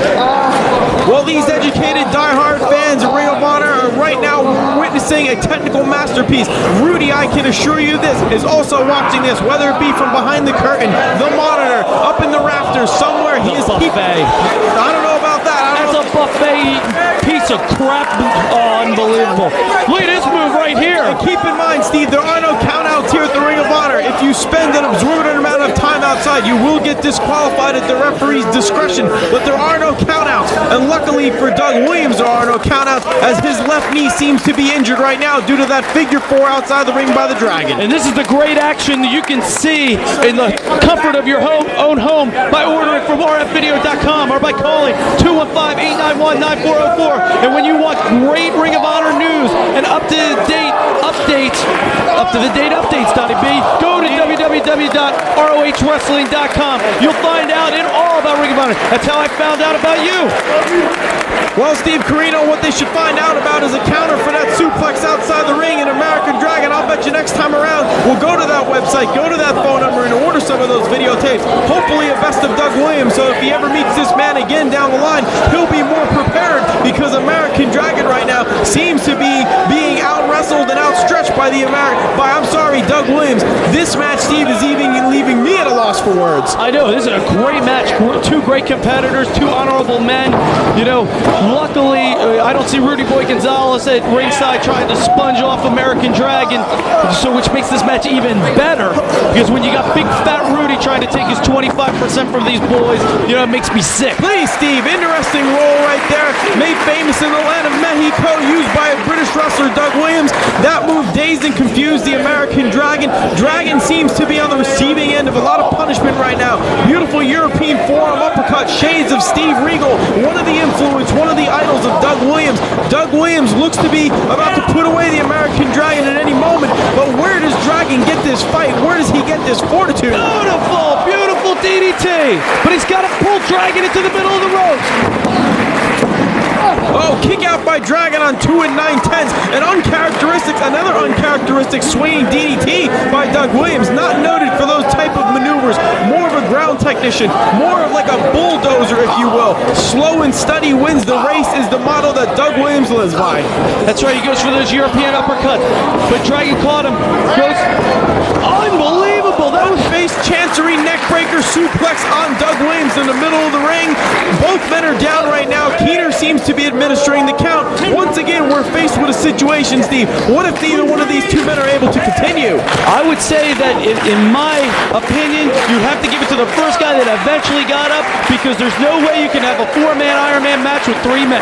Well, these educated diehard fans of Ring of Honor are right now witnessing a technical masterpiece. Rudy, I can assure you this, is also watching this, whether it be from behind the curtain, the monitor, up in the rafters, somewhere. He is buffet. I don't know about that. That's a buffet piece of crap. Oh, unbelievable. Look at this move right here. And keep in mind, Steve, there are no countouts here at the Ring of Honor. If you spend an absorbent amount of time outside, you will get disqualified at the referee's discretion. But there are no countouts. And luckily for Doug Williams, there are no countouts, as his left knee seems to be injured right now due to that figure four outside the ring by the Dragon. And this is the great action that you can see in the comfort of your own home by ordering from rfvideo.com or by calling 215-891-9404. And when you want great Ring of Honor news and up-to-the-date updates, Donnie B, go to www.rohwrestling.com. You'll find out all about Ring of Honor. That's how I found out about you. Well, Steve Corino, what they should find out about is a counter for that suplex outside the ring in American Dragon. I'll bet you next time around we'll go to that website, go to that phone number, and order some of those videotapes. Hopefully a best of Doug Williams, so if he ever meets this man again down the line, he'll be more prepared, because American Dragon right now seems to be being out-wrestled and outstretched by Doug Williams. This match, Steve, is even leaving me at a loss for words. I know, this is a great match. Two great competitors, two honorable men. Luckily, I don't see Rudy Boy Gonzalez at ringside trying to sponge off American Dragon, which makes this match even better, because when you got big fat Rudy trying to take his 25% from these boys, it makes me sick. Please, Steve, interesting role right there. Made famous in the land of Mexico, used by a British wrestler, Doug Williams. That move dazed and confused the American Dragon. Dragon seems to be on the receiving end of a lot of punishment right now. Beautiful European forearm uppercut, shades of Steve Regal, one of the influence, one of the idols of Doug Williams. Doug Williams looks to be about to put away the American Dragon at any moment, but where does Dragon get this fight? Where does he get this fortitude? Beautiful DDT, but he's got to pull Dragon into the middle of the ropes. Oh, kick out by Dragon on 2 9/10. Another uncharacteristic swinging DDT by Doug Williams. Not noted for those type of maneuvers. More of a ground technician. More of like a bulldozer, if you will. Slow and steady wins the race is the motto that Doug Williams lives by. That's right, he goes for those European uppercuts. But Dragon caught him. Unbelievable. That was face chancery neckbreaker suplex on Doug Williams in the middle of the ring. Both men are down right now. Keener seems to be administering the count. Once again, we're faced with a situation, Steve. What if either one of these two men are able to continue? I would say that, in my opinion, you have to give it to the first guy that eventually got up, because there's no way you can have a four-man Iron Man match with three men.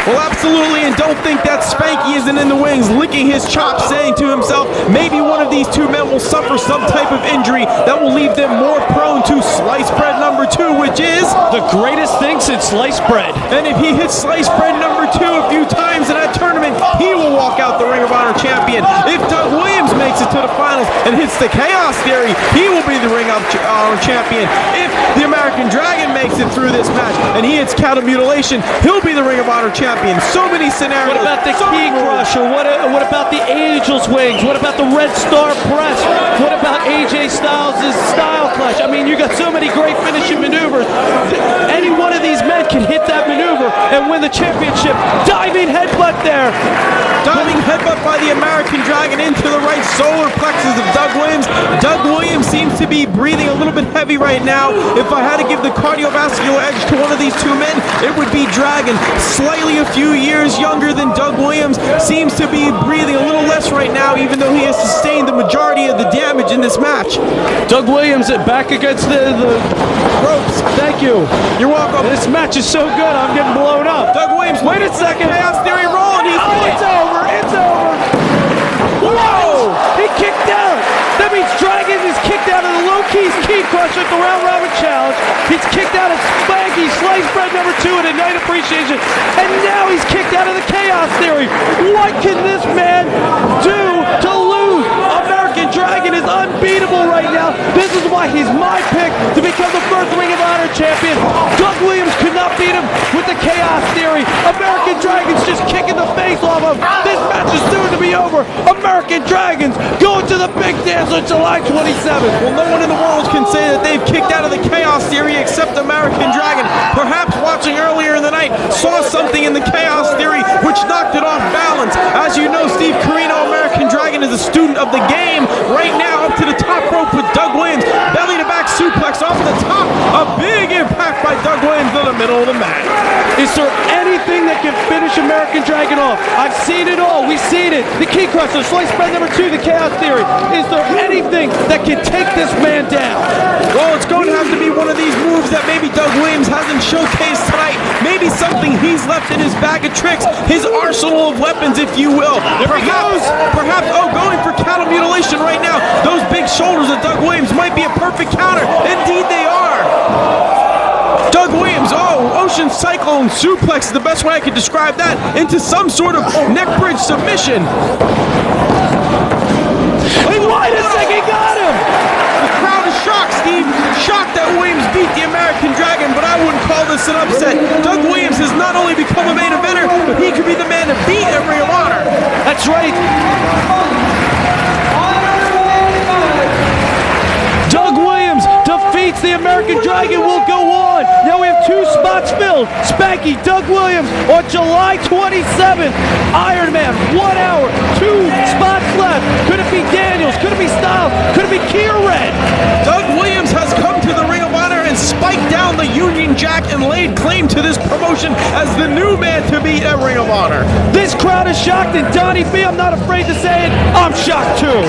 Well, absolutely, and don't think that Spanky isn't in the wings, licking his chops, saying to himself, maybe one of these two men will suffer some type of injury that will leave them more prone to sliced bread number 2, which is the greatest thing since sliced bread. And if he hits sliced bread number 2 a few times in that tournament, he will walk out the Ring of Honor champion. If Doug Williams makes it to the finals and hits the Chaos Theory, he will be the Ring of Honor champion. If the American Dragon makes it through this match and he hits Counter Mutilation, he'll be the Ring of Honor champion. So many scenarios. What about the Key Crusher? What about the Angel's Wings? What about the Red Star Press? What about AJ Styles' Style Clash? I mean, you got so many great finishing maneuvers. Any one of these men can hit that maneuver and win the championship. Diving headbutt there. Diving headbutt by the the American Dragon into the right solar plexus of Doug Williams. Doug Williams seems to be breathing a little bit heavy right now. If I had to give the cardiovascular edge to one of these two men, it would be Dragon. Slightly a few years younger than Doug Williams, seems to be breathing a little less right now, even though he has sustained the majority of the damage in this match. Doug Williams back against the ropes. Thank you. You're welcome. This match is so good, I'm getting blown up. Doug Williams, wait a second. Chaos Theory roll, and he's it's over. It's over. Whoa! He kicked out. That means Dragon is kicked out of the low-key key crusher at the round robin challenge. He's kicked out of Spanky Slice Bread number 2 at Night Appreciation. And now he's kicked out of the Chaos Theory. What can this man do to lose? American Dragon is unbeatable right now. This is why he's my pick to become the first Ring of Honor champion. Doug Williams could not beat him with the Chaos Theory. American Dragon's just kicking the face off him. This match is soon to be over. American Dragons going to the big dance on July 27th. Well, no one in the world can say that they've kicked out of the Chaos Theory except American Dragon. Perhaps watching earlier in the night saw something in the Chaos Theory which knocked it off balance. As you know, Steve Corino, American Dragon is a student of the game. Right now, up to the top rope with Doug Williams. Belly to back suplex off the top. A big impact by Doug Williams in the middle of the mat. Is there anything that can finish American Dragon off? I've seen it all. We've seen it. The key crusher, slice bread number 2, the Chaos Theory. Is there anything that can take this man down? Well, it's going to have to be one of these moves that maybe Doug Williams hasn't showcased tonight. Maybe something he's left in his bag of tricks, his arsenal of weapons, if you will. Perhaps, going for counter mutilation right now. Those big shoulders of Doug Williams might be a perfect counter. Indeed, they are. Doug Williams, Ocean Cyclone Suplex is the best way I could describe that, into some sort of neck bridge submission. Wait a second, he got him! The crowd is shocked, Steve. Shocked that Williams beat the American Dragon, but I wouldn't call this an upset. Doug Williams has not only become a main eventer, but he could be the man to beat at Ring of Honor. That's right. Doug Williams defeats the American Dragon, will go on. Now we have 2 spots filled. Spanky, Doug Williams on July 27th. Iron Man, 1 hour, 2 spots left. Could it be Daniels? Could it be Styles? Could it be Kier Red? Doug Williams has come to the Ring of Honor and spiked down the Union Jack and laid claim to this promotion as the new man to beat at Ring of Honor. This crowd is shocked, and Donnie B, I'm not afraid to say it, I'm shocked too.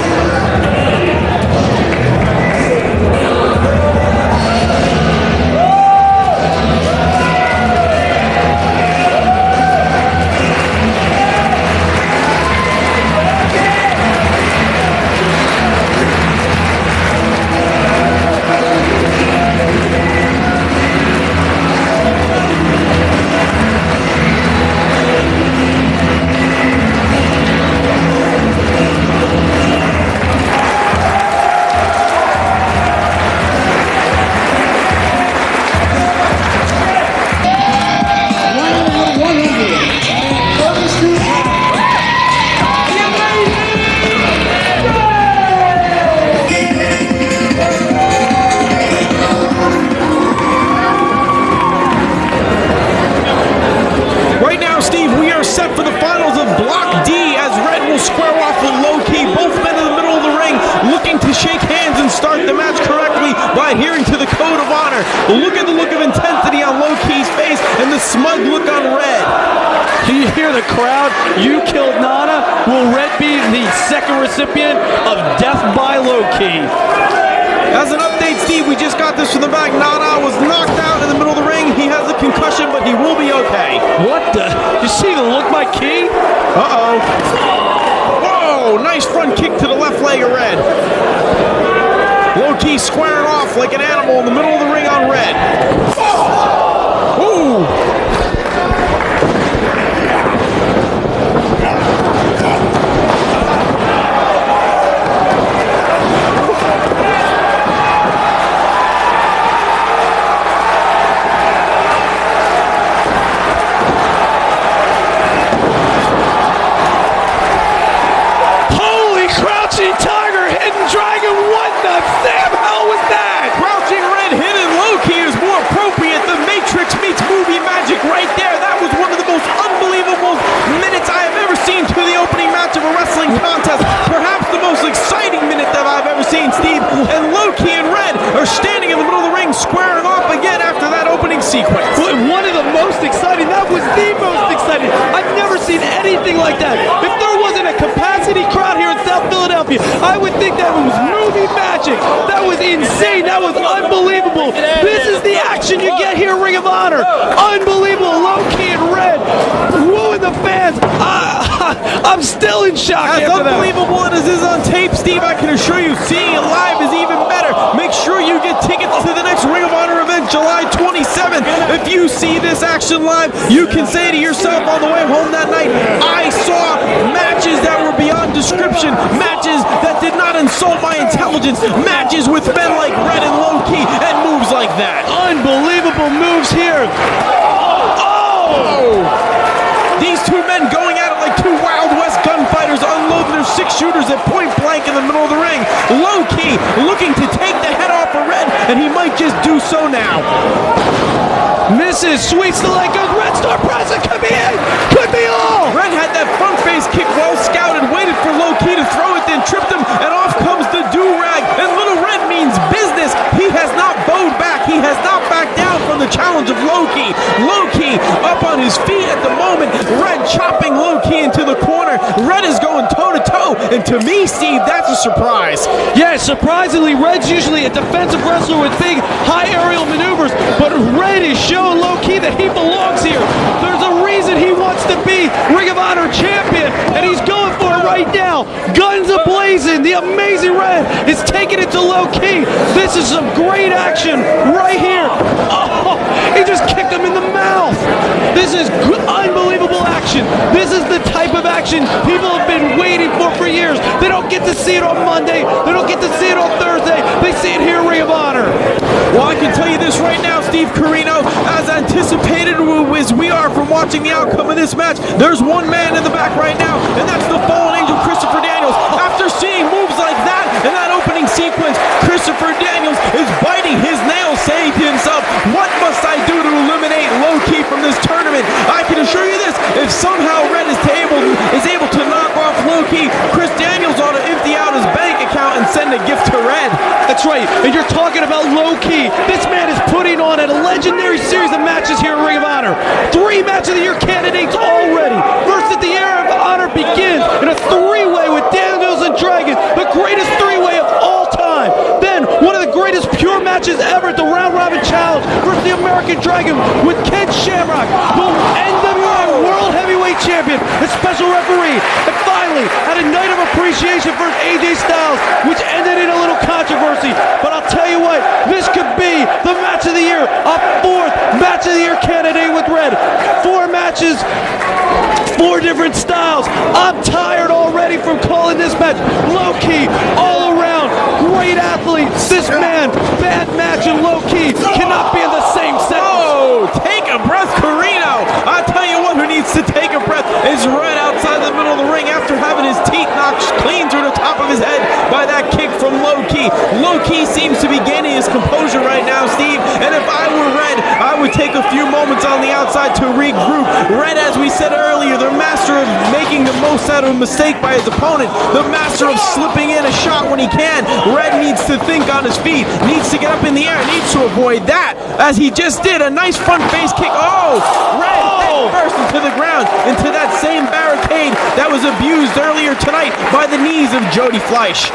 Look at the look of intensity on Low-Key's face and the smug look on Red. Do you hear the crowd? You killed Nana. Will Red be the second recipient of Death by Low-Key? As an update, Steve, we just got this from the back. Nana was knocked out in the middle of the ring. He has a concussion, but he will be okay. What the? You see the look by Key? Uh-oh. Whoa, nice front kick to the left leg of Red. Low-Key squaring off like an animal in the middle of the ring on Red. Oh! Ooh! was unbelievable. This is the action you get here in Ring of Honor. Unbelievable. Low Ki and Red wooing the fans. I'm still in shock. As unbelievable as it is on tape, Steve, I can assure you, seeing it live is even better. Make sure you get tickets to the next Ring of Honor event, July 27th. If you see this action live, you can say to yourself on the way home that night, I saw matches that were beyond description, matches that did not insult my intelligence, matches with men like Red and Low Ki, and moves like that. Unbelievable moves here. Oh! These two men going at it like two Wild West gunfighters, unloading their 6-shooters at point blank in the middle of the ring. Low Ki looking to take the head off of Red, and he might just do so now. Misses, sweeps the leg, goes Red Star Press, it could be it, could be all. Red had that front face kick well scouted, waited for Low Ki to throw it, then tripped him, and off comes the do-rag, and Little Red means business. He has not bowed back, he has not backed down from the challenge of Low Ki. Low Ki up on his feet at the moment, Red chopping Low Ki into the corner. Red is going toe-to-toe, and to me, Steve, that's a surprise. Yeah, surprisingly, Red's usually a defensive wrestler with big, high aerial maneuvers, but Red is showing Low Ki that he belongs here. There's a reason he wants to be Ring of Honor champion, and he's going for it right now. Guns a-blazing. The amazing Red is taking it to Low Ki. This is some great action right here. Oh, he just kicked him in the mouth. This is unbelievable action. This is the type of action people have been waiting for years. They don't get to see it on Monday. They don't get to see it on Thursday. They see it here in Ring of Honor. Well, I can tell you this right now, Steve Corino, as anticipated as we are from watching the outcome of this match, there's one man in the back right now, and that's the fallen angel, Christopher Daniels. After seeing moves like that in that opening sequence, Christopher Daniels is biting his nails, saying to himself, what must I do to eliminate Low Ki from this tournament? I can assure you this, if somehow Red is able to knock off Low Ki, Chris Daniels ought to empty out his bank account and send a gift to Red. That's right, and you're talking about Low Ki. This man is putting on a legendary series of matches here in Ring of Honor. 3 Match of the Year candidates already. First at the Era of Honor begins in a 3-way with Daniels and Dragon, the greatest 3-way of all time. Then one of the greatest pure matches ever at the Round Robin Challenge versus the American Dragon with Ken Shamrock, the NWA World Heavyweight Champion and special referee. And finally, at a night of appreciation for AJ Styles, which ended in a little controversy. But I'll tell you what, this could be the Match of the Year, a 4th Match of the Year candidate with Red. 4 matches, 4 different styles. I'm tired already from calling this match. Low Ki, all around, great athlete. This man, bad match, and Low Ki cannot be in the same sentence. Oh, take a breath, Corino. I tell you what, who needs to take a breath is Red outside the middle of the ring after having his teeth knocked clean through the top of his head by that kick from Low Ki. Low Ki seems to be gaining his composure right now, Steve, and if I were Red, I would take a few moments on the outside to regroup. Red, as we said earlier, the master of making the most out of a mistake by his opponent, the master of slipping in a shot when he can. Red needs to think on his feet, needs to get up in the air, needs to avoid that, as he just did. A nice front face kick. Oh, Red head first into the ground, into that same barricade that was abused earlier tonight by the knees of Jody Fleisch.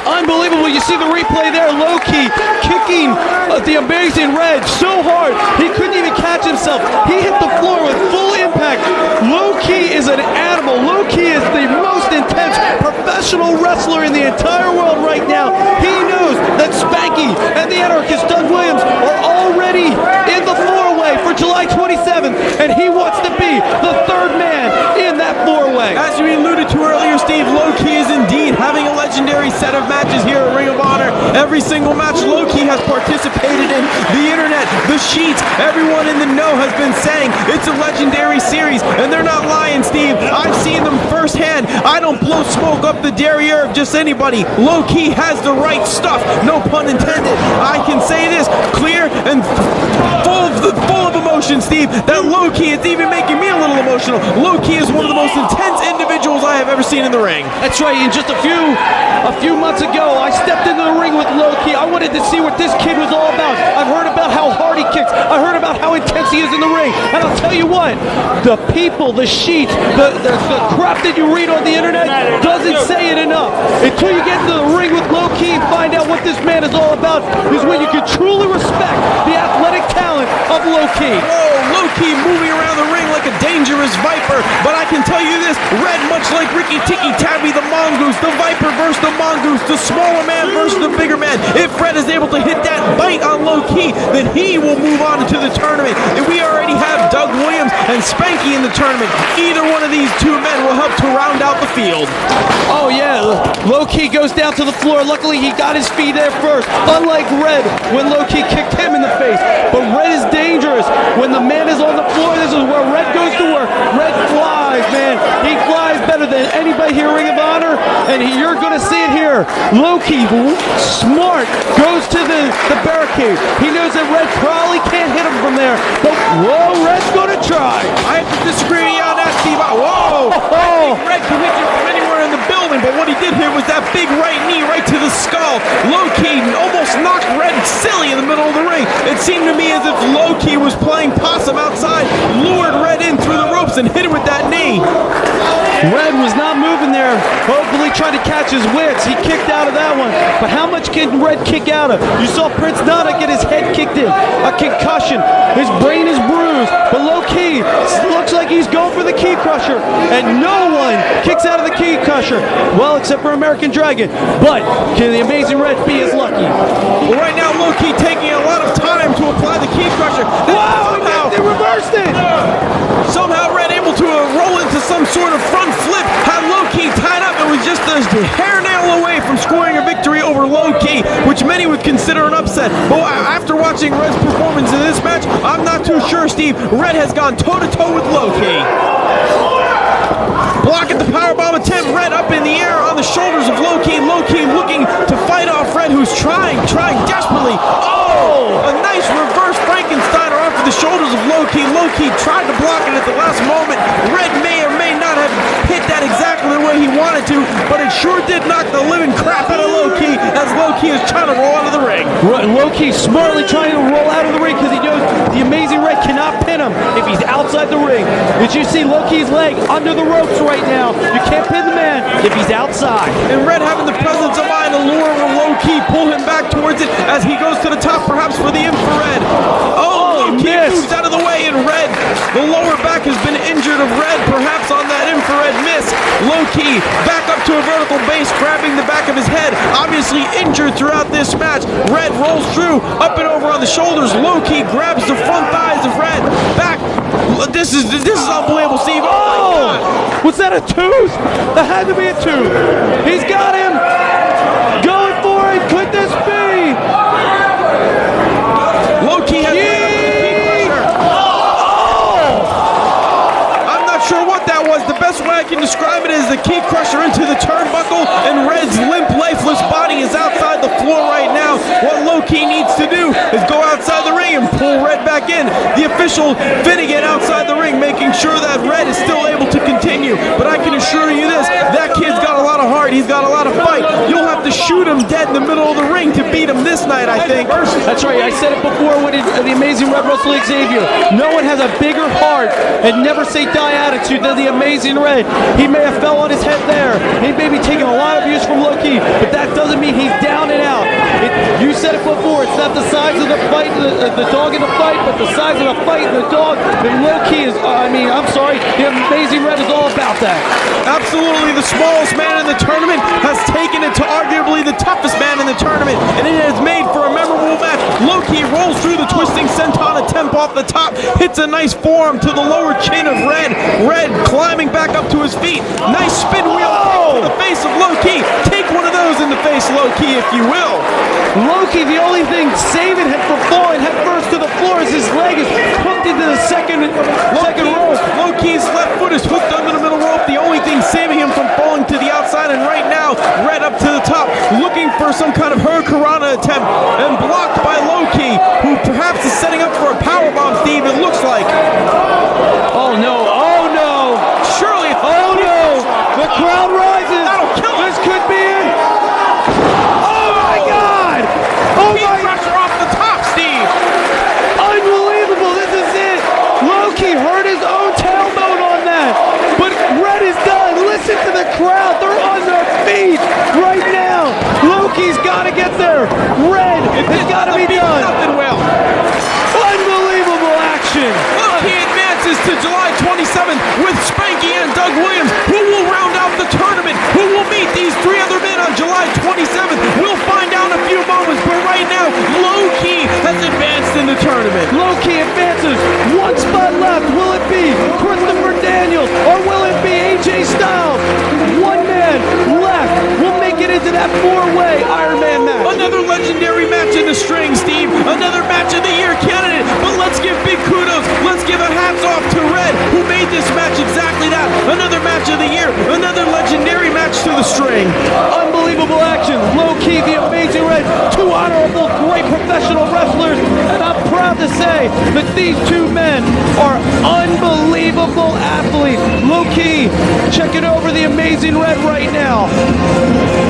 Unbelievable. You see the replay there. Low Ki kicking the amazing Red so hard he couldn't even catch himself. He hit the floor with full impact. Low Ki is an animal. Low Ki is the most intense professional wrestler in the entire world right now. He knows that Spanky and the Anarchist Doug Williams are already in the 4-way for July 27th, and he wants to be the 3rd man in that 4-way. As you alluded to earlier, Steve, Low Ki is indeed having a legendary set of matches here at Ring of Honor. Every single match Low Ki has participated in. The internet, the sheets, everyone in the know has been saying it's a legendary series, and they're not lying, Steve. I've seen them firsthand. I don't blow smoke up the derriere of just anybody. Low Ki has the right stuff, no pun intended. I can say this clear and full of emotion. emotion, Steve, that low-key, it's even making me a little emotional. Low-key is one of the most intense individuals I have ever seen in the ring. That's right, and just a few months ago, I stepped into the ring with Low-Key. I wanted to see what this kid was all about. I've heard about how hard he kicks. I heard about how intense he is in the ring. And I'll tell you what, the people, the sheets, the crap that you read on the internet doesn't say it enough. Until you get into the ring with Low-Key and find out what this man is all about is when you can truly respect the athletic talent of Low-Key. Whoa, Low-Key moving around the ring like a dangerous viper. But I can tell you this, Red, much like Ricky Tiki Tabby the Mongoose, the Viper versus the Mongoose, the smaller man versus the bigger man. If Red is able to hit that bite on Low-Key, then he will move on into the tournament. And we already have Doug Williams and Spanky in the tournament. Either one of these two men will help to round out the field. Oh yeah, Low-Key goes down to the floor. Luckily he got his feet there first. Unlike Red, when Low-Key kicked him in the face. But Red is dangerous. When the man is on the floor, this is where Red goes to work. Red flies, man. He flies better than anybody here in Ring of Honor. And you're going to see it here. Low-Key, smart, goes to the barricade. He knows that Red probably can't hit him from there. But whoa, Red's going to try. I have to disagree on that, Steve. Whoa! I think Red can hit you from anywhere in the building, but what he did here was that big right knee right to the skull. Low-Key almost knocked Red silly in the middle of the ring. It seemed to me as if Low-Key was playing possum outside, lured Red in through the ropes and hit him with that knee. Red was not moving there, hopefully trying to catch his wits. He kicked out of that one. But how much can Red kick out of? You saw Prince Nana get his head kicked in. A concussion. His brain is bruised. But Low-Key looks like he's going for the key crusher. And no one kicks out of the key crusher. Well, except for American Dragon. But can the Amazing Red be as lucky? Well, right now, Low-Key taking a lot of time to apply the key crusher. Wow, they reversed it! Somehow Red able to roll into some sort of front flip, had Low-Key tied up and was just a hair nail away from scoring a victory over Low-Key, which many would consider an upset. But after watching Red's performance in this match, I'm not too sure, Steve. Red has gone toe-to-toe with Low-Key. Blocking the powerbomb attempt, Red up in the air on the shoulders of Low-Key. Low-Key looking to fight off Red, who's trying desperately. Oh, a nice reverse Frankensteiner off of the shoulders of Low-Key. Low-Key tried to block it at the last moment. Red may or may not have hit that exactly the way he wanted to, but it sure did knock the living crap out of Low-Key as Low-Key is trying to roll out of the ring. Low-Key smartly trying to roll out of the ring because he knows the Amazing Red cannot pin him if he's outside the ring. Did you see Low-Key's leg under the ropes right now? You can't pin the man if he's outside. And Red having the presence of mind to lure Low-Key, pull him back towards it as he goes to the top, perhaps for the infrared. Oh, Low-Key moves out of the way, and Red, the lower back has been injured of Red, perhaps on that infrared miss. Low-Key back up to a vertical base, grabbing the back of his head, obviously injured throughout this match. Red rolls through, up and over on the shoulders. Low-Key grabs the front thighs of Red. Back. This is unbelievable, Steve. Oh! Was that a tooth? That had to be a tooth. He's got him. Going for it. Could this be? Low-Key has I'm not sure what that was. The best way I can describe it is the key crusher into the turnbuckle, and Red's limp, lifeless body is outside the floor right now. What Low-Key needs to do is go outside the ring and pull Red back in. The official Finnegan outside the ring, making sure that Red is still able to continue. But I can assure you this, that kid's got a lot of heart. He's got a lot of fight. You'll have to shoot him dead in the middle of the ring to beat him this night, I think. That's right. I said it before when the Amazing Red wrestled Xavier. No one has a bigger heart and never say die attitude than the Amazing Red. He may have fell on his head there. He may be taking a lot of abuse from Low-Key, but that doesn't mean he's down and out. You said it before. It's not the size of the fight, the dog in the fight, but the size of the fight and the dog. And Low-Key is, I'm sorry, the Amazing Red is all about that. Absolutely, the smallest man in the tournament has taken it to arguably the toughest man in the tournament, and it has made for a memorable match. Low-Key rolls through the twisting senton attempt off the top, hits a nice forearm to the lower chin of Red. Red climbing back up to his feet. Nice spin wheel to the face of Low-Key. Take one of those in the face, Low-Key, if you will. Low-Key, the only thing saving him from falling head first to the floor is his leg is hooked into the second rope. Low-Key's left foot is hooked under the middle rope. The only thing saving him from falling to the outside, and right now, Red up to the top, looking for some kind of Hurricanrana attempt, and blocked by Low-Key, who perhaps is setting up for a powerbomb, Steve, it looks like. feet right now. Loki's got to get there. Red, it's got to be done. Nothing will. Unbelievable action. Loki advances to July 27th with Spanky and Doug Williams, who will round out the tournament, who will meet these three other men on July 27th. We'll find out in a few moments, but right now, Loki has advanced in the tournament. Loki advances. One spot left. Will it be Christopher Daniels or will it be AJ Styles? One man left. We'll make it into that four-way Iron Man match. Another legendary match in the string, Steve. Another match of the year candidate. But let's give big kudos. Let's give a hats off to Red, who made this match exactly that. Another match of the year. Another legendary match to the string. Unbelievable action. Low-key, the Amazing Red. Two honorable, great professional wrestlers. And I'm proud to say that these two men are unbelievable athletes. Low-key, checking over the Amazing Red right now.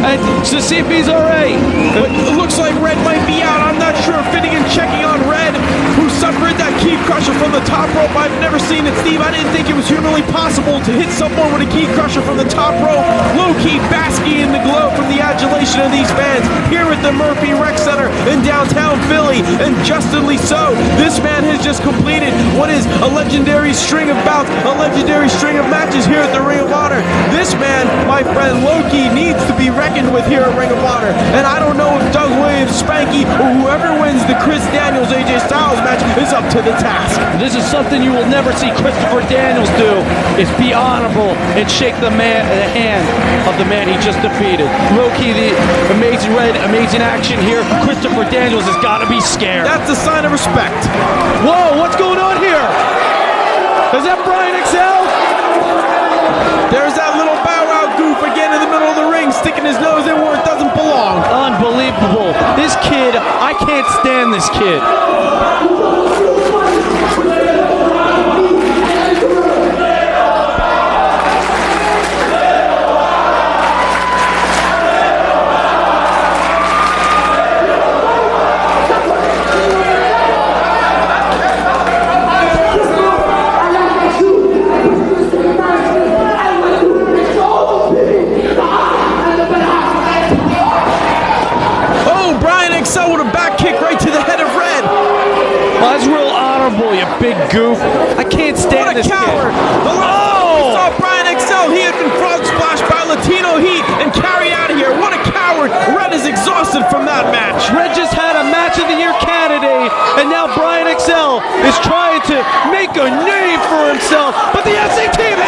And to see if he's all right. It looks like Red might be out. I'm not sure. Finnegan checking on Red, who suffered that key crusher from the top rope. I've never seen it, Steve. I didn't think it was humanly possible to hit someone with a key crusher from the top rope. Low-key basking in the glow from the adulation of these fans here at the Murphy Rec Center in downtown Philly, and justly so. This man has just completed what is a legendary string of bouts, a legendary string of matches here at the Ring of Honor. This man, my friend Loki, needs to be reckoned with here at Ring of Honor. And I don't know if Doug Williams, Spanky, or whoever wins the Chris Daniels AJ Styles match is up to the task. This is something you will never see Christopher Daniels do, is be honorable and shake the hand of the man he just defeated. Low-key, the Amazing Red, amazing action here. Christopher Daniels has got to be scared. That's a sign of respect. Whoa, what's going on here? Is that Brian Excel? There's that little Bow Wow goof again in the middle of the ring, sticking his nose in where it doesn't belong. Unbelievable. This kid, I can't stand this kid. Big goof. I can't stand this coward. kid. The last time we saw Brian Excel, he had been frog splashed by Latino Heat and carried out of here. What a coward. Red is exhausted from that match. Red just had a match of the year candidate, and now Brian Excel is trying to make a name for himself. But the SAT in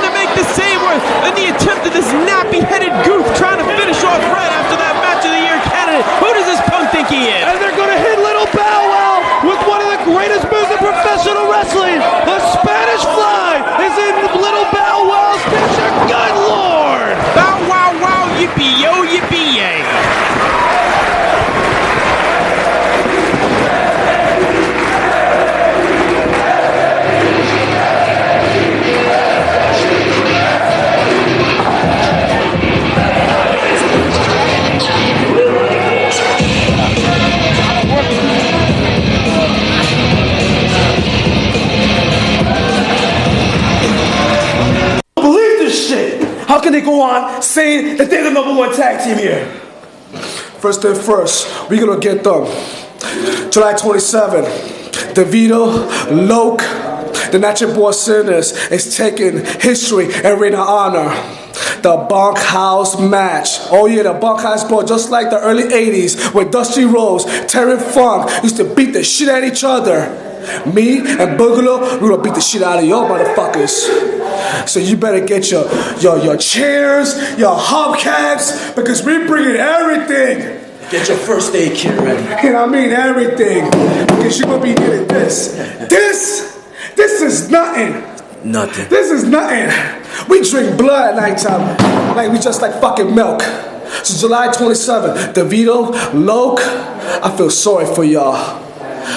to make the save in the attempt of this nappy-headed goof trying to finish off Red after that match of the year candidate. Who does this punk think he is? And they're going to hit Little Bow Wow with one of the greatest moves in professional wrestling. The Spanish Fly is in Little Bow Wow's picture. Good Lord! Bow wow wow, yippee yo, yippee yay. How can they go on saying that they're the #1 tag team here? First thing first, we're gonna get them. July 27th, DeVito, Loke, the Natural Born Sinners is taking history and Ring of Honor. The bunkhouse match. Oh yeah, the bunkhouse bro, just like the early 80s when Dusty Rhodes, Terry Funk used to beat the shit out of each other. Me and Boogaloo, we're gonna beat the shit out of y'all motherfuckers. So you better get your chairs, your hubcaps, because we bringing everything. Get your first aid kit ready. And I mean everything, because you're gonna be getting this. This is nothing. Nothing. This is nothing. We drink blood at nighttime, like we just like fucking milk. So July 27th, DeVito, Loke, I feel sorry for y'all.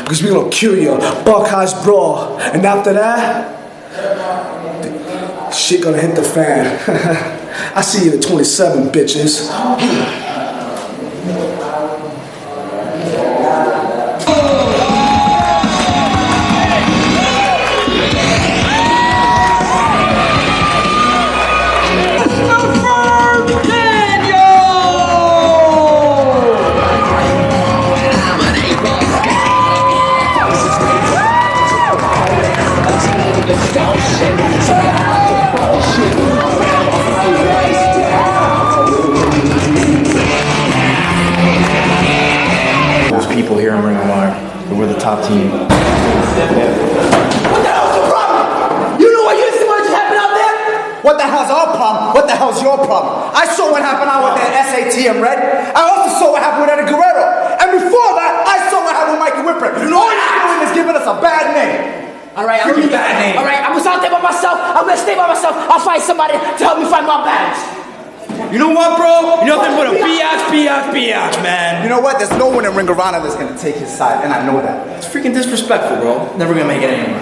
Because we gonna kill you, bunkhouse brawl. And after that, shit gonna hit the fan. I see you at 27, bitches. top team. What the hell's your problem? You know what? You see what just happened out there? What the hell's our problem? What the hell's your problem? I saw what happened out with that SAT and Red. I also saw what happened with Eddie Guerrero. And before that, I saw what happened with Mikey Whipwreck. You know what you're doing is giving us a bad name. All right, Give me bad name. All right, I was out there by myself. I'm gonna stay by myself. I'll find somebody to help me find my bags. You know what, bro? You're nothing but a biatch, man. You know what? There's no one in Ring of Honor that's gonna take his side, and I know that. It's freaking disrespectful, bro. Never gonna make it anywhere.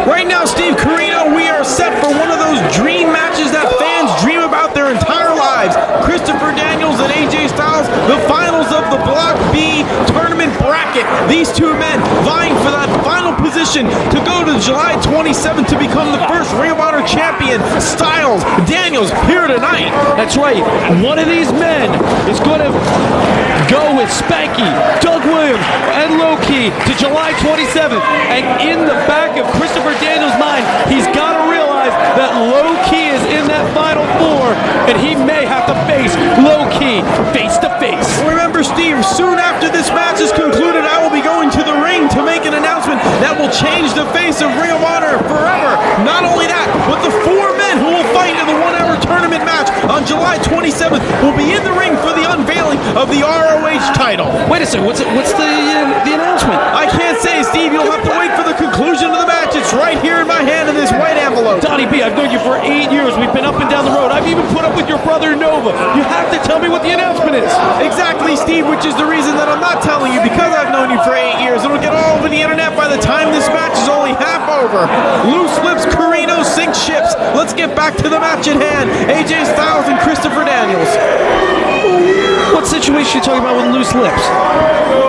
Right now, Steve Corino, we are set for one of those dream matches that fans dream about their entire lives. Christopher Daniels and AJ Styles, the finals of the Block B tournament bracket. These two men vying for that final position to go to July 27th to become the first Ring of Honor champion. Styles, Daniels, here tonight. That's right. One of these men is going to go with Spanky, Doug Williams, and Low-Key to July 27th. And in the back of Christopher Daniels' mind, he's got to realize that Low-Key is in that final four, and he may have to face Low-Key face to face. Remember, Steve, soon after this match is concluded, I will be going to the ring to make an announcement that will change the face of Ring of Honor forever. Not only that, but the four men who will fight in the 1 hour tournament match on July 27th will be in the ring for the unveiling of the ROH title. Wait a second, what's the announcement? I can't say, Steve. You'll have to wait for the conclusion of the match. It's right here in my hand in this white envelope. Donnie B, I've known you for 8 years. We've been up and down the road. I've even put up with your brother Nova. You have to tell me what the announcement is. Exactly, Steve, which is the reason that I'm not telling you, because I've known you for 8 years. It'll get all over the internet by the time this match is only half over. Loose lips, Corino sink ships. Let's get back to the match at hand. AJ Styles and Christopher Daniels. What situation are you talking about with loose lips?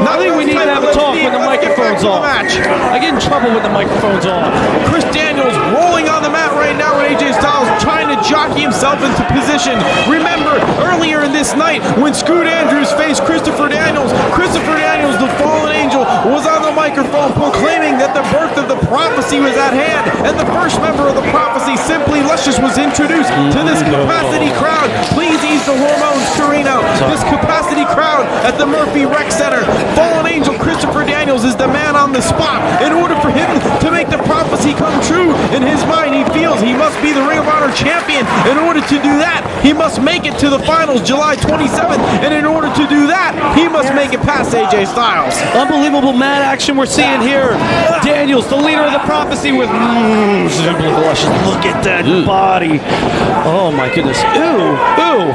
I think we need to have a talk when the microphone's on. I get in trouble with the microphone's on. Chris Daniels rolling on the mat right now with AJ Styles trying to jockey himself into position. Remember, earlier in this night, when Scoot Andrews faced Christopher Daniels, the fallen angel, was on the microphone proclaiming that the birth of the prophecy was at hand, and the first member of the prophecy, Simply Luscious, was introduced to this capacity crowd. Please ease the hormones, Corino. This capacity crowd at the Murphy Rec Center. Fallen angel Christopher Daniels is the man on the spot. In order for him to make the prophecy come true, in his mind he feels he must be the Ring of Honor champion. In order to do that, he must make it to the finals July 27th, and in order to do that, he must make it past AJ Styles. Unbelievable mad action we're seeing here. Daniels, the leader of the prophecy, with Simply Luscious. Look at that body. Oh my goodness. Ooh.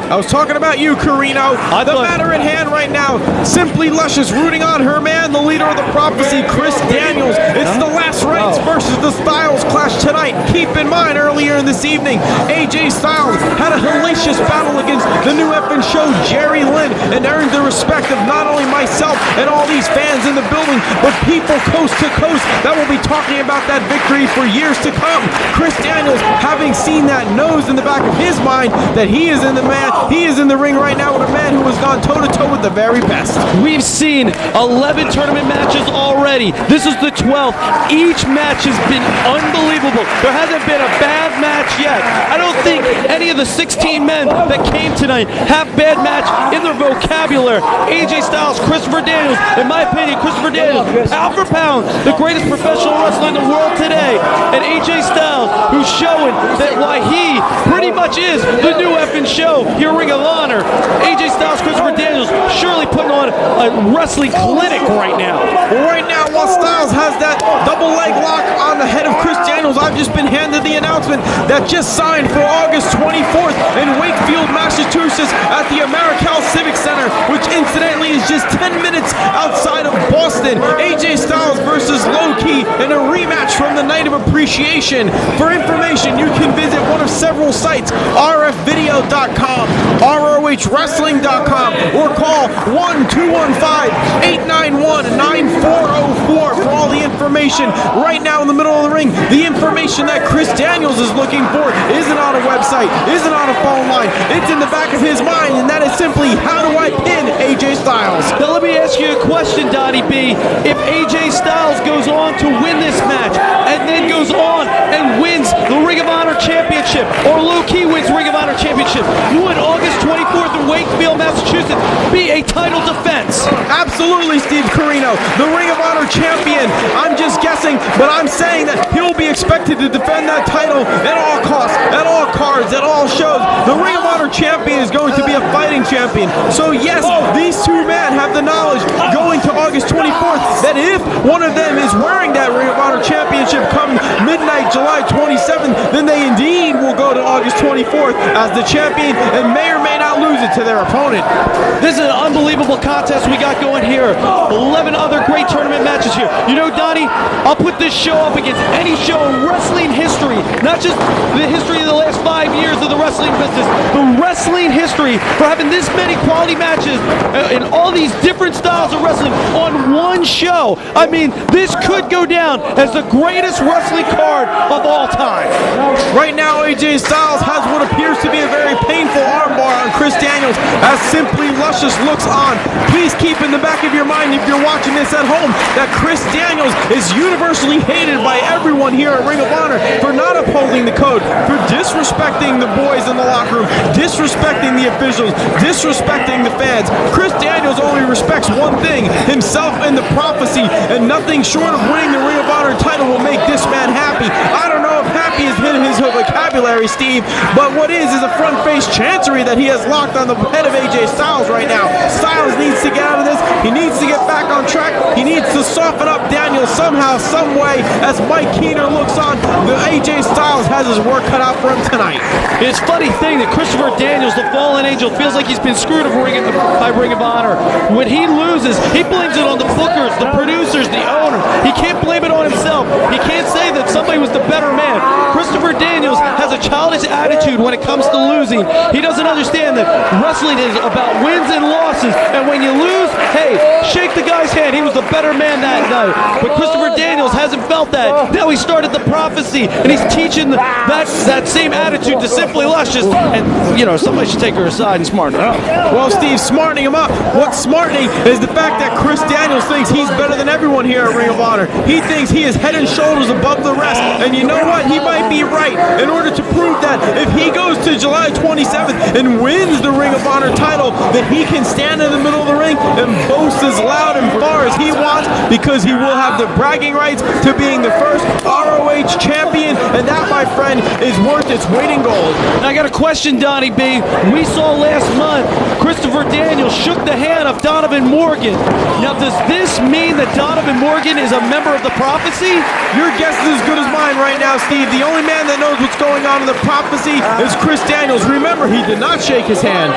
I was talking about you, Corino. The matter at hand right now, Simply Luscious rooting on her man, the leader of the prophecy, Chris Daniels. It's the last rights versus the Styles clash tonight. Keep in mind, earlier in this evening, AJ Styles had a hellacious battle against the new effing show, Jerry Lynn, and earned the respect of not only myself and all these fans in the building, but people coast to coast that will be talking about that victory for years to come. Chris Daniels, having seen that, knows in the back of his mind that he is in the ring right now with a man who has gone toe-to-toe with the very best. We've seen 11 tournament matches already. This is the 12th. Each match has been unbelievable. There hasn't been a bad match yet. I don't think any of the 16 men that came tonight have bad match in their vocabulary. AJ Styles, Christopher Daniels, in my opinion, Christopher Daniels, pound for pound, the greatest professional wrestler in the world today. And AJ Styles, who's showing that why he pretty much is the new effing show here, Ring of Honor. AJ Styles, Christopher Daniels, surely putting on a wrestling clinic right now. Right now, while Styles has that double leg lock on the head of Chris Daniels, I've just been handed the announcement that just signed for August 24th in Wakefield, Massachusetts at the Americal Civic Center, which incidentally is just 10 minutes outside of Boston. AJ Styles versus Low-Key in a rematch from the Night of Appreciation. For information, you can visit one of several sites, rfvideo.com, rohwrestling.com, or call 1-215-891-9404 for all the information. Right now in the middle of the ring, the information that Chris Daniels is looking for isn't on a website, isn't on a phone line, it's in the back of his mind, and that is simply, how do I pin AJ Styles? Now let me ask you a question, Donnie B. If AJ Styles goes on to win this match, and then goes on and wins the Ring of Honor Championship, or Low-Key wins Ring of Honor Championship, would August 24th in Wakefield, Massachusetts be a title defense? Absolutely. Absolutely, Steve Corino, the Ring of Honor champion. I'm just guessing, but I'm saying that he'll be expected to defend that title at all costs, at all cards, at all shows. The Ring of Honor champion is going to be a fighting champion. So yes, these two men have the knowledge going to August 24th that if one of them is wearing that Ring of Honor championship come midnight, July 27th, then they indeed will go to August 24th as the champion and may or may not lose it to their opponent. This is an unbelievable contest we got going here. 11 other great tournament matches here. You know, Donnie, I'll put this show up against any show in wrestling history. Not just the history of the last 5 years of the wrestling business, the wrestling history for having this many quality matches in all these different styles of wrestling on one show. I mean, this could go down as the greatest wrestling card of all time. Right now, AJ Styles has what appears to be a very painful armbar on Chris Daniels as Simply Luscious looks on. Please keep in the back of your mind, if you're watching this at home, that Chris Daniels is universally hated by everyone here at Ring of Honor for not upholding the code, for disrespecting the boys in the locker room, disrespecting the officials, disrespecting the fans. Chris Daniels only respects one thing, himself and the prophecy, and nothing short of winning the Ring of Honor title will make this man happy. I don't know if happy is in his vocabulary, Steve, but what is a front-face chancery that he has locked on the head of AJ Styles right now. Styles needs to get out of this. He needs to get back on track. He needs to soften up Daniels somehow, some way. As Mike Keener looks on, the AJ Styles has his work cut out for him tonight. It's a funny thing that Christopher Daniels, the fallen angel, feels like he's been screwed by Ring of Honor. When he loses, he blames it on the bookers, the producers, the owner. He can't blame it on himself. He can't say that somebody was the better man. Christopher Daniels has a childish attitude when it comes to losing. He doesn't understand that wrestling is about wins and losses, and when you lose, hey, shake the guy's hand. He was the better man that night. But Christopher Daniels hasn't felt that. Now he started the prophecy, and he's teaching that same attitude to Simply Luscious. And, you know, somebody should take her aside and smarten her up. Well, Steve, smartening him up. What's smartening is the fact that Chris Daniels thinks he's better than everyone here at Ring of Honor. He thinks he is head and shoulders above the rest. And you know what? He might be right. In order to prove that, if he goes to July 27th and wins the Ring of Honor title, that he can stand in the middle of the ring and boast as loud and far as he wants, because he will have the bragging rights to being the first ROH champion, and that, my friend, is worth its weight in gold. Now I got a question, Donnie B. We saw last month Christopher Daniels shook the hand of Donovan Morgan. Now, does this mean that Donovan Morgan is a member of the prophecy? Your guess is as good as mine right now, Steve. The only man that knows what's going on in the prophecy is Chris Daniels. Remember, he did not shake his hand.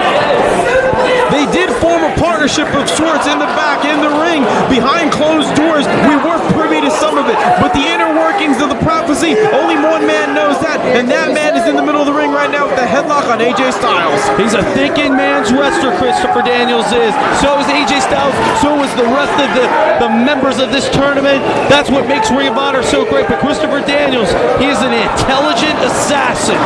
They did form a partnership of sorts in the back, in the ring, behind closed doors. We weren't privy to some of it, but the inner workings of the prophecy, only one man knows that, and that man is in the middle of the ring right now with the headlock on AJ Styles. He's a thinking man's wrestler, Christopher Daniels is. So is AJ Styles. So is the rest of the members of this tournament. That's what makes Ring of Honor so great. But Christopher Daniels, he is an intelligent assassin.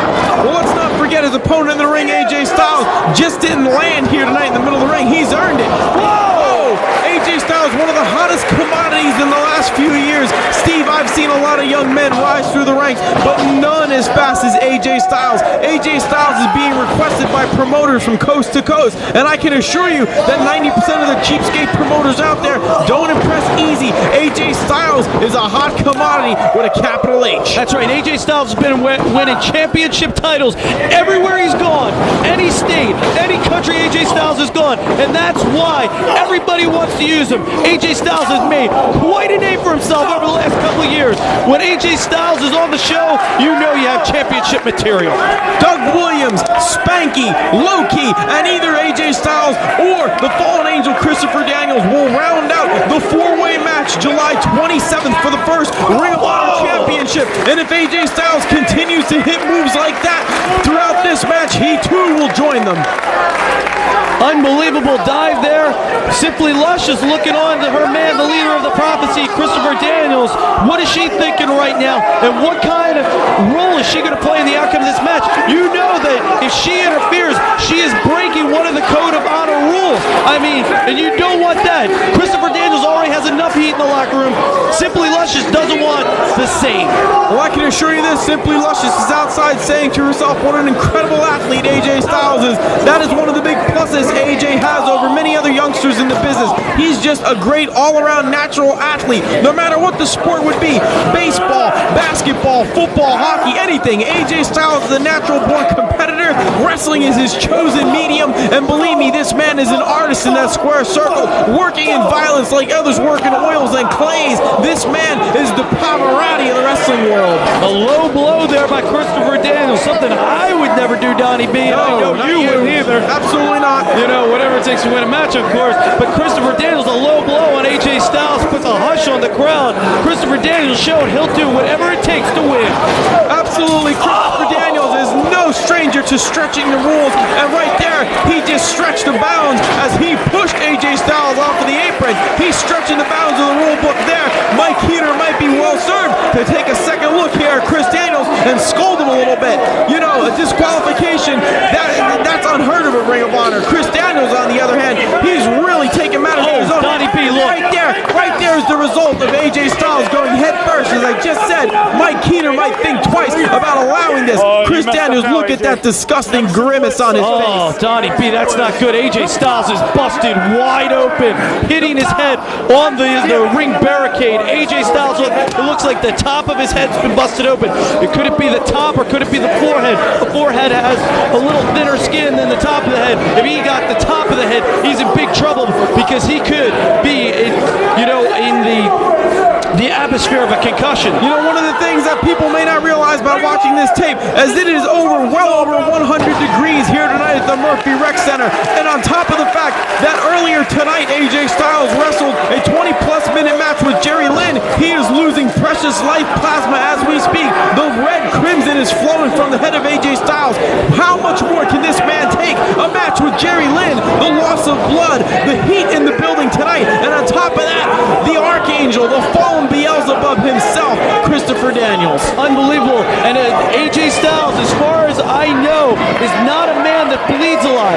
Well, let's not forget his opponent in the ring, AJ Styles, just didn't land here tonight in the middle of the ring. He's earned it. Whoa! AJ Styles, one of the hottest commodities in the last few years. Steve, I've seen a lot of young men rise through the ranks, but none as fast as AJ Styles. AJ Styles is being requested by promoters from coast to coast, and I can assure you that 90% of the cheapskate promoters out there don't impress easy. AJ Styles is a hot commodity with a capital H. That's right. AJ Styles has been winning championship titles everywhere he's gone. Any state, any country AJ Styles has gone, and that's why everybody wants to use him. AJ Styles has made quite a name for himself over the last couple of years. When AJ Styles is on the show, you know you have championship material. Doug Williams, Spanky, Low-Key, and either AJ Styles or the fallen angel Christopher Daniels will round out the four-way match July 27th for the first Ring of Honor championship. And if AJ Styles continues to hit moves like that throughout this match, he too will join them. Unbelievable dive there. Simply Luscious looking on to her man, the leader of the prophecy, Christopher Daniels. What is she thinking right now? And what kind of role is she going to play in the outcome of this match? You know that if she interferes, she is breaking one of the Code of Honor rules. I mean, and you don't want that. Christopher Daniels already has enough heat in the locker room. Simply Luscious doesn't want the same. Well, I can assure you this, Simply Luscious is outside saying to herself what an incredible athlete AJ Styles is. That is one of the big pluses AJ has over many other youngsters in the business. He's just just a great all-around natural athlete. No matter what the sport would be, baseball, basketball, football, hockey, anything, AJ Styles is a natural-born competitor. Wrestling is his chosen medium, and believe me, this man is an artist in that square circle, working in violence like others work in oils and clays. This man is the Pavarotti of the wrestling world. A low blow there by Christopher Daniels, something I would never do, Donnie B. And I know you wouldn't either. Absolutely not. You know, whatever it takes to win a match, of course. But Christopher Daniels, a low blow on AJ Styles, puts a hush on the crowd. Christopher Daniels showed he'll do whatever it takes to win. Absolutely. Christopher Daniels is no stranger to stretching the rules, and right there, he just stretched the bounds as he pushed AJ Styles off of the apron. He's stretching the bounds of the rule book there. Mike Heater might be well served to take a second look here at Chris Daniels and scold him a little bit. You know, a disqualification, that's unheard of at Ring of Honor. Chris Daniels, on the other hand, he's really taking matters in his own. Donnie B, look. Right there is the result of AJ Styles going head first. As I just said, Mike Heater might think twice about allowing this. Chris Daniels, look at that disgusting grimace on his face. Oh, Donnie B, that's not good. AJ Styles is busted wide open, hitting his head on the ring barricade. AJ Styles, it looks like the top of his head's been busted open. Could it be the top or could it be the forehead? The forehead has a little thinner skin than the top of the head. If he got the top of the head, he's in big trouble because he could be, in the atmosphere of a concussion. You know, one of the things that people may not realize by watching this tape is it is well over 100 degrees here tonight at the Murphy Rec Center. And on top of the fact that earlier tonight, AJ Styles wrestled a 20-plus minute match with Jerry Lynn, he is losing precious life plasma as we speak. The red crimson is flowing from the head of AJ Styles. How much more can this man take? A match with Jerry Lynn, the loss of blood, the heat in the building tonight, and on top of that, the Archangel, the fallen Beelzebub himself, Christopher Daniels. Unbelievable. And AJ Styles, as far as I know, is not a man that bleeds a lot.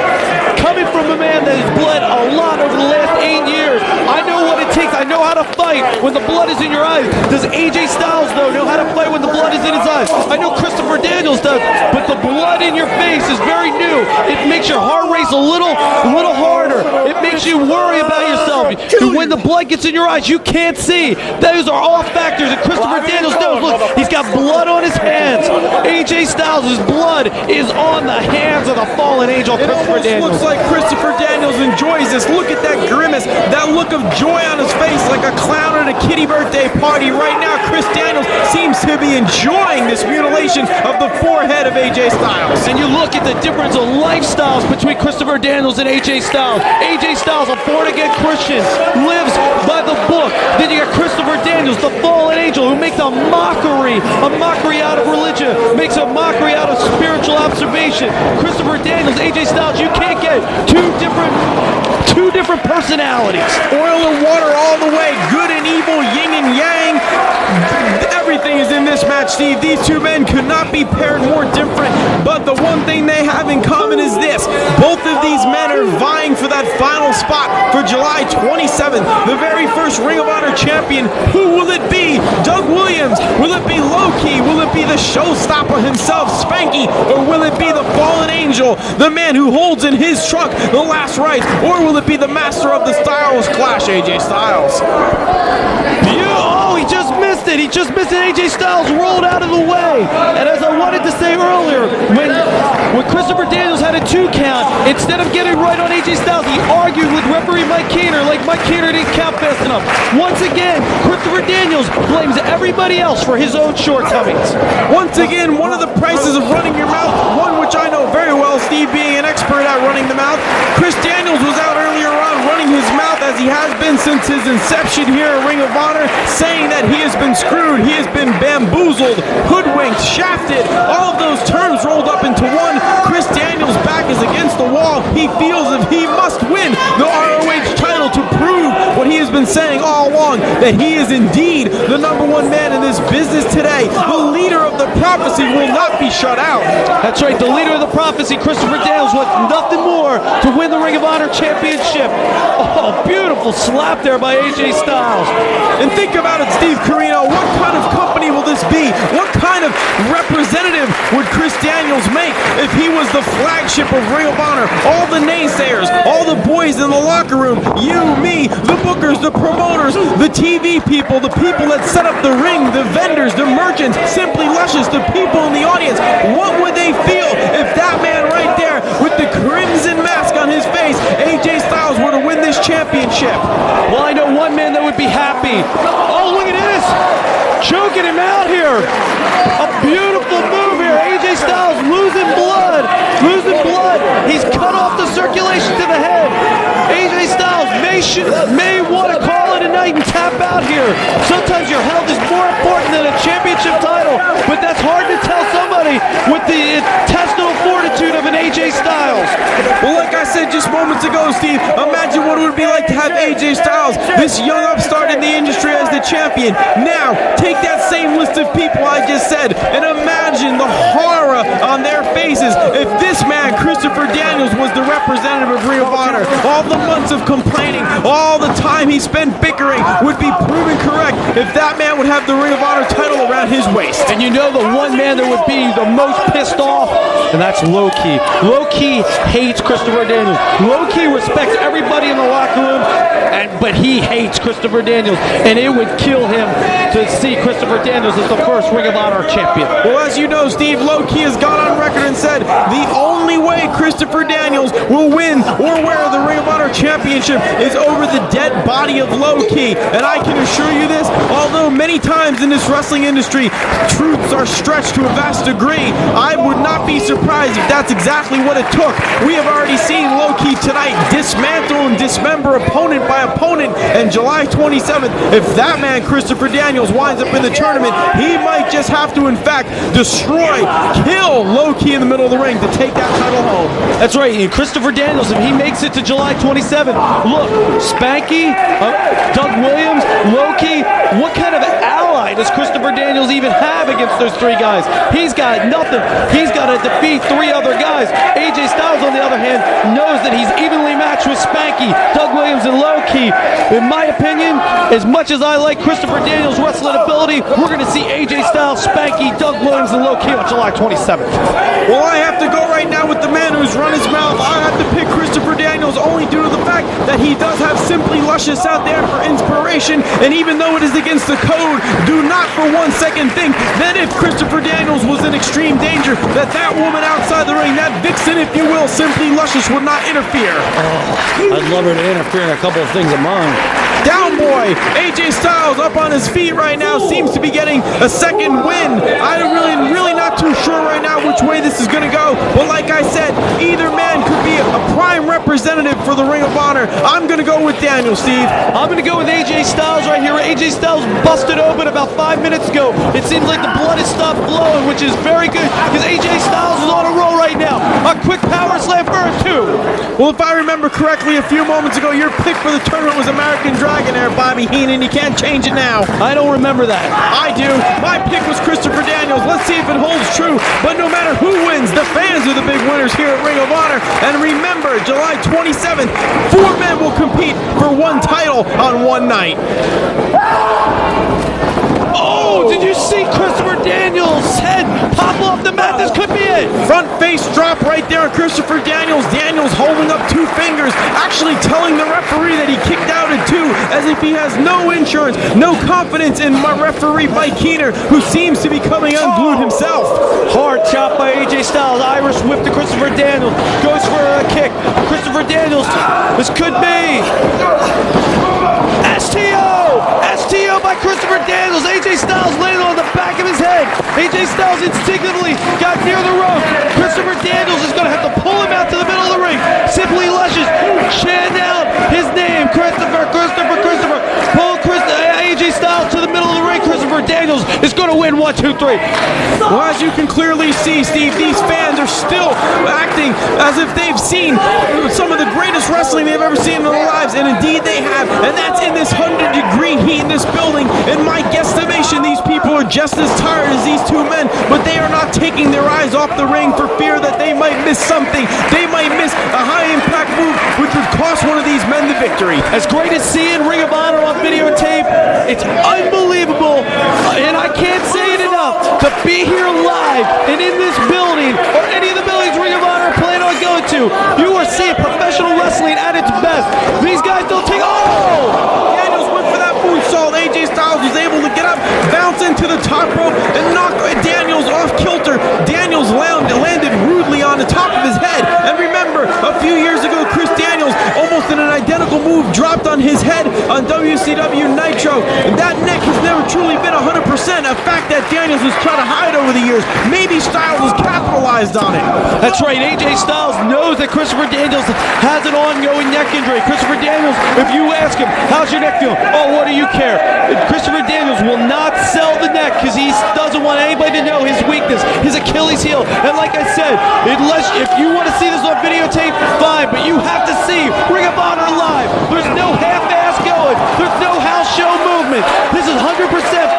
Coming from a man that has bled a lot over the last 8 years, I know what it takes. I know how to fight when the blood is in your eyes. Does AJ Styles, though, know how to fight when the blood is in his eyes? I know Christopher Daniels does, but the blood in your face is very new. It makes your heart race a little harder. It makes you worry about yourself. When the blood gets in your eyes, you can't see. Those are all factors that Christopher Daniels knows. Look, he's got blood on his hands. AJ Styles' blood is on the hands of the fallen angel, Christopher Daniels. Looks like Christopher Daniels enjoys this. Look at that grimace, that look of joy on his face like a clown at a kiddie birthday party. Right now, Chris Daniels seems to be enjoying this mutilation of the forehead of AJ Styles. And you look at the difference of lifestyles between Christopher Daniels and AJ Styles. AJ Styles, a born-again Christian, lives by the book. Then you got Christopher Daniels, the fallen angel, who makes a mockery out of religion, makes a mockery out of spiritual observation. Christopher Daniels, AJ Styles, you can't get two different personalities. Oil and water all the way, good and evil, yin and yang. Everything is in this match, Steve. These two men could not be paired more different, but the one thing they have in common is this. Both of these men are vying for that final spot for July 27th, the very first Ring of Honor champion. Who will it be? Doug Williams? Will it be Low-Key? Will it be the showstopper himself, Spanky? Or will it be the fallen angel, the man who holds in his trunk the last rites? Or will it be the master of the Styles Clash, AJ Styles? He just missed it. He just missed it. AJ Styles rolled out of the way. And as I wanted to say earlier, when Christopher Daniels had a 2 count, instead of getting right on AJ Styles, he argued with referee Mike Keener like Mike Keener didn't count fast enough. Once again, Christopher Daniels blames everybody else for his own shortcomings. Once again, one of the prices of running your mouth, one which I know very well, Steve being an expert at running the mouth. Chris Daniels was out earlier on running his mouth as he has been since his inception here at Ring of Honor, saying that he has been screwed, he has been bamboozled, hoodwinked, shafted, all of those terms rolled up into one. Chris Daniels' back is against the wall. He feels that he must win the ROH title to prove what he has been saying all along, that he is indeed the #1 man in this business today. The leader of the prophecy will not be shut out. That's right, the leader of the prophecy, Christopher Daniels, wants nothing more door to win the Ring of Honor Championship. Oh, beautiful slap there by AJ Styles. And think about it, Steve Corino. What kind of company will this be? What kind of representative would Chris Daniels make if he was the flagship of Ring of Honor? All the naysayers, all the boys in the locker room, you, me, the bookers, the promoters, the TV people, the people that set up the ring, the vendors, the merchants, Simply Luscious, the people in the audience. What would they feel if that man right there with the crimson mask on his face, AJ Styles, were to win this championship? Well, I know one man that would be happy. Oh, look at this. Choking him out here. A beautiful move here. AJ Styles losing blood. Losing blood. He's cut off the circulation to the head. AJ Styles may want to call it a night and tap out here. Sometimes your health is more important than a championship title, but that's hard to tell somebody with the intestinal fortitude of an AJ Styles. Well, like I said just moments ago, Steve, imagine what it would be like to have AJ Styles, this young upstart in the industry, as the champion. Now, take that same list of people I just said and imagine the horror on their faces if this man, Christopher Daniels, was the representative of Ring of Honor. All the months of complaining, all the time he spent bickering would be proven correct if that man would have the Ring of Honor title around his waist. And you know the one man that would be the most pissed off, and that's Low-Ki. Low-Ki hates Christopher Daniels. Low-Ki respects everybody in the locker room, but he hates Christopher Daniels, and it would kill him to see Christopher Daniels as the first Ring of Honor champion. Well, as you know, Steve, Low-Ki has gone on record and said the only way Christopher Daniels will win or wear the Ring of Honor championship is over the dead body of Low-Ki. And I can assure you this, although many times in this wrestling industry truths are stretched to a vast degree, I would not be surprised if that's exactly what it took. We have already seen Low-Ki tonight dismantle and dismember opponent by opponent, and July 27th, if that man Christopher Daniels winds up in the tournament, he might just have to in fact destroy, kill Low-Ki in the middle of the ring to take that title home. That's right, and Christopher Daniels, if he makes it to July 27th, look, Spanky, Doug Williams, Low-Ki, what kind of ally does Christopher Daniels even have against those three guys? He's got nothing. He's got to defeat three other guys. AJ Styles, on the other hand, knows that he's evenly matched with Spanky, Doug Williams, and Low-Ki. In my opinion, as much as I like Christopher Daniels' wrestling ability, we're going to see AJ Styles, Spanky, Doug Williams, and Low-Ki on July 27th. Well, I have to go right now with the man who's run his mouth. I have to pick Christopher Daniels only due to the fact that he does have Simply Luscious out there for inspiration, and even though it is against the code, do not for 1 second think that if Christopher Daniels was in extreme danger, that woman outside the ring, that vixen, if you will, Simply Luscious, would not interfere. Oh, I'd love her to interfere in a couple of things of mine. Down boy, AJ Styles up on his feet right now, seems to be getting a second win. I'm really not too sure right now which way this is going to go, but like I said, either man could be a prime representative for the Ring of Honor. I'm going to go with Daniel, Steve. I'm going to go with AJ Styles right here. AJ Styles busted open about 5 minutes ago. It seems like the blood has stopped flowing, which is very good because AJ Styles is on a roll right now. A quick power slam for a 2. Well, if I remember correctly, a few moments ago, your pick for the tournament was American Dragon there, Bobby Heenan. You can't change it now. I don't remember that. I do. My pick was Christopher Daniels. Let's see if it holds true. But no matter who wins, the fans are the big winners here at Ring of Honor. And remember, July 27th, 4 men will compete for one title on one night. Oh, did you see Christopher Daniels' head pop off the mat? This could be it. Front face drop right there on Christopher Daniels. Daniels holding up 2 fingers, actually telling the referee that he kicked out at 2, as if he has no insurance, no confidence in my referee Mike Keener, who seems to be coming unglued himself. Hard chop by AJ Styles. Irish whip to Christopher Daniels. Goes for a kick. Christopher Daniels. This could be STO by Christopher Daniels. AJ Styles landed on the back of his head. AJ Styles instinctively got near the rope. Christopher Daniels is going to have to pull him out to the middle of the ring. Simply Luscious chant out his name. Christopher. Pull AJ Styles to the middle of the ring. Christopher Daniels is going to win 1, 2, 3. Well, as you can clearly see, Steve, these fans are still acting as if they've seen some of the greatest wrestling they've ever seen in their lives, and indeed they have, and that's in this 100-degree heat in this building. In my guesstimation, these people are just as tired as these 2 men, but they are not taking their eyes off the ring for fear that they might miss something. They might miss a high-impact victory. As great as seeing Ring of Honor on videotape, it's unbelievable, and I can't say it enough, to be here live and in this building, or any of the buildings Ring of Honor plan on going to, you are seeing professional wrestling at its best. These guys don't take, Daniels went for that moonsault. AJ Styles was able to get up, bounce into the top rope, and knock Daniels off kilter. Daniels landed rudely on the top of his head. And remember, a few years ago, Chris Daniels, almost in an identical move, dropped on his head on WCW Nitro. And that neck has never truly been 100%, a fact that Daniels was trying to hide over the years. Maybe Styles has capitalized on it. That's right, AJ Styles knows that Christopher Daniels has an ongoing neck injury. Christopher Daniels, if you ask him, how's your neck feeling? Oh, what do you care? Christopher Daniels will not sell the neck because he doesn't want anybody to know his weakness, his Achilles heel. And like I said, if you want to see this on videotape, fine, but you have to see Ring of Honor live. There's no half-ass going. There's no house show movement. This is 100%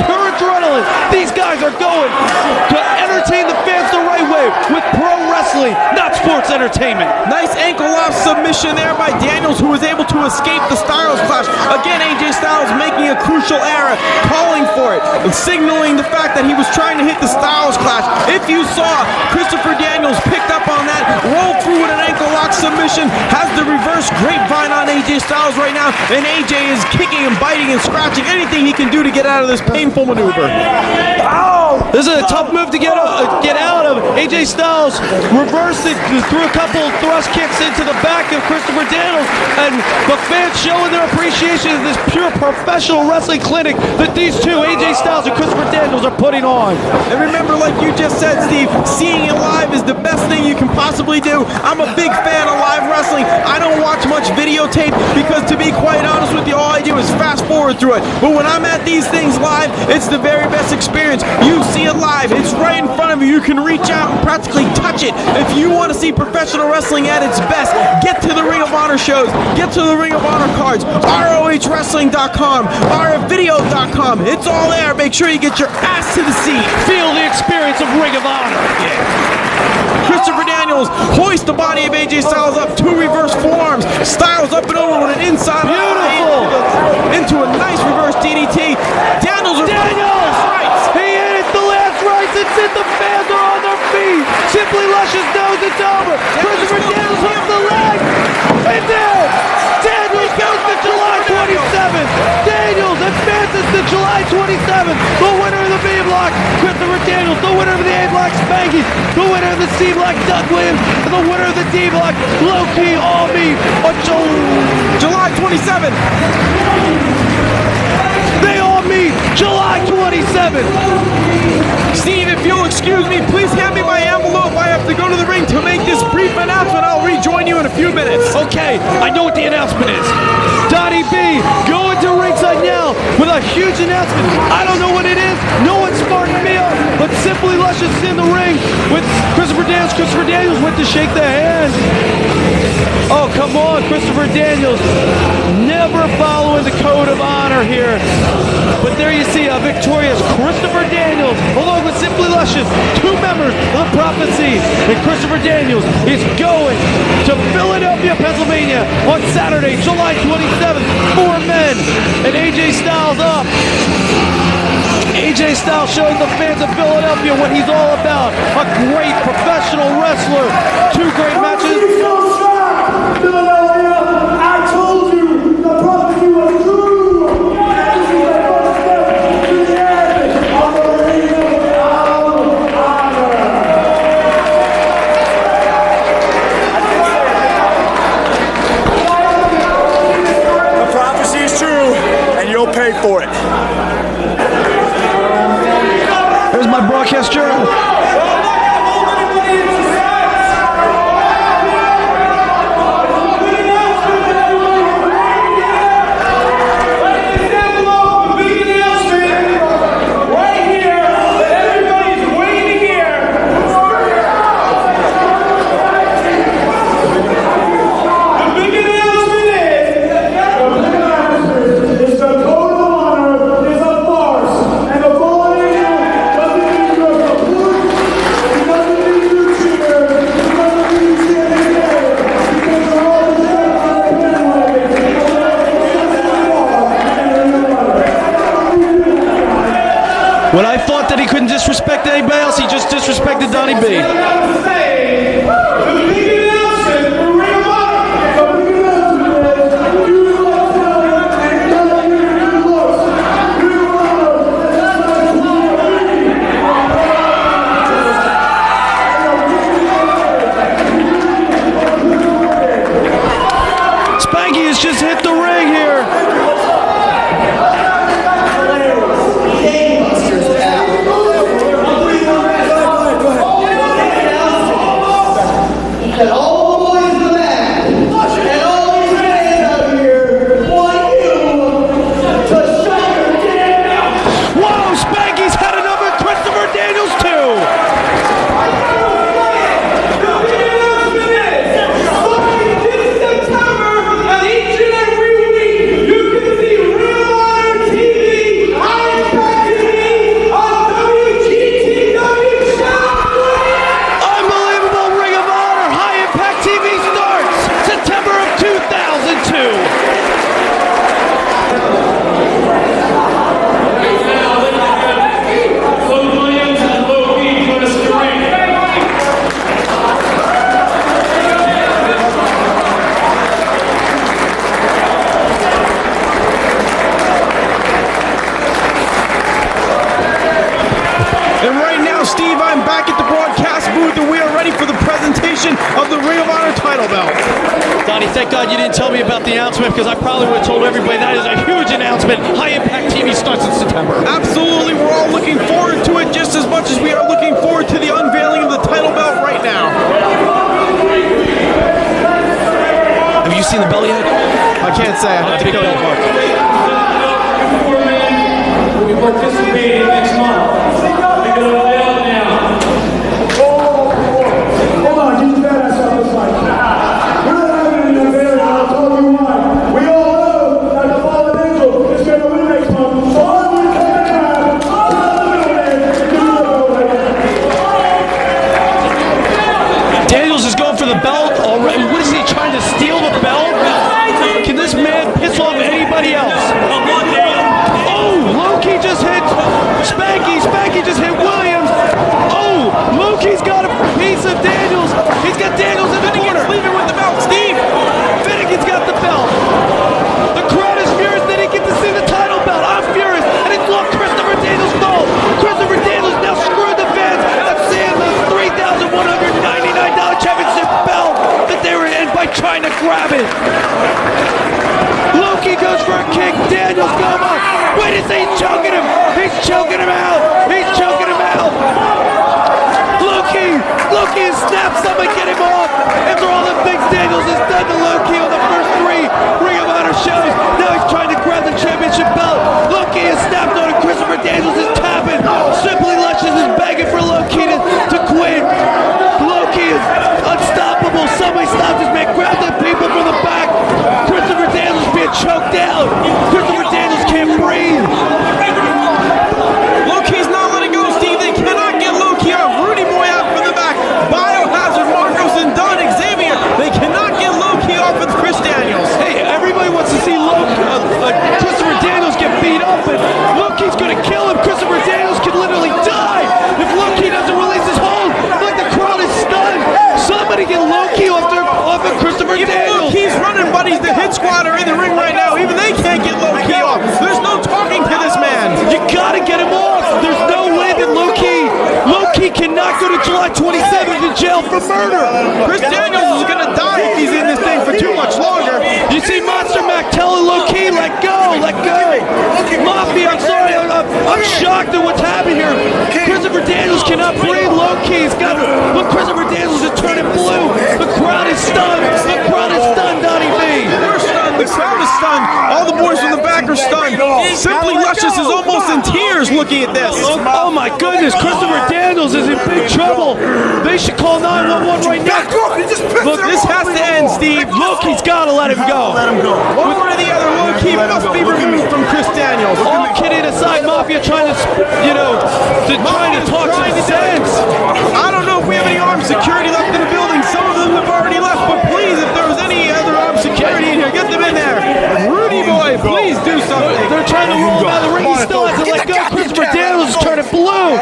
pure adrenaline. These guys are going to entertain the fans the right way with pro wrestling, not sports entertainment. Nice ankle lock submission there by Daniels, who was able to escape the Styles clash. Again, AJ Styles making a crucial error, calling for it, signaling the fact that he was trying to hit the Styles clash. If you saw, Christopher Daniels picked up on that, rolled through with an ankle lock submission, has the reverse grapevine on AJ Styles right now, and AJ is kicking and biting and scratching anything he can do to get out of this painful maneuver. This is a tough move to get out of. AJ Styles reversed it, threw a couple thrust kicks into the back of Christopher Daniels, and the fans showing their appreciation of this pure professional wrestling clinic that these two, AJ Styles and Christopher Daniels, are putting on. And remember, like you just said, Steve, seeing it live is the best thing you can possibly do. I'm a big fan of live wrestling. I don't watch much videotape because, to be quite honest with you, all I do is fast forward through it. But when I'm at these things live, it's the very best experience. You see it live. It's right in front of you. You can reach out and practically touch it. If you want to see professional wrestling at its best, get to the Ring of Honor shows. Get to the Ring of Honor cards. ROHWrestling.com. RFvideo.com. It's all there. Make sure you get your ass to the seat. Feel the experience of Ring of Honor. Christopher Daniels hoists the body of AJ Styles up, two reverse forearms. Styles up and over with an inside. Beautiful. Into a nice reverse DDT. Daniels! He hit it the last rights. It's it. The fans are on their feet. Simply Luscious knows it's over. Christopher Daniels hits the leg. It's it. Daniels goes to July 27th. Daniels advances to July 27th. The winner of the B block, Christopher Daniels. The winner of the A block, Spanky. The winner of the C block, Doug Williams. And the winner of the D block, Low Key All Me on July 27th. They all meet July 27th. Steve, if you'll excuse me, please hand me my envelope. I have to go to the ring to make this brief announcement. I'll rejoin you in a few minutes. Okay, I know what the announcement is. Donnie B going to ringside now with a huge announcement. I don't know what it is. No one's smarting me up, but Simply Luscious is in the ring with Christopher Daniels. Christopher Daniels went to shake the hand. Oh, come on, Christopher Daniels. Never following the code of honor here. But there you see a victorious Christopher Daniels, along with Simply Luscious, two members of the Prophecy. And Christopher Daniels is going to Philadelphia, Pennsylvania on Saturday, July 27th. 4 men and AJ Styles up. AJ Styles showing the fans of Philadelphia what he's all about. A great professional wrestler. 2 great matches. Philadelphia, I told you the prophecy was true. This is the first step to the end of the Ring of Honor. The prophecy is true, and you'll pay for it. There's my broadcast journal. disrespect anybody else. He just disrespected Donnie B. Spanky has just hit the ring here. And all the boys in the back, and all these fans out here want you to shut your damn mouth. Whoa, Spanky's had another Christopher Daniels too. And right now, Steve, I'm back at the broadcast booth, and we are ready for the presentation of the Ring of Honor title belt. Donnie, thank God you didn't tell me about the announcement, because I probably would have told everybody that is a huge announcement. High Impact TV starts in September. Absolutely, we're all looking forward to it just as much as we are looking forward to the unveiling of the title belt right now. Have you seen the belt yet? I can't say. I have to go to look. We participate next month. We're going to fail now. Hold on, get your bad ass off this mic. We're not having an unveiling, I'll tell you why. We all know that the fallen angel is going to win next month. So I'm going to come and grab all the middlemen and do the belt right now. Daniels is going for the belt already. What is he trying to steal the belt? Can this man piss off anybody else? Oh, Loki just hit Spanky. Spanky just hit Williams. Oh, Loki's got a piece of Daniels. He's got Daniels in the corner. Leaving with the belt, Steve. Finnegan's got the belt. The crowd is furious. They didn't get to see the title belt. I'm furious. And it's all Christopher Daniels' fault. Christopher Daniels now screwed the fans of seeing the $3,199 championship belt that they were in by trying to grab it. Loki goes for a kick. Daniels goes up. Wait, is he choking him? He's choking him out. He's choking him out. Loki has snapped. Somebody get him off. After all the things Daniels has done to Loki on the first 3 Ring of Honor shows, now he's trying to grab the championship belt. Loki has snapped on him. Christopher Daniels is tapping. Simply Luscious is begging for Loki to quit. Loki is unstoppable. Somebody stop this man. Grab the people from the back. Christopher Daniels is being choked out. Christopher Daniels can't breathe. Loki's not letting go, Steve. They cannot get Loki off. Rudy Boy out from the back. Biohazard, Marcos, and Don Xavier. They cannot get Loki off with Chris Daniels. Hey, everybody wants to see Christopher Daniels get beat up, but Loki's going to kill him. Christopher Daniels could literally die if Loki doesn't release his hold. Like the crowd is stunned. Somebody get Loki off of Christopher Daniels. Loki's running, buddies. The Hit Squad are in the ring right now. Even they can't get Loki off. There's no talking to this man. You got to get him off. There's no way that Loki cannot go to July 27th in jail for murder. Chris Daniels is going to die if he's in this thing for too much longer. You see Monster Mac telling Loki, let go, let go. Mafia, I'm sorry, I'm shocked at what's happened here. Christopher Daniels cannot breathe. Loki's got, look, Christopher Daniels is turning blue. The crowd is stunned. The crowd is stunned, Donnie B. They're stunned. The crowd is stunned. All the boys from the back are stunned. Simply Luscious is almost in tears looking at this. Oh my goodness, Christopher Daniels is in big trouble. They should call 911 right now. Look, this has to end, Steve. Loki's got to let him go. One way or the other, Loki must be removed from Chris Daniels. All kidding aside, Mafia trying to talk some sense. I don't know if we have any armed security left in the building. Some of them have already left, but please, if there was any other armed security in here, get them in there. Rudy Boy, please do something. They're trying to roll him out of the ring. He still has to let go. Christopher Daniels is turning blue.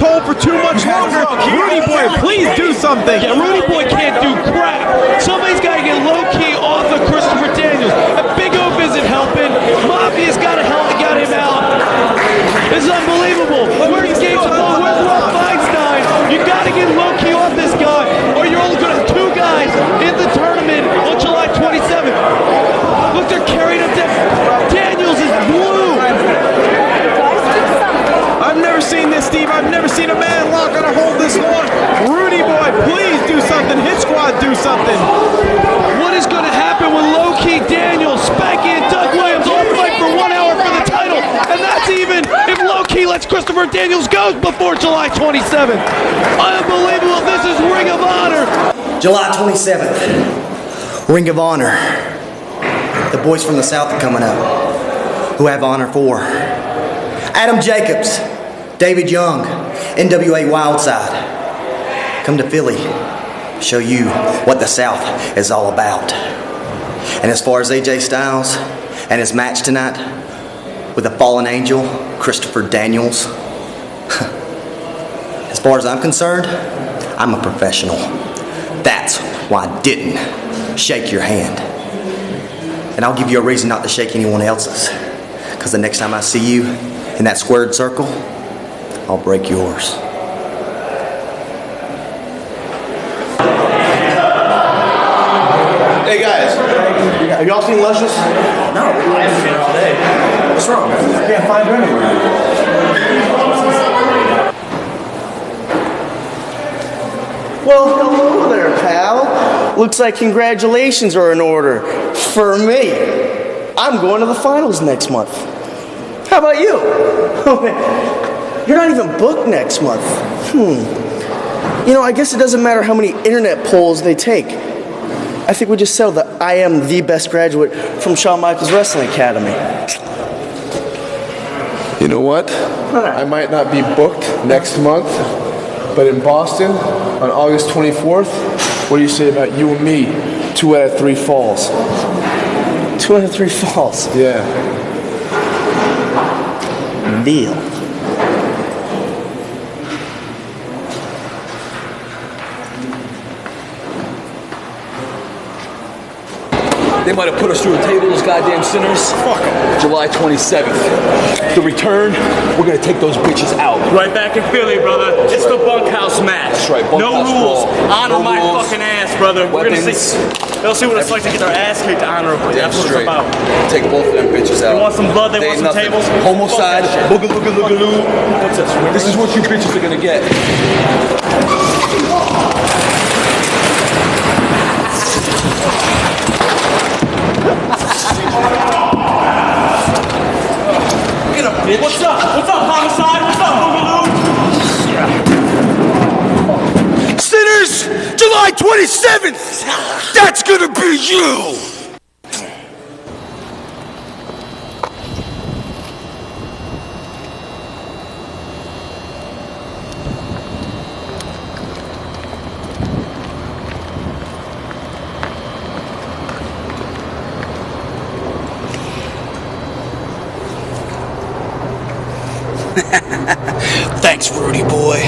hole for too much longer. Rudy Boy, please do something. Yeah, Rudy Boy can't do crap. Somebody's got to get low-key off of Christopher Daniels. And Big Oaf isn't helping. Mafia's got to help get him out. It's unbelievable. Where's Gates of Ball? Where's Rob Feinstein? You got to get low-key off this guy, or you're only going to have 2 guys in the tournament on July 27th. Look, they're carrying him down. Daniels is blue. I've never seen this, Steve. I've never seen a man lock on a hold this long. Rudy Boy, please do something. Hit Squad, do something. What is going to happen with low-key Daniels, Spanky, and Doug Williams all fight for 1 hour for the title? And that's even if low-key lets Christopher Daniels go before July 27th. Unbelievable. This is Ring of Honor. July 27th, Ring of Honor. The boys from the South are coming up, who have honor for Adam Jacobs, David Young, NWA Wildside. Come to Philly, show you what the South is all about. And as far as AJ Styles and his match tonight with the fallen angel, Christopher Daniels, as far as I'm concerned, I'm a professional. That's why I didn't shake your hand. And I'll give you a reason not to shake anyone else's. Because the next time I see you in that squared circle, I'll break yours. Hey guys, have y'all seen Luscious? No, we haven't seen it all day. What's wrong? I can't find her anywhere. Well, hello there, pal. Looks like congratulations are in order for me. I'm going to the finals next month. How about you? You're not even booked next month. You know, I guess it doesn't matter how many internet polls they take. I think we just settled that I am the best graduate from Shawn Michaels Wrestling Academy. You know what? I might not be booked next month, but in Boston on August 24th, what do you say about you and me? 2 out of 3 falls. 2 out of 3 falls. Yeah. Deal. They might have put us through a table, those goddamn sinners. Fuck them. July 27th. The return, we're gonna take those bitches out. Right back in Philly, brother. It's the bunkhouse match. That's right, No bunkhouse rules. brawl. Honor No my rules. fucking ass, brother. We're gonna see. They'll see what it's like to get their ass kicked honorably. Damn That's what it's straight. about. Take both of them bitches out. They want some blood, they want ain't some nothing. tables. Homicide, Fuck that shit. boogaloo. What's this? This is what you bitches are gonna get. Get up, bitch. What's up? What's up, homicide? What's up, boogaloo? Sinners, July 27th. That's gonna be you. Thanks, Rudy boy.